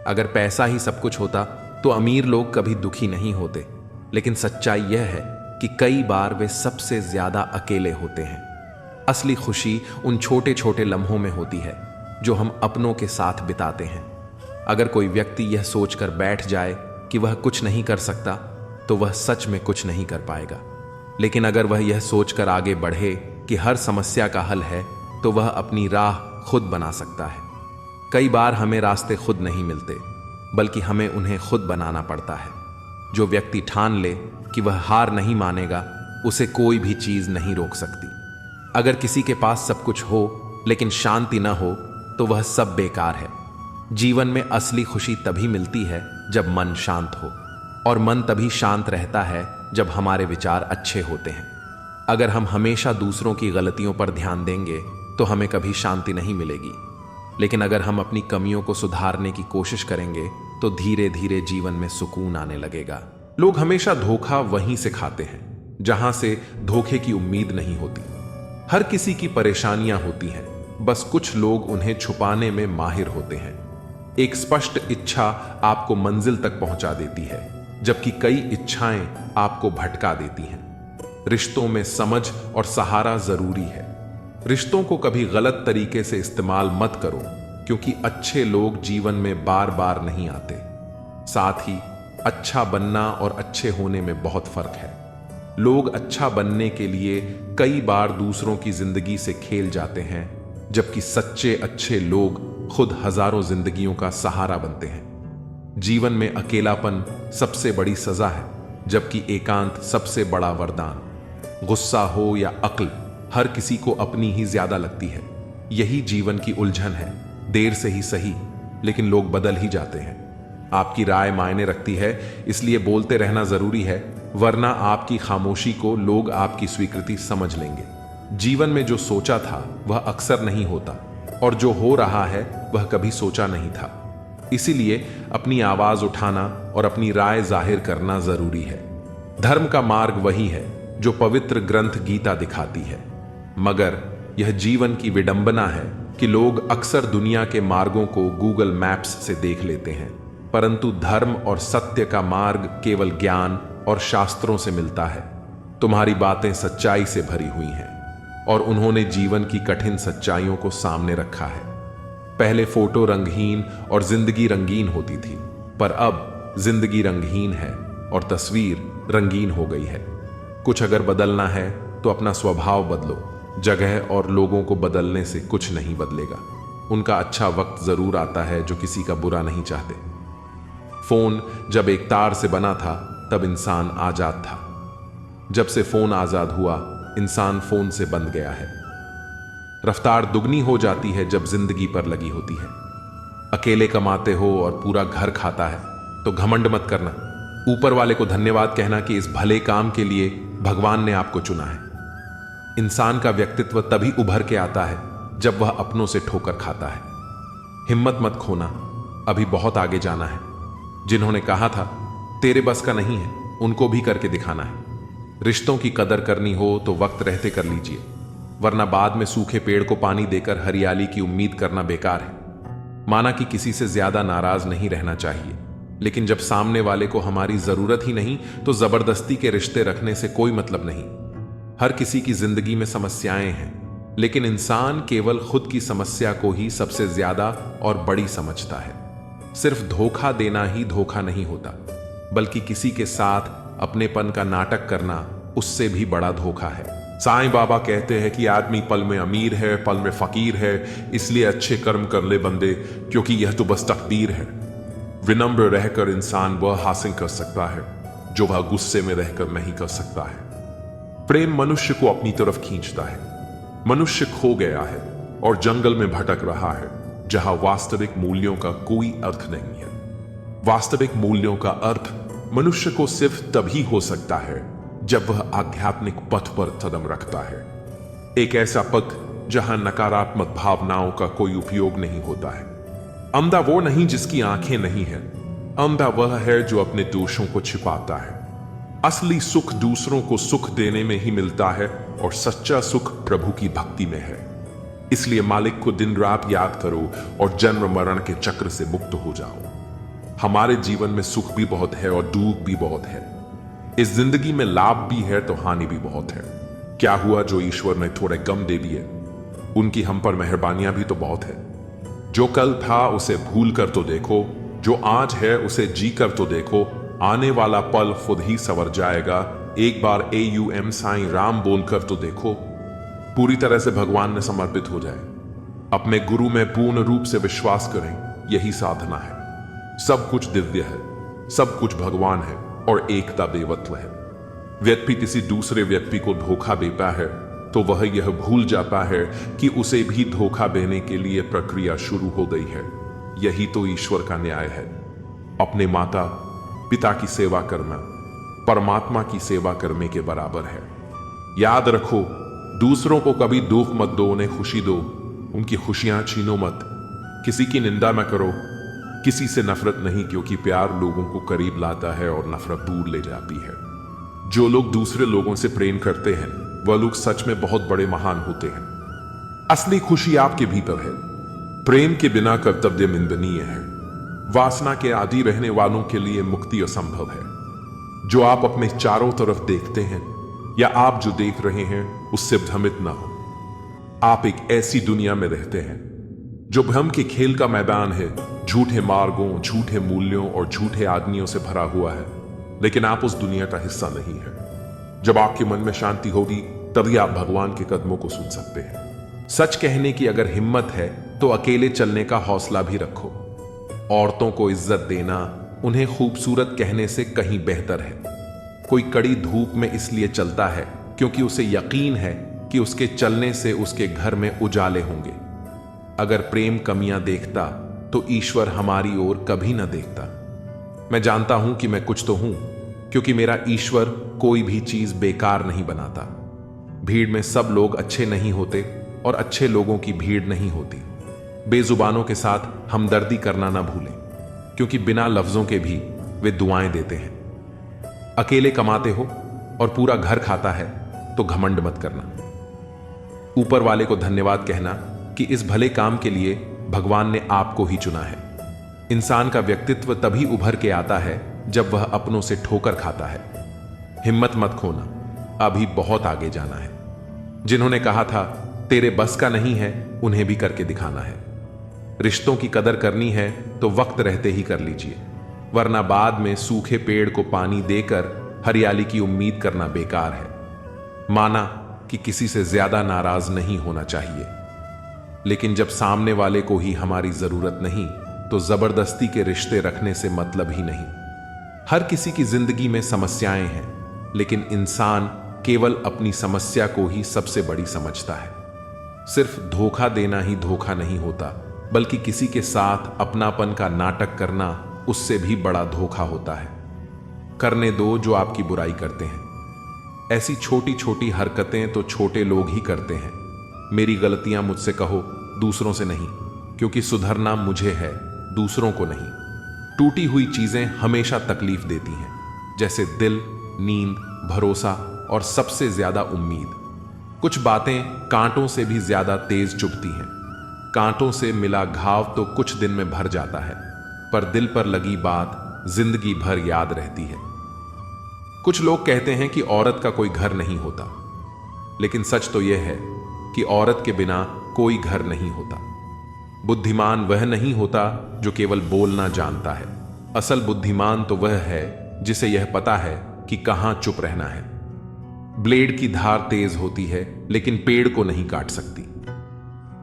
अगर पैसा ही सब कुछ होता तो अमीर लोग कभी दुखी नहीं होते, लेकिन सच्चाई यह है कि कई बार वे सबसे ज्यादा अकेले होते हैं। असली खुशी उन छोटे छोटे लम्हों में होती है जो हम अपनों के साथ बिताते हैं। अगर कोई व्यक्ति यह सोचकर बैठ जाए कि वह कुछ नहीं कर सकता, तो वह सच में कुछ नहीं कर पाएगा। लेकिन अगर वह यह सोचकर आगे बढ़े कि हर समस्या का हल है, तो वह अपनी राह खुद बना सकता है। कई बार हमें रास्ते खुद नहीं मिलते, बल्कि हमें उन्हें खुद बनाना पड़ता है। जो व्यक्ति ठान ले कि वह हार नहीं मानेगा, उसे कोई भी चीज नहीं रोक सकती। अगर किसी के पास सब कुछ हो लेकिन शांति न हो, तो वह सब बेकार है। जीवन में असली खुशी तभी मिलती है जब मन शांत हो, और मन तभी शांत रहता है जब हमारे विचार अच्छे होते हैं। अगर हम हमेशा दूसरों की गलतियों पर ध्यान देंगे तो हमें कभी शांति नहीं मिलेगी, लेकिन अगर हम अपनी कमियों को सुधारने की कोशिश करेंगे तो धीरे धीरे जीवन में सुकून आने लगेगा। लोग हमेशा धोखा वहीं से खाते हैं जहां से धोखे की उम्मीद नहीं होती। हर किसी की परेशानियां होती हैं, बस कुछ लोग उन्हें छुपाने में माहिर होते हैं। एक स्पष्ट इच्छा आपको मंजिल तक पहुंचा देती है, जबकि कई इच्छाएं आपको भटका देती हैं। रिश्तों में समझ और सहारा जरूरी है। रिश्तों को कभी गलत तरीके से इस्तेमाल मत करो, क्योंकि अच्छे लोग जीवन में बार बार नहीं आते। साथ ही अच्छा बनना और अच्छे होने में बहुत फर्क है। लोग अच्छा बनने के लिए कई बार दूसरों की जिंदगी से खेल जाते हैं, जबकि सच्चे अच्छे लोग खुद हजारों जिंदगियों का सहारा बनते हैं। जीवन में अकेलापन सबसे बड़ी सजा है, जबकि एकांत सबसे बड़ा वरदान। गुस्सा हो या अक्ल, हर किसी को अपनी ही ज्यादा लगती है। यही जीवन की उलझन है। देर से ही सही, लेकिन लोग बदल ही जाते हैं। आपकी राय मायने रखती है, इसलिए बोलते रहना जरूरी है, वरना आपकी खामोशी को लोग आपकी स्वीकृति समझ लेंगे। जीवन में जो सोचा था वह अक्सर नहीं होता, और जो हो रहा है वह कभी सोचा नहीं था। इसीलिए अपनी आवाज उठाना और अपनी राय जाहिर करना जरूरी है। धर्म का मार्ग वही है जो पवित्र ग्रंथ गीता दिखाती है, मगर यह जीवन की विडंबना है कि लोग अक्सर दुनिया के मार्गों को गूगल मैप्स से देख लेते हैं, परंतु धर्म और सत्य का मार्ग केवल ज्ञान और शास्त्रों से मिलता है। तुम्हारी बातें सच्चाई से भरी हुई हैं, और उन्होंने जीवन की कठिन सच्चाइयों को सामने रखा है। पहले फोटो रंगहीन और जिंदगी रंगीन होती थी, पर अब जिंदगी रंगहीन है और तस्वीर रंगीन हो गई है। कुछ अगर बदलना है तो अपना स्वभाव बदलो। जगह और लोगों को बदलने से कुछ नहीं बदलेगा। उनका अच्छा वक्त जरूर आता है जो किसी का बुरा नहीं चाहते। फोन जब एक तार से बना था तब इंसान आजाद था। जब से फोन आजाद हुआ, इंसान फोन से बंध गया है। रफ्तार दुगनी हो जाती है जब जिंदगी पर लगी होती है। अकेले कमाते हो और पूरा घर खाता है तो घमंड मत करना। ऊपर वाले को धन्यवाद कहना कि इस भले काम के लिए भगवान ने आपको चुना है। इंसान का व्यक्तित्व तभी उभर के आता है जब वह अपनों से ठोकर खाता है। हिम्मत मत खोना, अभी बहुत आगे जाना है। जिन्होंने कहा था तेरे बस का नहीं है, उनको भी करके दिखाना है। रिश्तों की कदर करनी हो तो वक्त रहते कर लीजिए, वरना बाद में सूखे पेड़ को पानी देकर हरियाली की उम्मीद करना बेकार है। माना कि किसी से ज्यादा नाराज नहीं रहना चाहिए, लेकिन जब सामने वाले को हमारी जरूरत ही नहीं तो जबरदस्ती के रिश्ते रखने से कोई मतलब नहीं। हर किसी की जिंदगी में समस्याएं हैं, लेकिन इंसान केवल खुद की समस्या को ही सबसे ज्यादा और बड़ी समझता है। सिर्फ धोखा देना ही धोखा नहीं होता, बल्कि किसी के साथ अपनेपन का नाटक करना उससे भी बड़ा धोखा है। साईं बाबा कहते हैं कि आदमी पल में अमीर है, पल में फकीर है, इसलिए अच्छे कर्म कर ले बंदे, क्योंकि यह तो बस तकदीर है। विनम्र रहकर इंसान वह हासिल कर सकता है जो वह गुस्से में रहकर नहीं कर सकता है। प्रेम मनुष्य को अपनी तरफ खींचता है। मनुष्य खो गया है और जंगल में भटक रहा है, जहां वास्तविक मूल्यों का कोई अर्थ नहीं है। वास्तविक मूल्यों का अर्थ मनुष्य को सिर्फ तभी हो सकता है जब वह आध्यात्मिक पथ पर कदम रखता है। एक ऐसा पथ जहां नकारात्मक भावनाओं का कोई उपयोग नहीं होता है। अंधा वो नहीं जिसकी आंखें नहीं है, अंधा वह है जो अपने दोषों को छिपाता है। असली सुख दूसरों को सुख देने में ही मिलता है, और सच्चा सुख प्रभु की भक्ति में है। इसलिए मालिक को दिन रात याद करो और जन्म मरण के चक्र से मुक्त हो जाओ। हमारे जीवन में सुख भी बहुत है और दुख भी बहुत है। इस जिंदगी में लाभ भी है तो हानि भी बहुत है। क्या हुआ जो ईश्वर ने थोड़े गम दे दिए, उनकी हम पर मेहरबानियां भी तो बहुत है। जो कल था उसे भूल कर तो देखो, जो आज है उसे जी कर तो देखो, आने वाला पल खुद ही संवर जाएगा। एक बार AUM साईं राम बोलकर तो देखो। पूरी तरह से भगवान में समर्पित हो जाए, अपने गुरु में पूर्ण रूप से विश्वास करें, यही साधना है। सब कुछ दिव्य है, सब कुछ भगवान है और एकता देवत्व है। व्यक्ति किसी दूसरे व्यक्ति को धोखा देता है तो वह यह भूल जाता है कि उसे भी धोखा देने के लिए प्रक्रिया शुरू हो गई है। यही तो ईश्वर का न्याय है। अपने माता पिता की सेवा करना परमात्मा की सेवा करने के बराबर है। याद रखो, दूसरों को कभी दुख मत दो, उन्हें खुशी दो, उनकी खुशियां छीनो मत। किसी की निंदा न करो, किसी से नफरत नहीं, क्योंकि प्यार लोगों को करीब लाता है और नफरत दूर ले जाती है। जो लोग दूसरे लोगों से प्रेम करते हैं वह लोग सच में बहुत बड़े महान होते हैं। असली खुशी आपके भीतर है। प्रेम के बिना कर्तव्य निंदनीय है। वासना के आदि रहने वालों के लिए मुक्ति असंभव है। जो आप अपने चारों तरफ देखते हैं या आप जो देख रहे हैं उससे भ्रमित ना हो। आप एक ऐसी दुनिया में रहते हैं जो भ्रम के खेल का मैदान है, झूठे मार्गों, झूठे मूल्यों और झूठे आदमियों से भरा हुआ है। लेकिन आप उस दुनिया का हिस्सा नहीं है। जब आपके मन में शांति होगी तभी आप भगवान के कदमों को सुन सकते हैं। सच कहने की अगर हिम्मत है तो अकेले चलने का हौसला भी रखो। औरतों को इज्जत देना उन्हें खूबसूरत कहने से कहीं बेहतर है। कोई कड़ी धूप में इसलिए चलता है क्योंकि उसे यकीन है कि उसके चलने से उसके घर में उजाले होंगे। अगर प्रेम कमियां देखता तो ईश्वर हमारी ओर कभी न देखता। मैं जानता हूं कि मैं कुछ तो हूं, क्योंकि मेरा ईश्वर कोई भी चीज बेकार नहीं बनाता। भीड़ में सब लोग अच्छे नहीं होते और अच्छे लोगों की भीड़ नहीं होती। बेजुबानों के साथ हमदर्दी करना ना भूलें, क्योंकि बिना लफ्जों के भी वे दुआएं देते हैं। अकेले कमाते हो और पूरा घर खाता है तो घमंड मत करना। ऊपर वाले को धन्यवाद कहना कि इस भले काम के लिए भगवान ने आपको ही चुना है। इंसान का व्यक्तित्व तभी उभर के आता है जब वह अपनों से ठोकर खाता है। हिम्मत मत खोना, अभी बहुत आगे जाना है। जिन्होंने कहा था तेरे बस का नहीं है, उन्हें भी करके दिखाना है। रिश्तों की कदर करनी है तो वक्त रहते ही कर लीजिए, वरना बाद में सूखे पेड़ को पानी देकर हरियाली की उम्मीद करना बेकार है। माना कि किसी से ज्यादा नाराज नहीं होना चाहिए, लेकिन जब सामने वाले को ही हमारी जरूरत नहीं तो जबरदस्ती के रिश्ते रखने से मतलब ही नहीं। हर किसी की जिंदगी में समस्याएं हैं, लेकिन इंसान केवल अपनी समस्या को ही सबसे बड़ी समझता है। सिर्फ धोखा देना ही धोखा नहीं होता, बल्कि किसी के साथ अपनापन का नाटक करना उससे भी बड़ा धोखा होता है। करने दो जो आपकी बुराई करते हैं। ऐसी छोटी छोटी हरकतें तो छोटे लोग ही करते हैं। मेरी गलतियां मुझसे कहो, दूसरों से नहीं, क्योंकि सुधरना मुझे है, दूसरों को नहीं। टूटी हुई चीजें हमेशा तकलीफ देती हैं, जैसे दिल, नींद, भरोसा और सबसे ज्यादा उम्मीद। कुछ बातें कांटों से भी ज्यादा तेज चुभती हैं। कांटों से मिला घाव तो कुछ दिन में भर जाता है, पर दिल पर लगी बात जिंदगी भर याद रहती है। कुछ लोग कहते हैं कि औरत का कोई घर नहीं होता, लेकिन सच तो यह है कि औरत के बिना कोई घर नहीं होता। बुद्धिमान वह नहीं होता जो केवल बोलना जानता है। असल बुद्धिमान तो वह है जिसे यह पता है कि कहां चुप रहना है। ब्लेड की धार तेज होती है लेकिन पेड़ को नहीं काट सकती।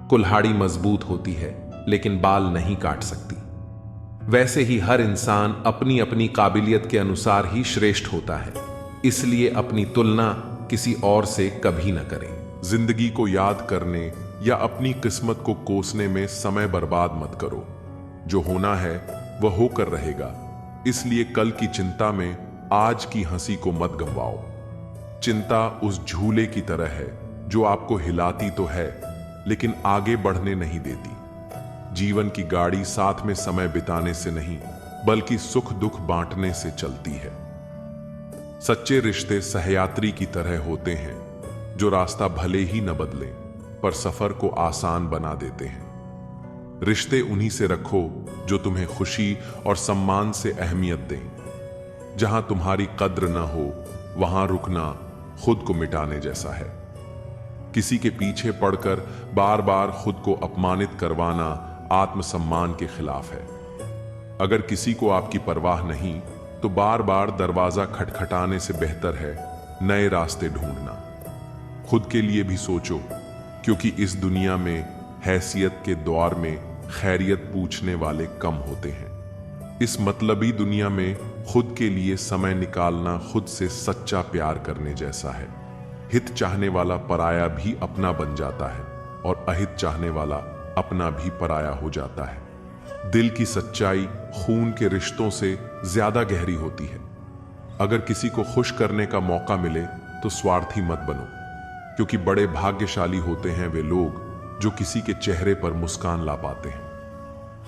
कुल्हाड़ी मजबूत होती है लेकिन बाल नहीं काट सकती। वैसे ही हर इंसान अपनी अपनी काबिलियत के अनुसार ही श्रेष्ठ होता है, इसलिए अपनी तुलना किसी और से कभी न करें। जिंदगी को याद करने या अपनी किस्मत को कोसने में समय बर्बाद मत करो। जो होना है वह होकर रहेगा, इसलिए कल की चिंता में आज की हंसी को मत गंवाओ। चिंता उस झूले की तरह है जो आपको हिलाती तो है लेकिन आगे बढ़ने नहीं देती। जीवन की गाड़ी साथ में समय बिताने से नहीं बल्कि सुख दुख बांटने से चलती है। सच्चे रिश्ते सहयात्री की तरह होते हैं जो रास्ता भले ही न बदले पर सफर को आसान बना देते हैं। रिश्ते उन्हीं से रखो जो तुम्हें खुशी और सम्मान से अहमियत दें। जहां तुम्हारी कद्र न हो वहां रुकना खुद को मिटाने जैसा है। किसी के पीछे पड़कर बार बार खुद को अपमानित करवाना आत्मसम्मान के खिलाफ है। अगर किसी को आपकी परवाह नहीं तो बार बार दरवाजा खटखटाने से बेहतर है नए रास्ते ढूंढना। खुद के लिए भी सोचो, क्योंकि इस दुनिया में हैसियत के दौर में खैरियत पूछने वाले कम होते हैं। इस मतलबी दुनिया में खुद के लिए समय निकालना खुद से सच्चा प्यार करने जैसा है। हित चाहने वाला पराया भी अपना बन जाता है और अहित चाहने वाला अपना भी पराया हो जाता है। दिल की सच्चाई खून के रिश्तों से ज्यादा गहरी होती है। अगर किसी को खुश करने का मौका मिले तो स्वार्थी मत बनो, क्योंकि बड़े भाग्यशाली होते हैं वे लोग जो किसी के चेहरे पर मुस्कान ला पाते हैं।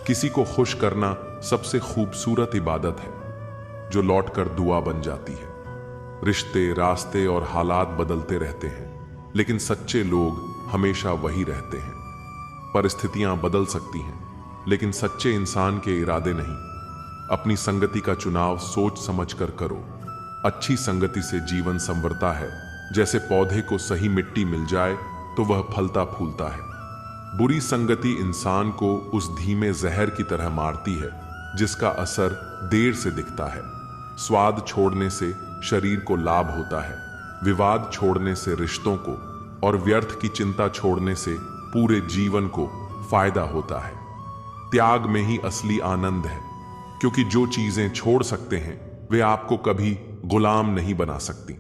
किसी को खुश करना सबसे खूबसूरत इबादत है जो लौटकर दुआ बन जाती है। रिश्ते, रास्ते और हालात बदलते रहते हैं, लेकिन सच्चे लोग हमेशा वही रहते हैं। परिस्थितियां बदल सकती हैं, लेकिन सच्चे इंसान के इरादे नहीं। अपनी संगति का चुनाव सोच समझकर करो। अच्छी संगति से जीवन संवरता है। जैसे पौधे को सही मिट्टी मिल जाए तो वह फलता फूलता है। बुरी संगति इंसान को उस धीमे जहर की तरह मारती है जिसका असर देर से दिखता है। स्वाद छोड़ने से शरीर को लाभ होता है, विवाद छोड़ने से रिश्तों को, और व्यर्थ की चिंता छोड़ने से पूरे जीवन को फायदा होता है। त्याग में ही असली आनंद है, क्योंकि जो चीजें छोड़ सकते हैं वे आपको कभी गुलाम नहीं बना सकती।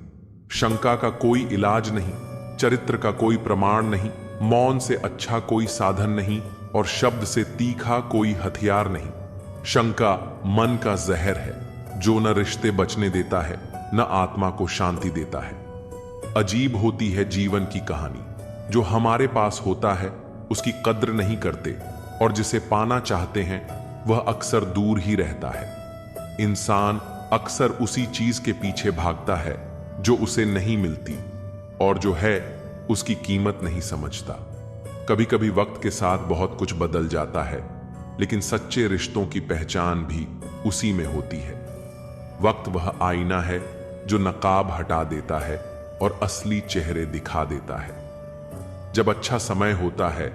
शंका का कोई इलाज नहीं, चरित्र का कोई प्रमाण नहीं, मौन से अच्छा कोई साधन नहीं और शब्द से तीखा कोई हथियार नहीं। शंका मन का जहर है जो न रिश्ते बचने देता है न आत्मा को शांति देता है। अजीब होती है जीवन की कहानी। जो हमारे पास होता है उसकी कद्र नहीं करते, और जिसे पाना चाहते हैं वह अक्सर दूर ही रहता है। इंसान अक्सर उसी चीज के पीछे भागता है जो उसे नहीं मिलती, और जो है उसकी कीमत नहीं समझता। कभी कभी वक्त के साथ बहुत कुछ बदल जाता है, लेकिन सच्चे रिश्तों की पहचान भी उसी में होती है। वक्त वह आईना है जो नकाब हटा देता है और असली चेहरे दिखा देता है। जब अच्छा समय होता है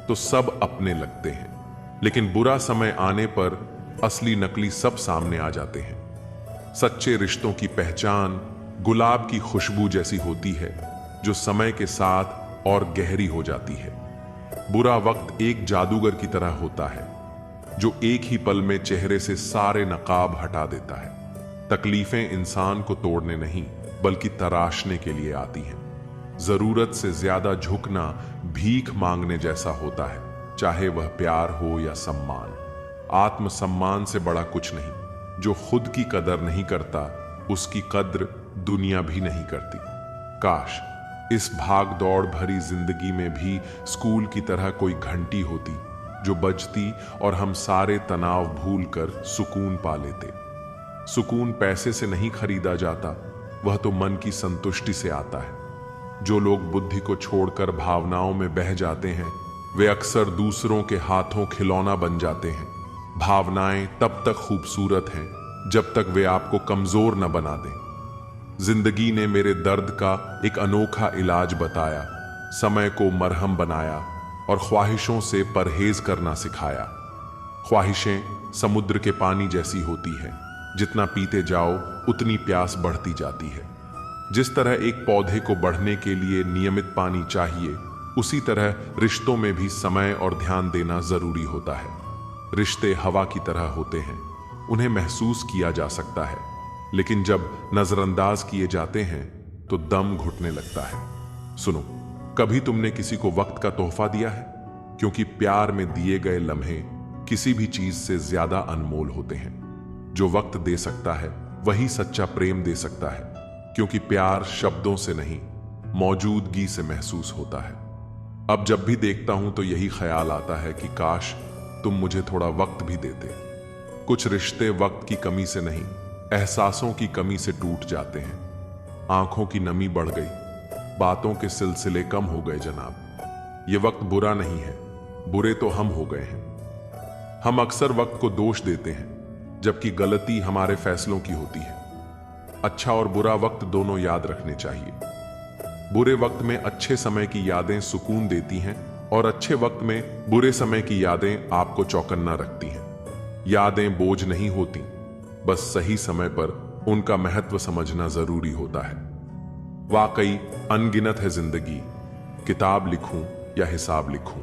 तो सब अपने लगते हैं, लेकिन बुरा समय आने पर असली नकली सब सामने आ जाते हैं। सच्चे रिश्तों की पहचान गुलाब की खुशबू जैसी होती है जो समय के साथ और गहरी हो जाती है। बुरा वक्त एक जादूगर की तरह होता है जो एक ही पल में चेहरे से सारे नकाब हटा देता है। तकलीफें इंसान को तोड़ने नहीं बल्कि तराशने के लिए आती हैं। जरूरत से ज्यादा झुकना भीख मांगने जैसा होता है, चाहे वह प्यार हो या सम्मान। आत्मसम्मान से बड़ा कुछ नहीं। जो खुद की कदर नहीं करता उसकी कद्र दुनिया भी नहीं करती। काश इस भाग दौड़ भरी जिंदगी में भी स्कूल की तरह कोई घंटी होती जो बजती और हम सारे तनाव भूलकर सुकून पा लेते। सुकून पैसे से नहीं खरीदा जाता, वह तो मन की संतुष्टि से आता है। जो लोग बुद्धि को छोड़कर भावनाओं में बह जाते हैं वे अक्सर दूसरों के हाथों खिलौना बन जाते हैं। भावनाएं तब तक खूबसूरत हैं जब तक वे आपको कमजोर न बना दें। जिंदगी ने मेरे दर्द का एक अनोखा इलाज बताया, समय को मरहम बनाया और ख्वाहिशों से परहेज करना सिखाया। ख्वाहिशें समुद्र के पानी जैसी होती हैं, जितना पीते जाओ उतनी प्यास बढ़ती जाती है। जिस तरह एक पौधे को बढ़ने के लिए नियमित पानी चाहिए, उसी तरह रिश्तों में भी समय और ध्यान देना जरूरी होता है। रिश्ते हवा की तरह होते हैं, उन्हें महसूस किया जा सकता है, लेकिन जब नजरअंदाज किए जाते हैं तो दम घुटने लगता है। सुनो, कभी तुमने किसी को वक्त का तोहफा दिया है? क्योंकि प्यार में दिए गए लम्हे किसी भी चीज से ज्यादा अनमोल होते हैं। जो वक्त दे सकता है वही सच्चा प्रेम दे सकता है, क्योंकि प्यार शब्दों से नहीं मौजूदगी से महसूस होता है। अब जब भी देखता हूं तो यही ख्याल आता है कि काश तुम मुझे थोड़ा वक्त भी देते। कुछ रिश्ते वक्त की कमी से नहीं, एहसासों की कमी से टूट जाते हैं। आंखों की नमी बढ़ गई, बातों के सिलसिले कम हो गए जनाब। ये वक्त बुरा नहीं है, बुरे तो हम हो गए हैं। हम अक्सर वक्त को दोष देते हैं, जबकि गलती हमारे फैसलों की होती है। अच्छा और बुरा वक्त दोनों याद रखने चाहिए। बुरे वक्त में अच्छे समय की यादें सुकून देती हैं और अच्छे वक्त में बुरे समय की यादें आपको चौकन्ना रखती हैं। यादें बोझ नहीं होती, बस सही समय पर उनका महत्व समझना जरूरी होता है। वाकई अनगिनत है जिंदगी, किताब लिखूं या हिसाब लिखूं।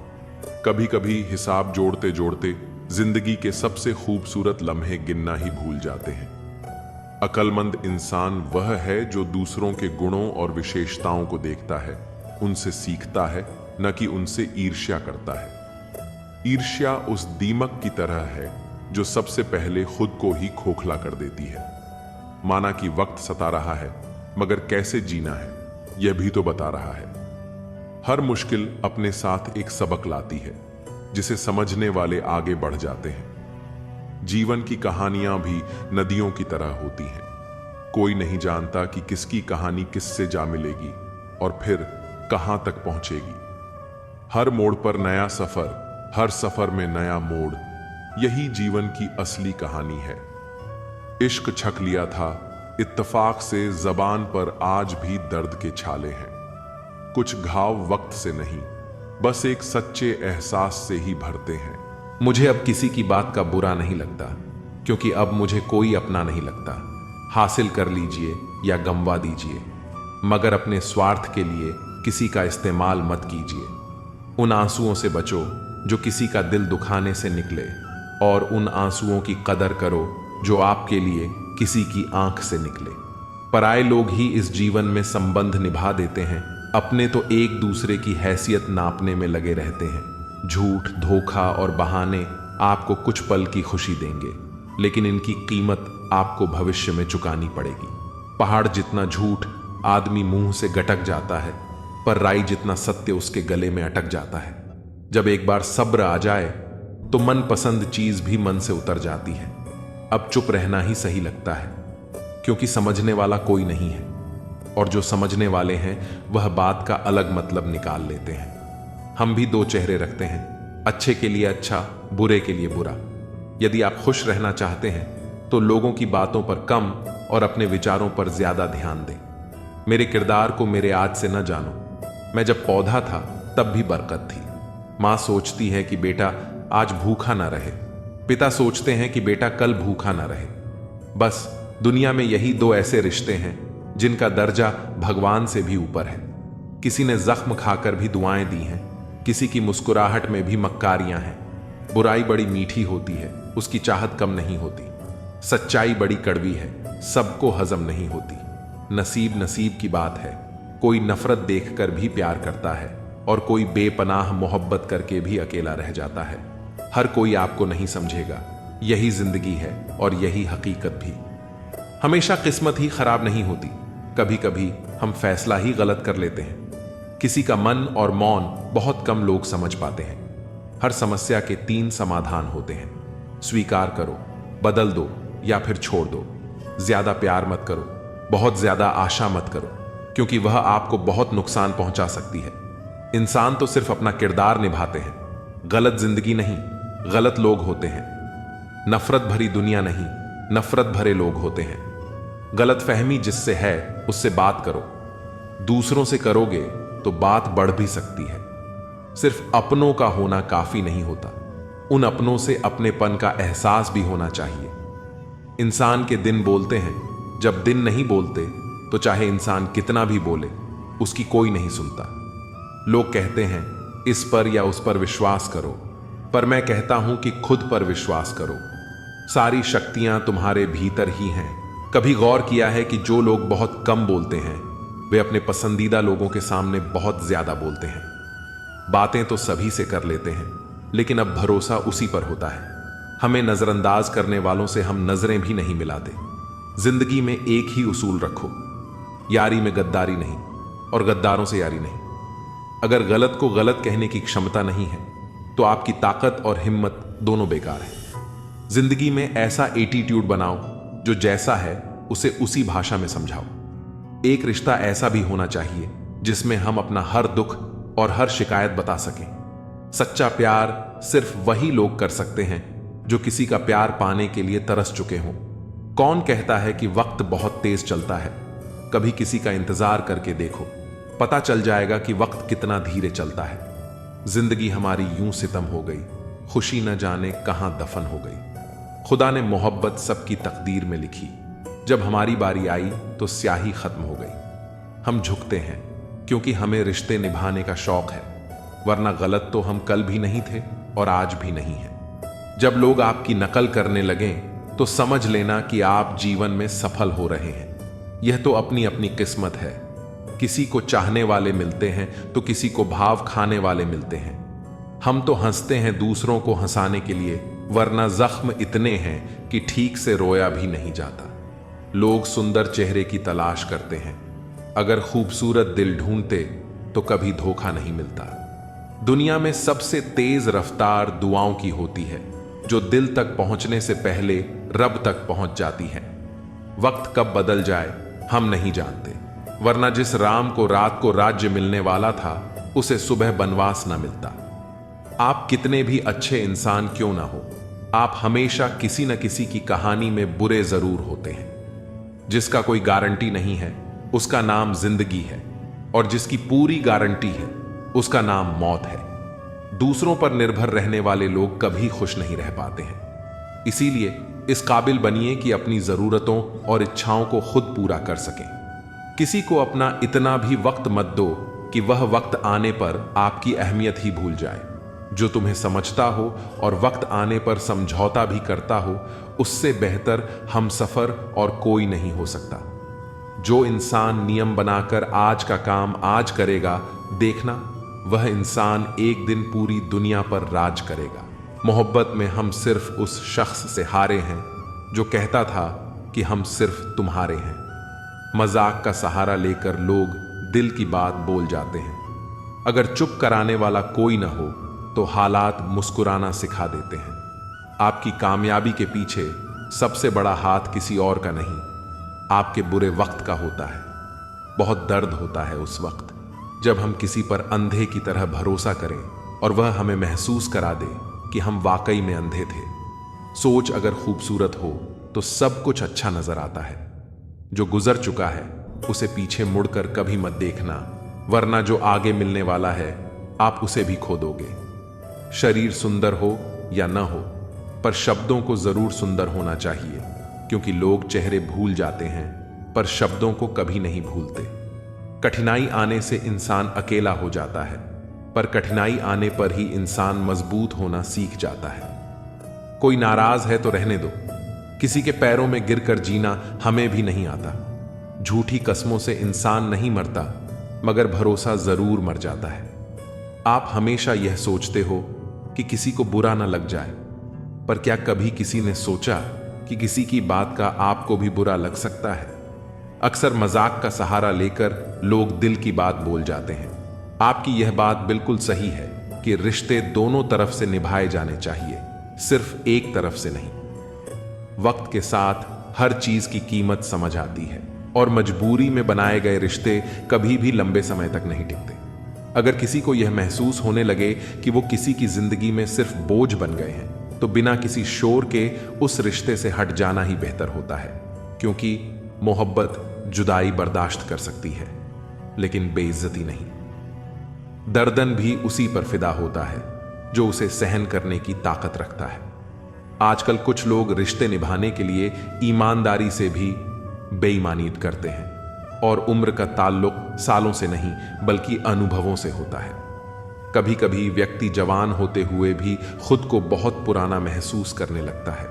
कभी कभी हिसाब जोड़ते जोड़ते जिंदगी के सबसे खूबसूरत लम्हे गिनना ही भूल जाते हैं। अक्लमंद इंसान वह है जो दूसरों के गुणों और विशेषताओं को देखता है, उनसे सीखता है, न कि उनसे ईर्ष्या करता है। ईर्ष्या उस दीमक की तरह है जो सबसे पहले खुद को ही खोखला कर देती है। माना कि वक्त सता रहा है, मगर कैसे जीना है यह भी तो बता रहा है। हर मुश्किल अपने साथ एक सबक लाती है, जिसे समझने वाले आगे बढ़ जाते हैं। जीवन की कहानियां भी नदियों की तरह होती हैं। कोई नहीं जानता कि किसकी कहानी किससे जा मिलेगी और फिर कहां तक पहुंचेगी। हर मोड़ पर नया सफर, हर सफर में नया मोड़, यही जीवन की असली कहानी है। इश्क छक लिया था इत्तेफाक से, जबान पर आज भी दर्द के छाले हैं। कुछ घाव वक्त से नहीं, बस एक सच्चे एहसास से ही भरते हैं। मुझे अब किसी की बात का बुरा नहीं लगता, क्योंकि अब मुझे कोई अपना नहीं लगता। हासिल कर लीजिए या गंवा दीजिए, मगर अपने स्वार्थ के लिए किसी का इस्तेमाल मत कीजिए। उन आंसुओं से बचो जो किसी का दिल दुखाने से निकले, और उन आंसुओं की कदर करो जो आपके लिए किसी की आंख से निकले। पराये लोग ही इस जीवन में संबंध निभा देते हैं, अपने तो एक दूसरे की हैसियत नापने में लगे रहते हैं। झूठ, धोखा और बहाने आपको कुछ पल की खुशी देंगे, लेकिन इनकी कीमत आपको भविष्य में चुकानी पड़ेगी। पहाड़ जितना झूठ आदमी मुंह से गटक जाता है, पर राई जितना सत्य उसके गले में अटक जाता है। जब एक बार सब्र आ जाए तो मनपसंद चीज भी मन से उतर जाती है। अब चुप रहना ही सही लगता है, क्योंकि समझने वाला कोई नहीं है, और जो समझने वाले हैं वह बात का अलग मतलब निकाल लेते हैं। हम भी दो चेहरे रखते हैं, अच्छे के लिए अच्छा, बुरे के लिए बुरा। यदि आप खुश रहना चाहते हैं तो लोगों की बातों पर कम और अपने विचारों पर ज्यादा ध्यान दें। मेरे किरदार को मेरे आज से न जानो। मैं जब पौधा था तब भी बरकत थी। माँ सोचती है कि बेटा आज भूखा ना रहे, पिता सोचते हैं कि बेटा कल भूखा ना रहे। बस दुनिया में यही दो ऐसे रिश्ते हैं जिनका दर्जा भगवान से भी ऊपर है। किसी ने जख्म खाकर भी दुआएं दी हैं, किसी की मुस्कुराहट में भी मक्कारियां हैं। बुराई बड़ी मीठी होती है, उसकी चाहत कम नहीं होती। सच्चाई बड़ी कड़वी है, सबको हजम नहीं होती। नसीब नसीब की बात है, कोई नफरत देखकर भी प्यार करता है और कोई बेपनाह मोहब्बत करके भी अकेला रह जाता है। हर कोई आपको नहीं समझेगा, यही जिंदगी है और यही हकीकत भी। हमेशा किस्मत ही खराब नहीं होती, कभी कभी हम फैसला ही गलत कर लेते हैं। किसी का मन और मौन बहुत कम लोग समझ पाते हैं। हर समस्या के 3 समाधान होते हैं। स्वीकार करो, बदल दो या फिर छोड़ दो। ज्यादा प्यार मत करो, बहुत ज्यादा आशा मत करो, क्योंकि वह आपको बहुत नुकसान पहुंचा सकती है। इंसान तो सिर्फ अपना किरदार निभाते हैं, गलत जिंदगी नहीं, गलत लोग होते हैं। नफरत भरी दुनिया नहीं, नफरत भरे लोग होते हैं। गलत फहमी जिससे है उससे बात करो। दूसरों से करोगे तो बात बढ़ भी सकती है। सिर्फ अपनों का होना काफी नहीं होता, उन अपनों से अपनेपन का एहसास भी होना चाहिए। इंसान के दिन बोलते हैं, जब दिन नहीं बोलते तो चाहे इंसान कितना भी बोले उसकी कोई नहीं सुनता। लोग कहते हैं इस पर या उस पर विश्वास करो, पर मैं कहता हूं कि खुद पर विश्वास करो। सारी शक्तियां तुम्हारे भीतर ही हैं। कभी गौर किया है कि जो लोग बहुत कम बोलते हैं वे अपने पसंदीदा लोगों के सामने बहुत ज्यादा बोलते हैं। बातें तो सभी से कर लेते हैं, लेकिन अब भरोसा उसी पर होता है। हमें नजरअंदाज करने वालों से हम नजरें भी नहीं मिलाते। जिंदगी में एक ही उसूल रखो, यारी में गद्दारी नहीं और गद्दारों से यारी नहीं। अगर गलत को गलत कहने की क्षमता नहीं है तो आपकी ताकत और हिम्मत दोनों बेकार है। जिंदगी में ऐसा एटीट्यूड बनाओ जो जैसा है उसे उसी भाषा में समझाओ। एक रिश्ता ऐसा भी होना चाहिए जिसमें हम अपना हर दुख और हर शिकायत बता सकें। सच्चा प्यार सिर्फ वही लोग कर सकते हैं जो किसी का प्यार पाने के लिए तरस चुके हों। कौन कहता है कि वक्त बहुत तेज चलता है? कभी किसी का इंतजार करके देखो, पता चल जाएगा कि वक्त कितना धीरे चलता है। जिंदगी हमारी यूं सितम हो गई, खुशी न जाने कहां दफन हो गई। खुदा ने मोहब्बत सबकी तकदीर में लिखी, जब हमारी बारी आई तो स्याही खत्म हो गई। हम झुकते हैं क्योंकि हमें रिश्ते निभाने का शौक है, वरना गलत तो हम कल भी नहीं थे और आज भी नहीं हैं। जब लोग आपकी नकल करने लगें तो समझ लेना कि आप जीवन में सफल हो रहे हैं। यह तो अपनी अपनी किस्मत है। किसी को चाहने वाले मिलते हैं तो किसी को भाव खाने वाले मिलते हैं। हम तो हंसते हैं दूसरों को हंसाने के लिए, वरना जख्म इतने हैं कि ठीक से रोया भी नहीं जाता। लोग सुंदर चेहरे की तलाश करते हैं, अगर खूबसूरत दिल ढूंढते तो कभी धोखा नहीं मिलता। दुनिया में सबसे तेज रफ्तार दुआओं की होती है, जो दिल तक पहुंचने से पहले रब तक पहुंच जाती है। वक्त कब बदल जाए हम नहीं जानते, वरना जिस राम को रात को राज्य मिलने वाला था उसे सुबह बनवास न मिलता। आप कितने भी अच्छे इंसान क्यों ना हो, आप हमेशा किसी न किसी की कहानी में बुरे जरूर होते हैं। जिसका कोई गारंटी नहीं है उसका नाम जिंदगी है, और जिसकी पूरी गारंटी है उसका नाम मौत है। दूसरों पर निर्भर रहने वाले लोग कभी खुश नहीं रह पाते हैं। इसीलिए इस काबिल बनिए कि अपनी जरूरतों और इच्छाओं को खुद पूरा कर सकें। किसी को अपना इतना भी वक्त मत दो कि वह वक्त आने पर आपकी अहमियत ही भूल जाए। जो तुम्हें समझता हो और वक्त आने पर समझौता भी करता हो, उससे बेहतर हमसफर और कोई नहीं हो सकता। जो इंसान नियम बनाकर आज का काम आज करेगा, देखना वह इंसान एक दिन पूरी दुनिया पर राज करेगा। मोहब्बत में हम सिर्फ उस शख्स से हारे हैं जो कहता था कि हम सिर्फ तुम्हारे हैं। मजाक का सहारा लेकर लोग दिल की बात बोल जाते हैं। अगर चुप कराने वाला कोई ना हो तो हालात मुस्कुराना सिखा देते हैं। आपकी कामयाबी के पीछे सबसे बड़ा हाथ किसी और का नहीं, आपके बुरे वक्त का होता है। बहुत दर्द होता है उस वक्त जब हम किसी पर अंधे की तरह भरोसा करें और वह हमें महसूस करा दे कि हम वाकई में अंधे थे। सोच अगर खूबसूरत हो तो सब कुछ अच्छा नजर आता है। जो गुजर चुका है उसे पीछे मुड़कर कभी मत देखना, वरना जो आगे मिलने वाला है आप उसे भी खो दोगे। शरीर सुंदर हो या न हो, पर शब्दों को जरूर सुंदर होना चाहिए, क्योंकि लोग चेहरे भूल जाते हैं पर शब्दों को कभी नहीं भूलते। कठिनाई आने से इंसान अकेला हो जाता है, पर कठिनाई आने पर ही इंसान मजबूत होना सीख जाता है। कोई नाराज है तो रहने दो, किसी के पैरों में गिरकर जीना हमें भी नहीं आता। झूठी कस्मों से इंसान नहीं मरता, मगर भरोसा जरूर मर जाता है। आप हमेशा यह सोचते हो कि किसी को बुरा ना लग जाए, पर क्या कभी किसी ने सोचा कि किसी की बात का आपको भी बुरा लग सकता है? अक्सर मजाक का सहारा लेकर लोग दिल की बात बोल जाते हैं। आपकी यह बात बिल्कुल सही है कि रिश्ते दोनों तरफ से निभाए जाने चाहिए, सिर्फ एक तरफ से नहीं। वक्त के साथ हर चीज की कीमत समझ आती है, और मजबूरी में बनाए गए रिश्ते कभी भी लंबे समय तक नहीं टिकते। अगर किसी को यह महसूस होने लगे कि वो किसी की जिंदगी में सिर्फ बोझ बन गए हैं, तो बिना किसी शोर के उस रिश्ते से हट जाना ही बेहतर होता है। क्योंकि मोहब्बत जुदाई बर्दाश्त कर सकती है, लेकिन बेइज्जती नहीं। दर्दन भी उसी पर फिदा होता है जो उसे सहन करने की ताकत रखता है। आजकल कुछ लोग रिश्ते निभाने के लिए ईमानदारी से भी बेईमानी करते हैं, और उम्र का ताल्लुक सालों से नहीं बल्कि अनुभवों से होता है। कभी कभी व्यक्ति जवान होते हुए भी खुद को बहुत पुराना महसूस करने लगता है।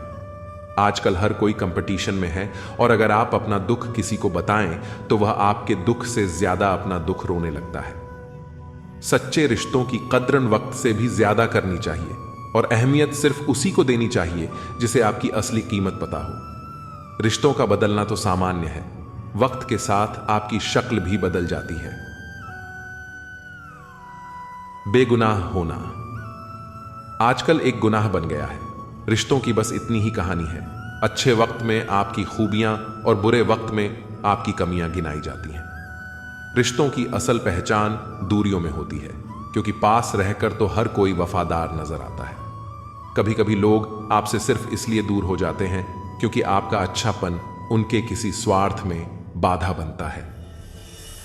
आजकल हर कोई कंपटीशन में है, और अगर आप अपना दुख किसी को बताएं तो वह आपके दुख से ज्यादा अपना दुख रोने लगता है। सच्चे रिश्तों की कद्रन वक्त से भी ज्यादा करनी चाहिए, और अहमियत सिर्फ उसी को देनी चाहिए जिसे आपकी असली कीमत पता हो। रिश्तों का बदलना तो सामान्य है, वक्त के साथ आपकी शक्ल भी बदल जाती है। बेगुनाह होना आजकल एक गुनाह बन गया है। रिश्तों की बस इतनी ही कहानी है। अच्छे वक्त में आपकी खूबियां और बुरे वक्त में आपकी कमियां गिनाई जाती हैं। रिश्तों की असल पहचान दूरियों में होती है। क्योंकि पास रहकर तो हर कोई वफादार नजर आता है। कभी कभी लोग आपसे सिर्फ इसलिए दूर हो जाते हैं क्योंकि आपका अच्छापन उनके किसी स्वार्थ में बाधा बनता है।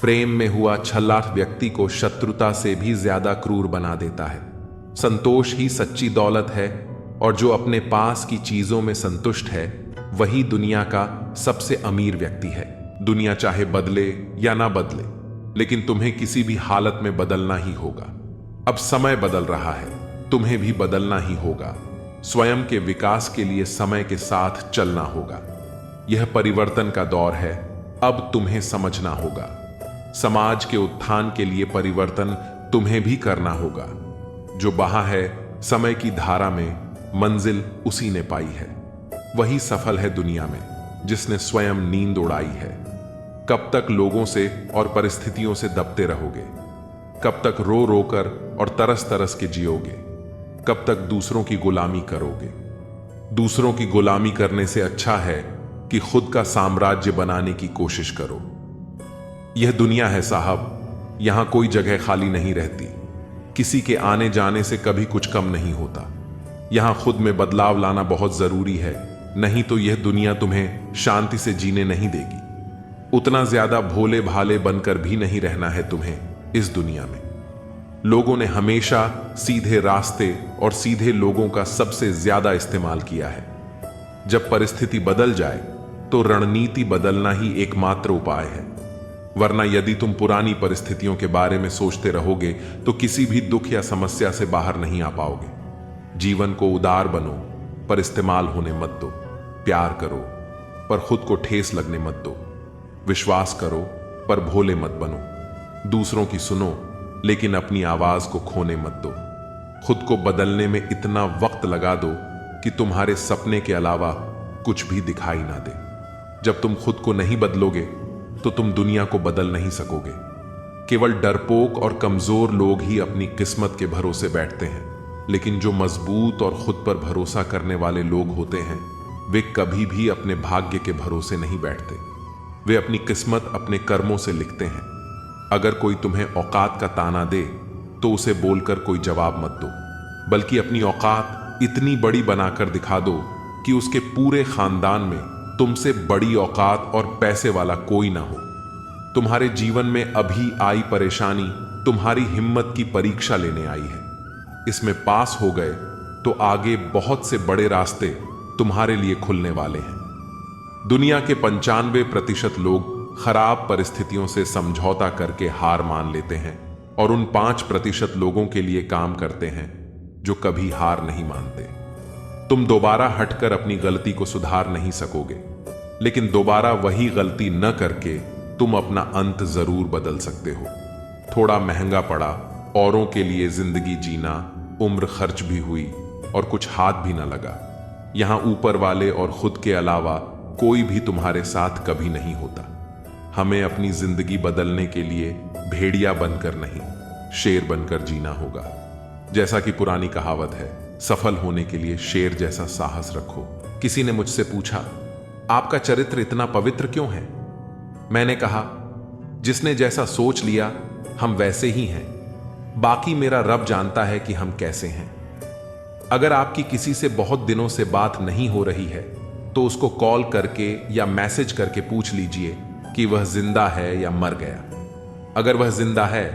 प्रेम में हुआ छल्ला व्यक्ति को शत्रुता से भी ज्यादा क्रूर बना देता है। संतोष ही सच्ची दौलत है, और जो अपने पास की चीजों में संतुष्ट है वही दुनिया का सबसे अमीर व्यक्ति है। दुनिया चाहे बदले या ना बदले, लेकिन तुम्हें किसी भी हालत में बदलना ही होगा। अब समय बदल रहा है, तुम्हें भी बदलना ही होगा। स्वयं के विकास के लिए समय के साथ चलना होगा। यह परिवर्तन का दौर है, अब तुम्हें समझना होगा। समाज के उत्थान के लिए परिवर्तन तुम्हें भी करना होगा। जो बहा है समय की धारा में, मंजिल उसी ने पाई है। वही सफल है दुनिया में जिसने स्वयं नींद उड़ाई है। कब तक लोगों से और परिस्थितियों से दबते रहोगे? कब तक रो रो कर और तरस तरस के जियोगे? कब तक दूसरों की गुलामी करोगे? दूसरों की गुलामी करने से अच्छा है कि खुद का साम्राज्य बनाने की कोशिश करो। यह दुनिया है साहब, यहां कोई जगह खाली नहीं रहती। किसी के आने जाने से कभी कुछ कम नहीं होता। यहां खुद में बदलाव लाना बहुत जरूरी है, नहीं तो यह दुनिया तुम्हें शांति से जीने नहीं देगी। उतना ज्यादा भोले भाले बनकर भी नहीं रहना है तुम्हें इस दुनिया में। लोगों ने हमेशा सीधे रास्ते और सीधे लोगों का सबसे ज्यादा इस्तेमाल किया है। जब परिस्थिति बदल जाए तो रणनीति बदलना ही एकमात्र उपाय है, वरना यदि तुम पुरानी परिस्थितियों के बारे में सोचते रहोगे तो किसी भी दुख या समस्या से बाहर नहीं आ पाओगे। जीवन को उदार बनो, पर इस्तेमाल होने मत दो। प्यार करो, पर खुद को ठेस लगने मत दो। विश्वास करो, पर भोले मत बनो। दूसरों की सुनो, लेकिन अपनी आवाज को खोने मत दो। खुद को बदलने में इतना वक्त लगा दो कि तुम्हारे सपने के अलावा कुछ भी दिखाई ना दे। जब तुम खुद को नहीं बदलोगे तो तुम दुनिया को बदल नहीं सकोगे। केवल डरपोक और कमजोर लोग ही अपनी किस्मत के भरोसे बैठते हैं, लेकिन जो मजबूत और खुद पर भरोसा करने वाले लोग होते हैं वे कभी भी अपने भाग्य के भरोसे नहीं बैठते। वे अपनी किस्मत अपने कर्मों से लिखते हैं। अगर कोई तुम्हें औकात का ताना दे तो उसे बोलकर कोई जवाब मत दो, बल्कि अपनी औकात इतनी बड़ी बनाकर दिखा दो कि उसके पूरे खानदान में तुमसे बड़ी औकात और पैसे वाला कोई ना हो। तुम्हारे जीवन में अभी आई परेशानी तुम्हारी हिम्मत की परीक्षा लेने आई है। इसमें पास हो गए तो आगे बहुत से बड़े रास्ते तुम्हारे लिए खुलने वाले हैं। दुनिया के 95% लोग खराब परिस्थितियों से समझौता करके हार मान लेते हैं और उन 5% लोगों के लिए काम करते हैं जो कभी हार नहीं मानते। तुम दोबारा हटकर अपनी गलती को सुधार नहीं सकोगे, लेकिन दोबारा वही गलती न करके तुम अपना अंत जरूर बदल सकते हो। थोड़ा महंगा पड़ा, औरों के लिए जिंदगी जीना, उम्र खर्च भी हुई और कुछ हाथ भी न लगा। यहां ऊपर वाले और खुद के अलावा कोई भी तुम्हारे साथ कभी नहीं होता। हमें अपनी जिंदगी बदलने के लिए भेड़िया बनकर नहीं, शेर बनकर जीना होगा। जैसा कि पुरानी कहावत है, सफल होने के लिए शेर जैसा साहस रखो। किसी ने मुझसे पूछा, आपका चरित्र इतना पवित्र क्यों है? मैंने कहा, जिसने जैसा सोच लिया हम वैसे ही हैं। बाकी मेरा रब जानता है कि हम कैसे हैं। अगर आपकी किसी से बहुत दिनों से बात नहीं हो रही है तो उसको कॉल करके या मैसेज करके पूछ लीजिए कि वह जिंदा है या मर गया। अगर वह जिंदा है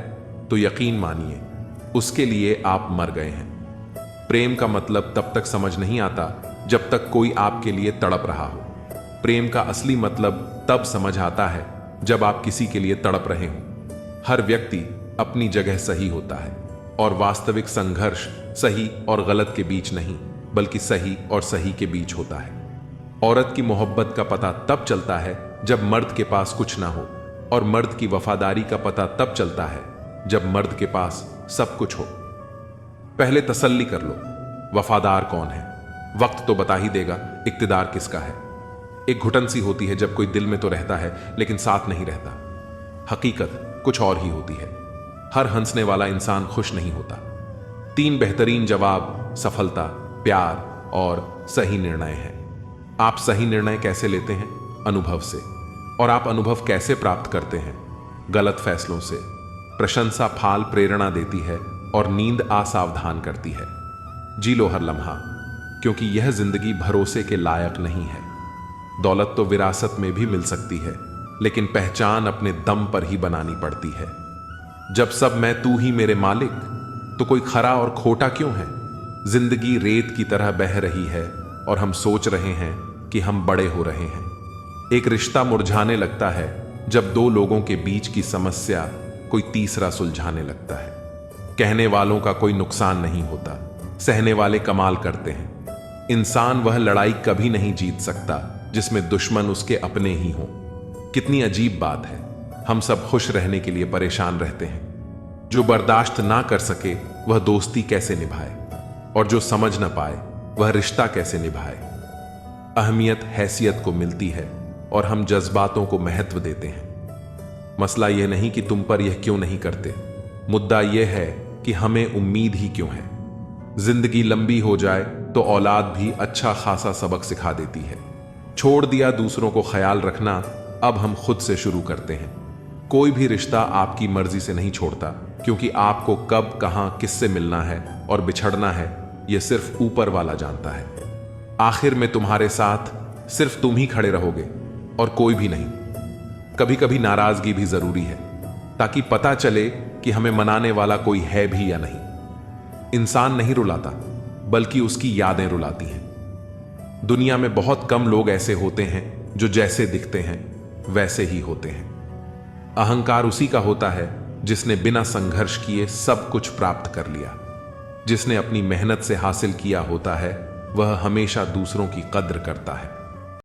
तो यकीन मानिए उसके लिए आप मर गए हैं। प्रेम का मतलब तब तक समझ नहीं आता जब तक कोई आपके लिए तड़प रहा हो। प्रेम का असली मतलब तब समझ आता है जब आप किसी के लिए तड़प रहे हो। हर व्यक्ति अपनी जगह सही होता है और वास्तविक संघर्ष सही और गलत के बीच नहीं, बल्कि सही और सही के बीच होता है। औरत की मोहब्बत का पता तब चलता है जब मर्द के पास कुछ ना हो, और मर्द की वफादारी का पता तब चलता है जब मर्द के पास सब कुछ हो। पहले तसल्ली कर लो, वफादार कौन है? वक्त तो बता ही देगा इक्तिदार किसका है। एक घुटन सी होती है जब कोई दिल में तो रहता है लेकिन साथ नहीं रहता। हकीकत कुछ और ही होती है। हर हंसने वाला इंसान खुश नहीं होता। 3 बेहतरीन जवाब सफलता, प्यार और सही निर्णय हैं। आप सही निर्णय कैसे लेते हैं? अनुभव से। और आप अनुभव कैसे प्राप्त करते हैं? गलत फैसलों से। प्रशंसा फाल प्रेरणा देती है और नींद असावधान करती है। जी लो हर लम्हा, क्योंकि यह जिंदगी भरोसे के लायक नहीं है। दौलत तो विरासत में भी मिल सकती है, लेकिन पहचान अपने दम पर ही बनानी पड़ती है। जब सब मैं तू ही मेरे मालिक, तो कोई खरा और खोटा क्यों है? जिंदगी रेत की तरह बह रही है और हम सोच रहे हैं कि हम बड़े हो रहे हैं। एक रिश्ता मुरझाने लगता है जब दो लोगों के बीच की समस्या कोई तीसरा सुलझाने लगता है। कहने वालों का कोई नुकसान नहीं होता, सहने वाले कमाल करते हैं। इंसान वह लड़ाई कभी नहीं जीत सकता जिसमें दुश्मन उसके अपने ही हों। कितनी अजीब बात है, हम सब खुश रहने के लिए परेशान रहते हैं। जो बर्दाश्त ना कर सके वह दोस्ती कैसे निभाए, और जो समझ ना पाए वह रिश्ता कैसे निभाए। अहमियत हैसियत को मिलती है और हम जज्बातों को महत्व देते हैं। मसला यह नहीं कि तुम पर यह क्यों नहीं करते, मुद्दा यह है कि हमें उम्मीद ही क्यों है। जिंदगी लंबी हो जाए तो औलाद भी अच्छा खासा सबक सिखा देती है। छोड़ दिया दूसरों को ख्याल रखना, अब हम खुद से शुरू करते हैं। कोई भी रिश्ता आपकी मर्जी से नहीं छोड़ता, क्योंकि आपको कब कहां किससे मिलना है और बिछड़ना है यह सिर्फ ऊपर वाला जानता है। आखिर में तुम्हारे साथ सिर्फ तुम ही खड़े रहोगे और कोई भी नहीं। कभी कभी नाराजगी भी जरूरी है, ताकि पता चले कि हमें मनाने वाला कोई है भी या नहीं। इंसान नहीं रुलाता, बल्कि उसकी यादें रुलाती हैं। दुनिया में बहुत कम लोग ऐसे होते हैं जो जैसे दिखते हैं वैसे ही होते हैं। अहंकार उसी का होता है जिसने बिना संघर्ष किए सब कुछ प्राप्त कर लिया। जिसने अपनी मेहनत से हासिल किया होता है वह हमेशा दूसरों की कद्र करता है।